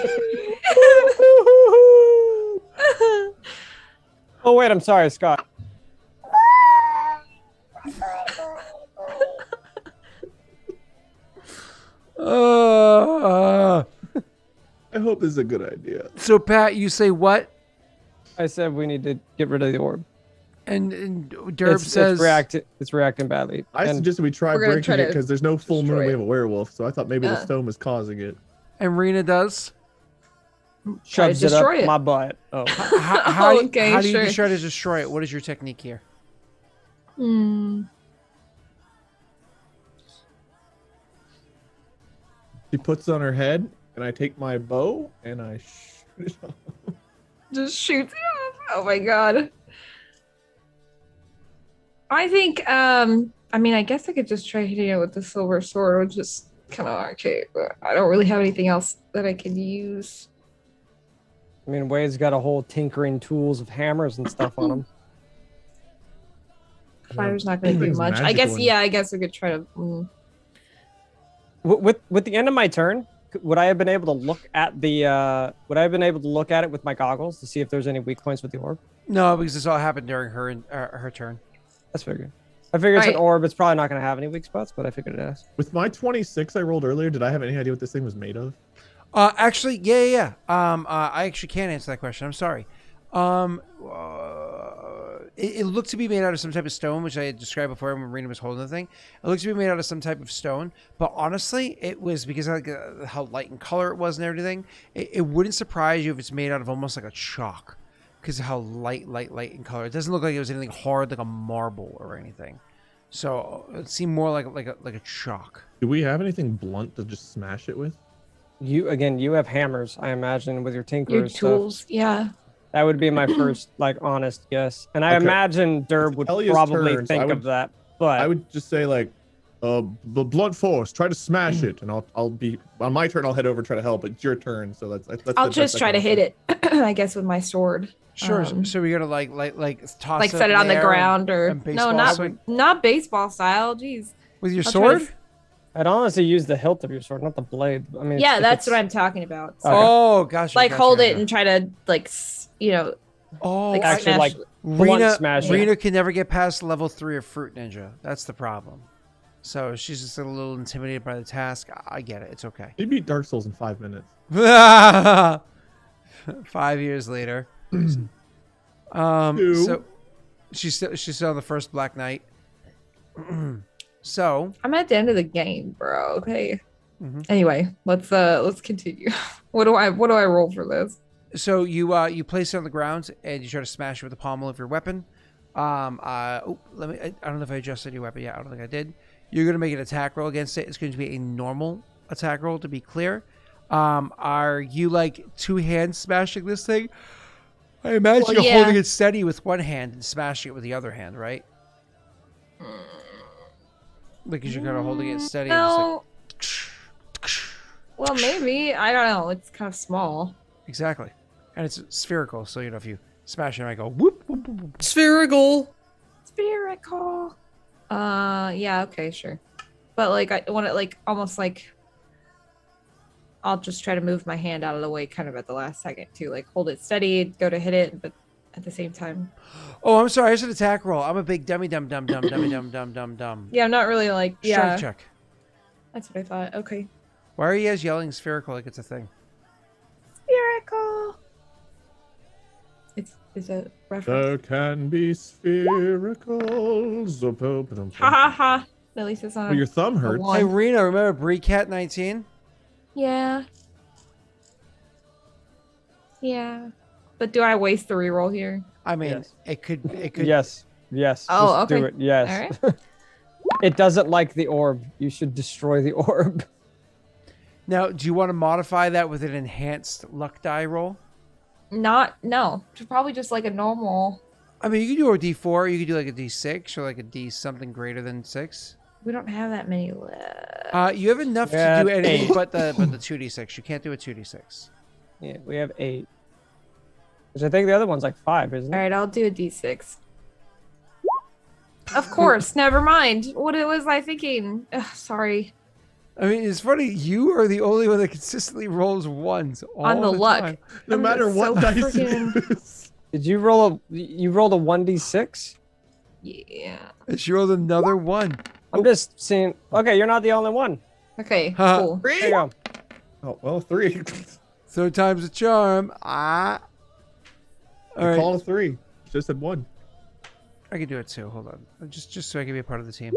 Speaker 1: Oh wait, I'm sorry, Scott.
Speaker 2: I hope this is a good idea.
Speaker 3: So Pat, you say what?
Speaker 1: I said we need to get rid of the orb.
Speaker 3: And Derb
Speaker 1: It's
Speaker 3: says
Speaker 1: reacting badly.
Speaker 2: I
Speaker 1: And
Speaker 2: suggested we try
Speaker 5: We're gonna
Speaker 2: breaking
Speaker 5: try
Speaker 2: it
Speaker 5: to
Speaker 2: because there's no full moon.
Speaker 5: destroy
Speaker 2: We
Speaker 5: it.
Speaker 2: have a werewolf, so I thought maybe the
Speaker 5: Yeah.
Speaker 2: stone was causing it.
Speaker 3: and Rena does.
Speaker 5: Try to
Speaker 1: shoves it up
Speaker 5: destroy it.
Speaker 1: my butt. Oh.
Speaker 3: How
Speaker 5: Okay,
Speaker 3: do you
Speaker 5: sure.
Speaker 3: try to destroy it? What is your technique here?
Speaker 2: She puts it on her head, and I take my bow and I shoot it off.
Speaker 5: Just shoots. Oh my god. I think I mean I guess I could just try hitting it with the silver sword, which is kind of archaic, but I don't really have anything else that I can use.
Speaker 1: I mean, Wade's got a whole tinkering tools of hammers and stuff on him.
Speaker 5: Fire's not going to do
Speaker 2: Things
Speaker 5: much. I
Speaker 2: magic
Speaker 5: guess
Speaker 2: one.
Speaker 5: yeah, I guess I could try to
Speaker 1: With the end of my turn, would I have been able to look at the? Would I have been able to look at it with my goggles to see if there's any weak points with the orb?
Speaker 3: No, because this all happened during her turn.
Speaker 1: That's figured. I figure it's an
Speaker 5: Right.
Speaker 1: orb. It's probably not going to have any weak spots, but I figured it is.
Speaker 2: With my 26 I rolled earlier, did I have any idea what this thing was made of?
Speaker 3: Actually, yeah. I actually can't answer that question. I'm sorry. it looked to be made out of some type of stone, which I had described before when Marina was holding the thing. It looked to be made out of some type of stone, but honestly, it was because of like, how light in color it was and everything. It wouldn't surprise you if it's made out of almost like a chalk, because of how light in color. It doesn't look like it was anything hard like a marble or anything. So it seemed more like a chalk.
Speaker 2: Do we have anything blunt to just smash it with?
Speaker 1: You have hammers, I imagine, with your tinker
Speaker 5: Your
Speaker 1: stuff.
Speaker 5: tools, yeah.
Speaker 1: That would be my first like honest guess, and I
Speaker 2: Okay.
Speaker 1: imagine Derb would
Speaker 2: Elias
Speaker 1: probably
Speaker 2: turns,
Speaker 1: think
Speaker 2: I would-
Speaker 1: of that. But
Speaker 2: I would just say like, the blunt force. Try to smash it, and I'll be on my turn. I'll head over and try to help. It's your turn, so that's
Speaker 5: I'll just try to hit it, I guess, with my sword.
Speaker 3: Sure.
Speaker 5: Um,
Speaker 3: So we gotta like toss
Speaker 5: Like set it on the ground or
Speaker 3: and
Speaker 5: no,
Speaker 3: baseball swing?
Speaker 5: not baseball style. Jeez.
Speaker 3: with your
Speaker 5: I'll try to
Speaker 3: sword.
Speaker 1: I'd honestly use the hilt of your sword, not the blade. I mean,
Speaker 5: Yeah,
Speaker 1: if
Speaker 5: that's
Speaker 1: it's-
Speaker 5: what I'm talking about. So,
Speaker 1: Okay.
Speaker 3: Oh, gosh.
Speaker 5: like hold it and try to like
Speaker 3: Oh,
Speaker 5: like
Speaker 1: actually,
Speaker 5: smash.
Speaker 1: like, blunt
Speaker 3: Rena,
Speaker 1: smash it.
Speaker 3: Rena can never get past level 3 of Fruit Ninja. That's the problem. So she's just a little intimidated by the task. I get it. It's okay.
Speaker 2: You beat Dark Souls in 5 minutes.
Speaker 3: 5 years later.
Speaker 2: Two.
Speaker 3: So she's still on the first Black Knight. So
Speaker 5: I'm at the end of the game, bro. Okay.
Speaker 3: Mhm.
Speaker 5: Anyway, let's continue. What do I roll for this?
Speaker 3: So you place it on the ground and you try to smash it with the pommel of your weapon. I don't know if I adjusted your weapon. Yeah, I don't think I did. You're gonna make an attack roll against it. It's going to be a normal attack roll, to be clear. Are you like two hands smashing this thing? I imagine
Speaker 5: Well,
Speaker 3: you're
Speaker 5: yeah.
Speaker 3: holding it steady with one hand and smashing it with the other hand, right? Because you're kind of holding it steady. And
Speaker 5: No.
Speaker 3: just
Speaker 5: Well, maybe. I don't know. It's kind of small.
Speaker 3: like, exactly. And it's spherical, so if you smash it, I go whoop, whoop, whoop, whoop.
Speaker 4: Spherical.
Speaker 5: Spherical. Yeah. Okay. Sure. But like, I want it like almost like. I'll just try to move my hand out of the way, kind of at the last second too. Like hold it steady, go to hit it, but at the same time.
Speaker 3: Oh, I'm sorry. I said attack roll. I'm a big dummy dumb.
Speaker 5: Yeah, I'm not really like. Yeah.
Speaker 3: Strength check.
Speaker 5: That's what I thought. Okay.
Speaker 3: Why are you guys yelling spherical like it's a thing?
Speaker 5: Spherical. It's a reference.
Speaker 2: There can be sphericals.
Speaker 5: Ha ha ha. At least it's not.
Speaker 2: Well, your thumb hurts.
Speaker 5: one.
Speaker 3: Hey, Rena, remember Breecat 19?
Speaker 5: Yeah. Yeah. But do I waste the reroll here?
Speaker 3: I mean,
Speaker 1: Yes.
Speaker 3: it could.
Speaker 1: Yes.
Speaker 5: Oh,
Speaker 1: Just do
Speaker 5: okay.
Speaker 1: it. Yes.
Speaker 5: All right.
Speaker 1: It doesn't like the orb. You should destroy the orb.
Speaker 3: Now, do you want to modify that with an enhanced luck die roll?
Speaker 5: No. Probably just like a normal.
Speaker 3: I mean, you can do a D4, you could do like a D6 or like a D something greater than 6.
Speaker 5: We don't have that many left.
Speaker 3: You have enough to
Speaker 1: Yeah,
Speaker 3: do anything
Speaker 1: 8.
Speaker 3: but the 2D6. You can't do a 2D6.
Speaker 1: Yeah, we have 8. Which I think the other one's like 5, isn't
Speaker 5: All
Speaker 1: it?
Speaker 5: right, I'll do a d6. Of course. Never mind. What was I thinking? Ugh, sorry.
Speaker 3: I mean, it's funny. You are the only one that consistently rolls ones all
Speaker 5: On the luck.
Speaker 3: time.
Speaker 2: No
Speaker 5: I'm
Speaker 2: matter
Speaker 5: just
Speaker 2: what
Speaker 5: so
Speaker 2: dice
Speaker 5: freaking-
Speaker 2: it is.
Speaker 1: Did you roll you rolled a 1d6?
Speaker 5: Yeah.
Speaker 3: And she rolled another one.
Speaker 1: I'm just seeing. Okay, you're not the only one.
Speaker 5: Okay.
Speaker 3: Huh.
Speaker 5: Cool.
Speaker 1: There you go.
Speaker 2: Oh, well, 3.
Speaker 3: Third time's a charm. All right.
Speaker 2: Call a 3. Just said 1.
Speaker 3: I can do it too. Hold on. Just so I can be a part of the team.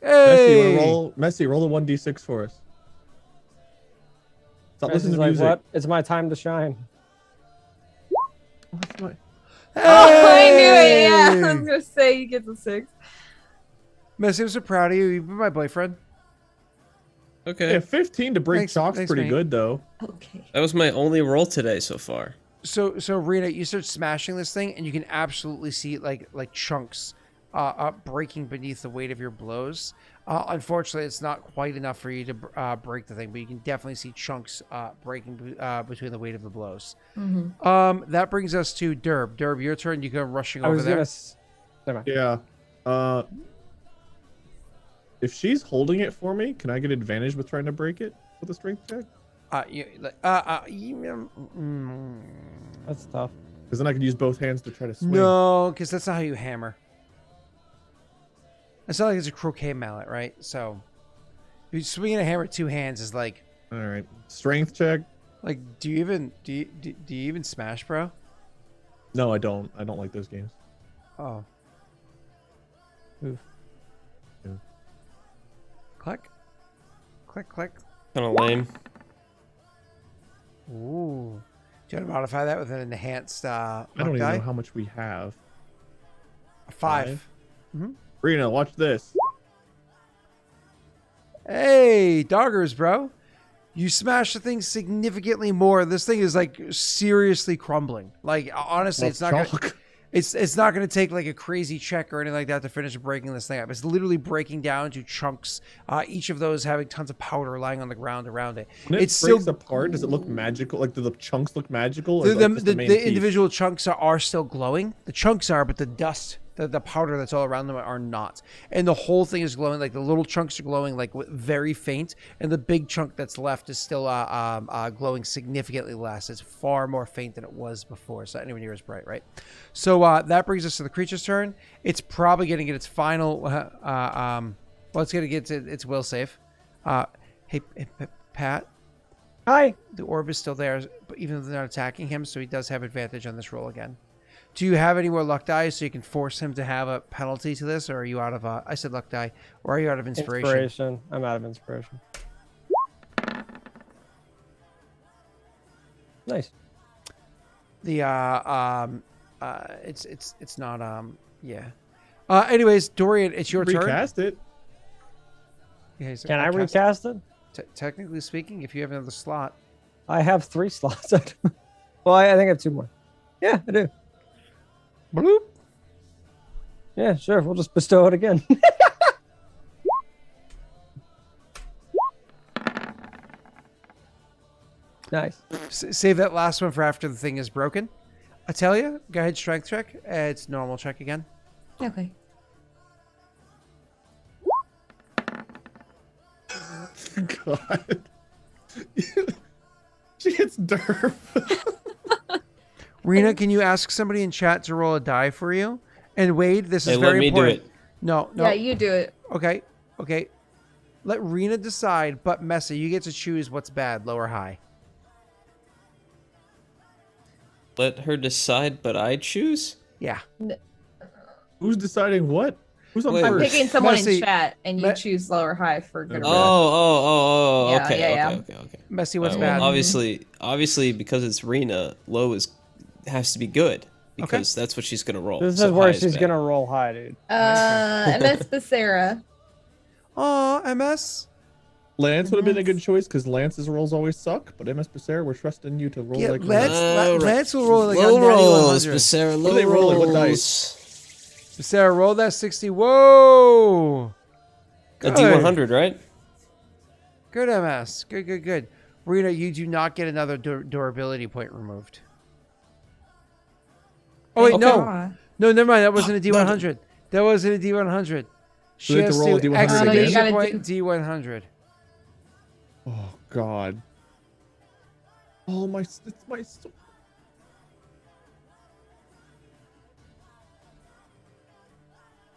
Speaker 2: Messi, you
Speaker 3: Hey!
Speaker 2: wanna roll? Messi, roll a 1d6 for us. Stop
Speaker 1: Mess
Speaker 2: listening
Speaker 1: is
Speaker 2: to
Speaker 1: like,
Speaker 2: music.
Speaker 1: what? It's my time to shine.
Speaker 2: What's my-
Speaker 5: Oh, I knew it. Yeah. I
Speaker 3: Hey!
Speaker 5: was gonna say he gets a 6.
Speaker 3: Messi, I'm so proud of you. You've been my boyfriend.
Speaker 4: Okay.
Speaker 2: Yeah, 15 to break
Speaker 3: Thanks-
Speaker 2: chalk's
Speaker 3: thanks,
Speaker 2: pretty
Speaker 3: mate.
Speaker 2: good, though.
Speaker 5: Okay.
Speaker 4: That was my only roll today so far.
Speaker 3: So Rena, you start smashing this thing, and you can absolutely see like chunks breaking beneath the weight of your blows. Unfortunately, it's not quite enough for you to break the thing, but you can definitely see chunks breaking between the weight of the blows.
Speaker 5: Mm-hmm.
Speaker 3: That brings us to Derb. Derb, your turn. You go rushing
Speaker 1: I
Speaker 3: over
Speaker 1: was
Speaker 3: there.
Speaker 1: gonna. Never mind.
Speaker 2: Yeah. If she's holding it for me, can I get advantage with trying to break it with a strength check?
Speaker 1: That's tough.
Speaker 2: Because then I could use both hands to try to swing.
Speaker 3: No, because that's not how you hammer. It's not like it's a croquet mallet, right? So, you swinging a hammer with two hands is like,
Speaker 2: All right. Strength check.
Speaker 3: do you even smash, bro?
Speaker 2: No, I don't. I don't like those games.
Speaker 3: Oh. Move.
Speaker 2: Move.
Speaker 3: Click. Click, click.
Speaker 4: Kind of lame.
Speaker 3: Ooh. Do you want to modify that with an enhanced
Speaker 2: I don't even
Speaker 3: die?
Speaker 2: know how much we have.
Speaker 3: A 5.
Speaker 2: Rena, watch this.
Speaker 3: Hey, doggers, bro. You smash the thing significantly more. This thing is like seriously crumbling. Like honestly, it's not gonna, it's not going to take like a crazy check or anything like that to finish breaking this thing up. It's literally breaking down to chunks. Each of those having tons of powder lying on the ground around it.
Speaker 2: When it
Speaker 3: It's
Speaker 2: breaks
Speaker 3: still
Speaker 2: apart, does it look magical? Like, do the chunks look magical? Or is it just
Speaker 3: the
Speaker 2: main piece?
Speaker 3: individual chunks are still glowing. The chunks are, but the dust, the powder that's all around them are not. And the whole thing is glowing. Like the little chunks are glowing like very faint, and the big chunk that's left is still glowing significantly less. It's far more faint than it was before. It's not anywhere near as bright, right? So that brings us to the creature's turn. It's probably going to get its final. Well, it's going to get its will save. Hey, Pat.
Speaker 1: Hi.
Speaker 3: The orb is still there, but even though they're not attacking him, so he does have advantage on this roll again. Do you have any more luck die so you can force him to have a penalty to this, or are you out of I said luck die, or are you out of inspiration?
Speaker 1: I'm out of inspiration. Nice.
Speaker 3: The it's not yeah. Anyways, Dorian, it's your turn.
Speaker 2: Recast it.
Speaker 3: Yeah,
Speaker 1: Can I recast it?
Speaker 3: Technically speaking, if you have another slot.
Speaker 1: I have 3 slots. Well, I think I have 2 more. Yeah, I do.
Speaker 3: Bloop.
Speaker 1: Yeah, sure. We'll just bestow it again. Nice.
Speaker 3: Save that last one for after the thing is broken. Atelia, go ahead, strength check. It's normal check again.
Speaker 5: Okay.
Speaker 2: God. She hits derp.
Speaker 3: Rena, can you ask somebody in chat to roll a die for you? And Wade, this is
Speaker 4: Hey,
Speaker 3: very
Speaker 4: let me
Speaker 3: important.
Speaker 4: do it.
Speaker 3: No.
Speaker 5: Yeah, you do it.
Speaker 3: Okay. Let Rena decide, but Messa, you get to choose what's bad, low or high.
Speaker 4: Let her decide, but I choose?
Speaker 3: Yeah.
Speaker 2: Who's deciding what? Who's on
Speaker 4: Wait.
Speaker 5: I'm
Speaker 2: first?
Speaker 5: picking someone
Speaker 3: Messy.
Speaker 5: in chat, and you
Speaker 3: Me-
Speaker 5: choose low or high for good or bad.
Speaker 4: Oh,
Speaker 5: Yeah,
Speaker 4: okay,
Speaker 5: yeah,
Speaker 4: okay.
Speaker 3: Messy, what's
Speaker 4: Alright,
Speaker 3: bad?
Speaker 4: well, obviously, because it's Rena, low has to be good because that's what she's gonna roll.
Speaker 1: This
Speaker 4: so
Speaker 1: is where
Speaker 4: high
Speaker 1: she's
Speaker 4: bad.
Speaker 1: gonna roll high, dude.
Speaker 5: MS Becerra.
Speaker 3: Aw, MS.
Speaker 2: Lance would have been a good choice because Lance's rolls always suck, but MS Becerra, we're trusting you to roll
Speaker 3: Yeah,
Speaker 2: like
Speaker 3: Lance will roll like
Speaker 4: low
Speaker 3: a natty
Speaker 4: rolls,
Speaker 3: 100.
Speaker 4: Becerra,
Speaker 2: What are they
Speaker 4: low
Speaker 2: rolling? What
Speaker 4: rolls.
Speaker 3: Sarah, roll that 60. Whoa.
Speaker 4: A D100, right?
Speaker 3: Good, MS. Good. Rena, you do not get another durability point removed. Oh, wait, no.
Speaker 5: Aw.
Speaker 3: No, never mind. That wasn't a D100. That wasn't a D100. She
Speaker 2: we have
Speaker 3: has
Speaker 2: to roll a
Speaker 3: to
Speaker 2: D100
Speaker 3: exclamation
Speaker 5: again?
Speaker 3: point D100.
Speaker 2: Oh God. Oh my! It's my.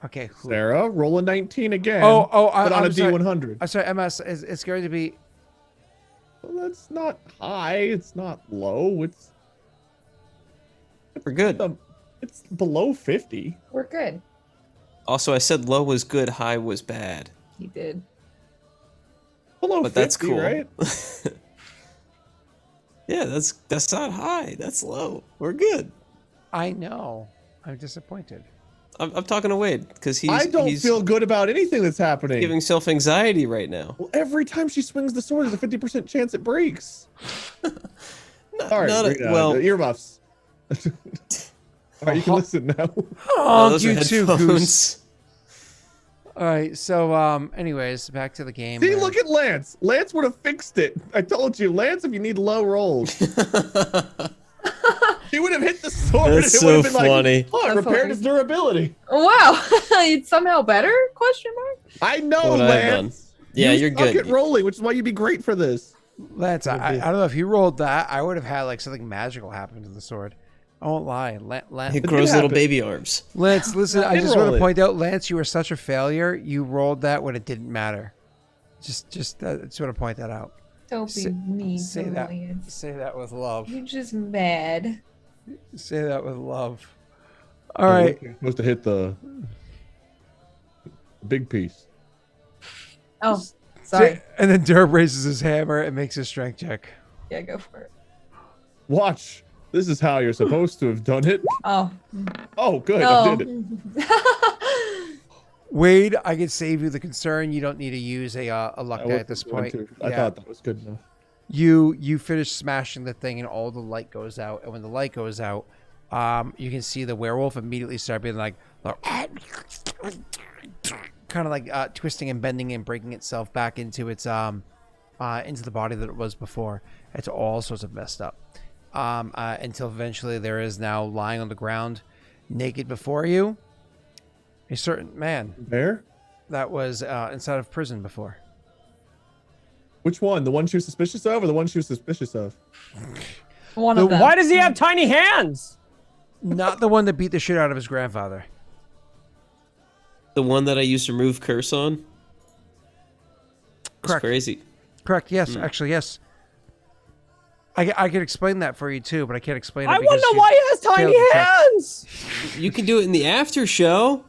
Speaker 3: Okay.
Speaker 2: Sarah, roll a 19 again.
Speaker 3: Oh,
Speaker 2: but on
Speaker 3: I'm
Speaker 2: a
Speaker 3: sorry.
Speaker 2: D100.
Speaker 3: I'm sorry, MS. It's going to be.
Speaker 2: Well, that's not high. It's not low.
Speaker 4: We're good.
Speaker 2: It's below 50.
Speaker 5: We're good.
Speaker 4: Also, I said low was good, high was bad.
Speaker 5: He did.
Speaker 2: Below
Speaker 4: But
Speaker 2: 50,
Speaker 4: that's cool.
Speaker 2: right?
Speaker 4: Yeah, that's not high. That's low. We're good.
Speaker 3: I know. I'm disappointed.
Speaker 4: I'm talking to Wade because
Speaker 2: I don't
Speaker 4: he's
Speaker 2: feel good about anything that's happening.
Speaker 4: giving self anxiety right now.
Speaker 2: Well, every time she swings the sword, there's a 50% chance it breaks. All right, the earmuffs. All right, you can listen now.
Speaker 4: Oh,
Speaker 3: Oh,
Speaker 4: those are
Speaker 3: you too,
Speaker 4: headphones.
Speaker 3: Goose. All right. So, anyways, back to the game.
Speaker 2: See, look at Lance. Lance would have fixed it. I told you, Lance, if you need low rolls. He would have hit the sword.
Speaker 4: That's
Speaker 2: and it would have
Speaker 4: so
Speaker 2: been
Speaker 4: funny.
Speaker 2: Like, oh, it
Speaker 5: That's
Speaker 2: repaired
Speaker 5: funny.
Speaker 2: his durability.
Speaker 5: Wow. It's somehow better? Question mark.
Speaker 2: I know,
Speaker 4: What I've done.
Speaker 2: Lance.
Speaker 4: Yeah,
Speaker 2: you
Speaker 4: you're
Speaker 2: suck
Speaker 4: good.
Speaker 2: at rolling, which is why you'd be great for this.
Speaker 3: Lance, I don't know if you rolled that. I would have had like something magical happen to the sword. I won't lie. Lance,
Speaker 4: It grows little
Speaker 2: happen.
Speaker 4: baby arms.
Speaker 3: Lance, listen. I
Speaker 2: did
Speaker 3: just want
Speaker 2: roll
Speaker 3: to
Speaker 2: it.
Speaker 3: point out, Lance, you were such a failure. You rolled that when it didn't matter. Just want to point that out.
Speaker 5: Don't be
Speaker 3: Say-
Speaker 5: mean
Speaker 3: say
Speaker 5: to
Speaker 3: that.
Speaker 5: Lance.
Speaker 3: Say that with love.
Speaker 5: You're just mad.
Speaker 3: Say that with love. All right.
Speaker 2: You're supposed to hit the big piece.
Speaker 5: Oh, sorry.
Speaker 3: And then Derb raises his hammer and makes a strength check.
Speaker 5: Yeah, go for it.
Speaker 2: Watch. This is how you're supposed to have done it.
Speaker 5: Oh.
Speaker 2: Oh, good. I did it.
Speaker 5: No.
Speaker 3: Wade, I can save you the concern. You don't need to use a luck die at this point.
Speaker 2: I thought that was good enough.
Speaker 3: You finish smashing the thing, and all the light goes out. And when the light goes out, you can see the werewolf immediately start being like kind of like twisting and bending and breaking itself back into its into the body that it was before. It's all sorts of messed up. Until eventually there is now lying on the ground, naked before you, a certain man
Speaker 2: Bear?
Speaker 3: that was inside of prison before.
Speaker 2: Which one? The one she was suspicious of, or the one she was suspicious of?
Speaker 5: One of them.
Speaker 1: Why does he have tiny hands?
Speaker 3: Not the one that beat the shit out of his grandfather.
Speaker 4: The one that I used to remove curse on. It's
Speaker 3: Correct.
Speaker 4: crazy.
Speaker 3: Correct. Yes, actually, yes. I could explain that for you too, but I can't explain it.
Speaker 1: I
Speaker 3: because
Speaker 1: wonder
Speaker 3: you
Speaker 1: why he has
Speaker 3: failed
Speaker 1: tiny
Speaker 3: the check.
Speaker 1: hands.
Speaker 4: You can do it in the after show.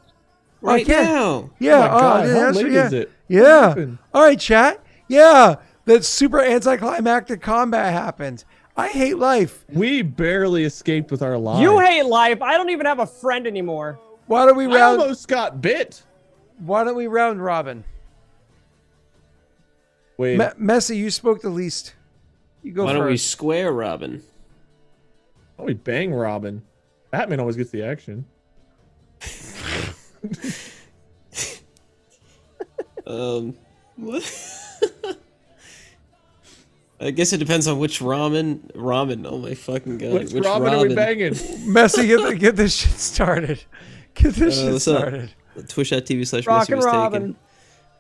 Speaker 4: Right
Speaker 3: can.
Speaker 4: now.
Speaker 3: Yeah.
Speaker 2: Oh my God,
Speaker 3: yeah,
Speaker 2: how
Speaker 3: that's-
Speaker 2: late
Speaker 3: yeah.
Speaker 2: is it? What
Speaker 3: Yeah.
Speaker 2: happened?
Speaker 3: All right, chat. Yeah. That super anticlimactic combat happened. I hate life.
Speaker 2: We barely escaped with our lives.
Speaker 1: You hate life. I don't even have a friend anymore.
Speaker 3: Why don't we
Speaker 2: I
Speaker 3: round?
Speaker 2: almost got bit.
Speaker 3: Why don't we round robin?
Speaker 2: Wait,
Speaker 3: Messi, you spoke the least. You go
Speaker 4: Why don't we
Speaker 3: first.
Speaker 4: square Robin?
Speaker 2: oh, we bang Robin. Batman always gets the action.
Speaker 4: What? I guess it depends on which ramen. Oh my fucking god!
Speaker 2: Which Robin are we banging?
Speaker 3: Messi, get this shit started. Get this shit
Speaker 4: what's up?
Speaker 3: started.
Speaker 1: Rockin'
Speaker 4: Twitch.tv/MessyWasTaken.
Speaker 1: Robin.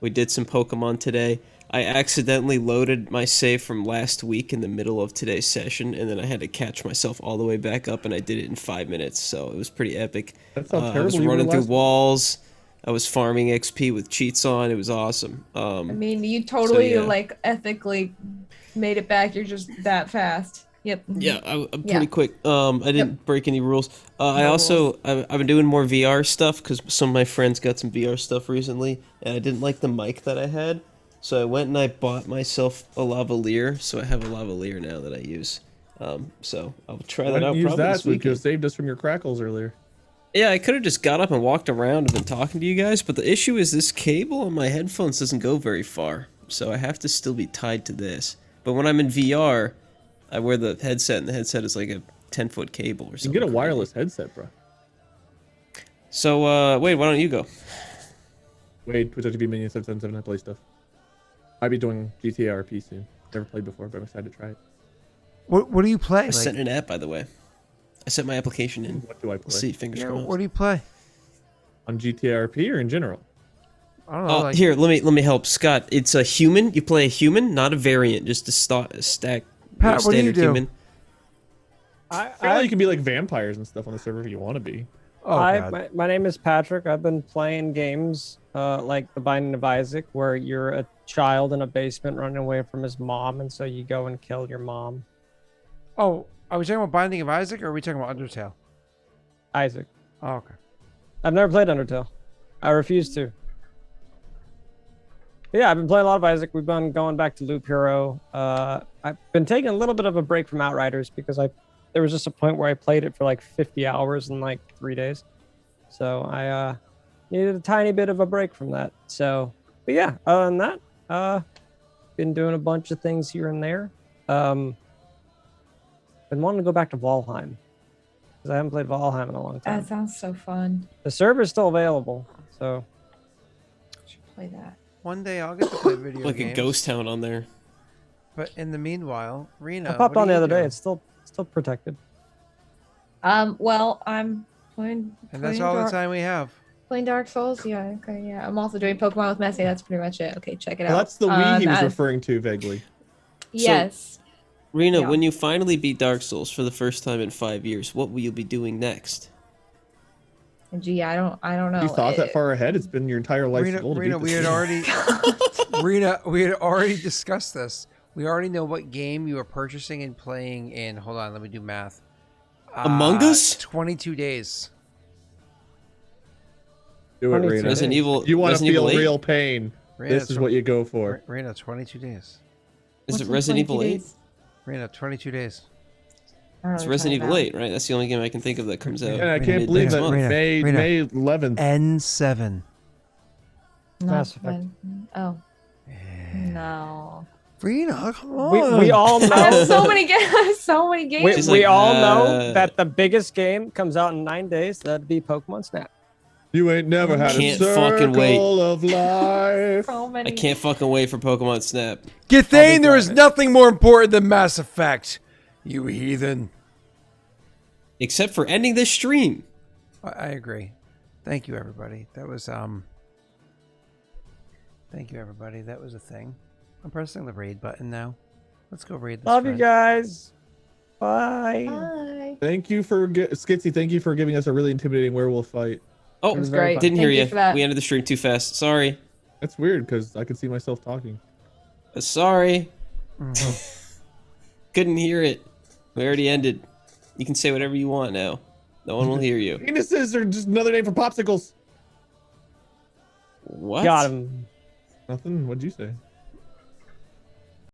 Speaker 4: We did some Pokemon today. I accidentally loaded my save from last week in the middle of today's session, and then I had to catch myself all the way back up, and I did it in 5 minutes, so it was pretty epic.
Speaker 2: That sounds
Speaker 4: I was
Speaker 2: terrible. You were
Speaker 4: running through
Speaker 2: last-
Speaker 4: walls. I was farming XP with cheats on. It was awesome.
Speaker 5: I mean, you totally
Speaker 4: yeah.
Speaker 5: like ethically made it back. You're just that fast. Yep.
Speaker 4: Yeah, I'm
Speaker 5: Yeah.
Speaker 4: pretty quick. I didn't break any rules. I also I've been doing more VR stuff because some of my friends got some VR stuff recently, and I didn't like the mic that I had, so I went and I bought myself a lavalier. So I have a lavalier now that I use. So I'll try
Speaker 2: Why
Speaker 4: that
Speaker 2: didn't
Speaker 4: out
Speaker 2: you use
Speaker 4: probably
Speaker 2: that
Speaker 4: this
Speaker 2: so you could
Speaker 4: weekend.
Speaker 2: have saved us from your crackles earlier?
Speaker 4: Yeah, I could have just got up and walked around and been talking to you guys, but the issue is this cable on my headphones doesn't go very far, so I have to still be tied to this. But when I'm in VR, I wear the headset, and the headset is like a 10-foot cable or
Speaker 2: You
Speaker 4: something.
Speaker 2: can get a
Speaker 4: crazy.
Speaker 2: wireless headset, bro.
Speaker 4: So, Wade, why don't you go?
Speaker 2: Wait, Twitch.tv minion 777, I play stuff. I'll be doing GTA RP soon. Never played before, but I'm excited to try it.
Speaker 3: What do you play?
Speaker 4: I sent an app, by the way. I sent my application in.
Speaker 2: What do I
Speaker 4: We'll
Speaker 2: play?
Speaker 4: see, fingers
Speaker 3: yeah,
Speaker 4: crossed.
Speaker 3: what do you play?
Speaker 2: On GTA RP or in general?
Speaker 3: I don't know.
Speaker 4: Oh,
Speaker 3: like,
Speaker 4: here, let me help, Scott. It's a human. You play a human, not a variant, just a stack.
Speaker 3: Pat, what do you
Speaker 4: standard
Speaker 3: do?
Speaker 4: human.
Speaker 2: Apparently you can be like vampires and stuff on the server if you want to be.
Speaker 3: Oh, God.
Speaker 1: My name is Patrick. I've been playing games like The Binding of Isaac, where you're a child in a basement running away from his mom, and so you go and kill your mom.
Speaker 3: Oh, are we talking about Binding of Isaac, or are we talking about Undertale?
Speaker 1: Isaac.
Speaker 3: Oh, okay.
Speaker 1: I've never played Undertale. I refuse to. But yeah, I've been playing a lot of Isaac. We've been going back to Loop Hero. I've been taking a little bit of a break from Outriders because there was just a point where I played it for like 50 hours in like 3 days. So I needed a tiny bit of a break from that. So, but yeah, other than that, been doing a bunch of things here and there. Been wanting to go back to Valheim because I haven't played Valheim in a long time.
Speaker 5: That sounds so fun.
Speaker 1: The server's still available, so
Speaker 5: Should play that.
Speaker 3: One day I'll get to play video
Speaker 4: Like
Speaker 3: games.
Speaker 4: a ghost town on there.
Speaker 3: But in the meanwhile, Rena,
Speaker 1: I popped
Speaker 3: what
Speaker 1: on
Speaker 3: are
Speaker 1: the
Speaker 3: you
Speaker 1: other day.
Speaker 3: doing?
Speaker 1: It's still protected.
Speaker 5: Well, I'm playing.
Speaker 3: And that's
Speaker 5: playing
Speaker 3: all the
Speaker 5: Dark-
Speaker 3: time we have.
Speaker 5: Playing Dark Souls. Yeah. Okay. Yeah. I'm also doing Pokemon with Messi. That's pretty much it. Okay. Check it
Speaker 2: Well,
Speaker 5: out.
Speaker 2: that's the Wii he was
Speaker 5: as-
Speaker 2: referring to vaguely.
Speaker 5: Yes.
Speaker 4: Rena,
Speaker 5: Yeah.
Speaker 4: when you finally beat Dark Souls for the first time in 5 years, what will you be doing next?
Speaker 5: Gee, I don't know.
Speaker 2: You thought that far ahead? It's been your entire life's
Speaker 3: Rena,
Speaker 2: goal to
Speaker 3: Rena,
Speaker 2: beat
Speaker 3: we
Speaker 2: this
Speaker 3: had
Speaker 2: game.
Speaker 3: already, Rena, we had already discussed this. We already know what game you are purchasing and playing in. Hold on, let me do math.
Speaker 4: Among Us?
Speaker 3: 22 days.
Speaker 2: Do it,
Speaker 1: 22
Speaker 2: Rena.
Speaker 4: Resident Evil.
Speaker 2: You want to
Speaker 4: Resident
Speaker 2: feel
Speaker 4: Evil 8?
Speaker 2: real pain.
Speaker 3: Rena,
Speaker 2: This is what you go for.
Speaker 3: Rena, 22 days.
Speaker 4: Is
Speaker 5: What's
Speaker 4: it
Speaker 5: in
Speaker 4: Resident
Speaker 5: 22
Speaker 4: Evil 8?
Speaker 5: days?
Speaker 3: Rena, 22 days.
Speaker 5: I don't know
Speaker 4: It's
Speaker 5: what you're
Speaker 4: Resident
Speaker 5: talking
Speaker 4: Evil
Speaker 5: about.
Speaker 4: 8, right? That's the only game I can think of that comes out.
Speaker 2: And I
Speaker 3: Rena,
Speaker 2: can't
Speaker 3: Rena,
Speaker 2: believe that
Speaker 3: Rena,
Speaker 2: May
Speaker 3: Rena.
Speaker 2: 11th.
Speaker 3: N7.
Speaker 5: No,
Speaker 1: Mass Effect.
Speaker 5: Oh no.
Speaker 3: Rena, come on.
Speaker 1: We all
Speaker 5: I have
Speaker 1: know.
Speaker 5: so many games. So many games.
Speaker 4: She's
Speaker 1: We
Speaker 4: like,
Speaker 1: all know that the biggest game comes out in 9 days. That'd be Pokemon Snap.
Speaker 2: You ain't never had a
Speaker 4: Can't fucking wait.
Speaker 2: circle of life.
Speaker 5: So many.
Speaker 4: I can't fucking wait for Pokemon Snap.
Speaker 3: Githane, there is
Speaker 1: quiet.
Speaker 3: nothing more important than Mass Effect. You heathen.
Speaker 4: Except for ending this stream.
Speaker 3: I agree. Thank you, everybody. That was Thank you, everybody. That was a thing. I'm pressing the raid button now. Let's go raid this.
Speaker 1: Love you
Speaker 3: friend.
Speaker 1: guys. Bye.
Speaker 5: Bye.
Speaker 2: Thank you for Skitsy. Thank you for giving us a really intimidating werewolf fight.
Speaker 4: Oh,
Speaker 5: It was
Speaker 1: very
Speaker 5: great.
Speaker 1: fun.
Speaker 4: didn't
Speaker 5: Thank
Speaker 4: hear you.
Speaker 5: for that.
Speaker 4: We ended the stream too fast. Sorry.
Speaker 2: That's weird because I could see myself talking.
Speaker 4: Sorry.
Speaker 3: Mhm.
Speaker 4: Couldn't hear it. We already ended. You can say whatever you want now. No one will hear you.
Speaker 2: Penises are just another name for popsicles.
Speaker 4: What?
Speaker 1: Got him.
Speaker 2: Nothing. What'd you say?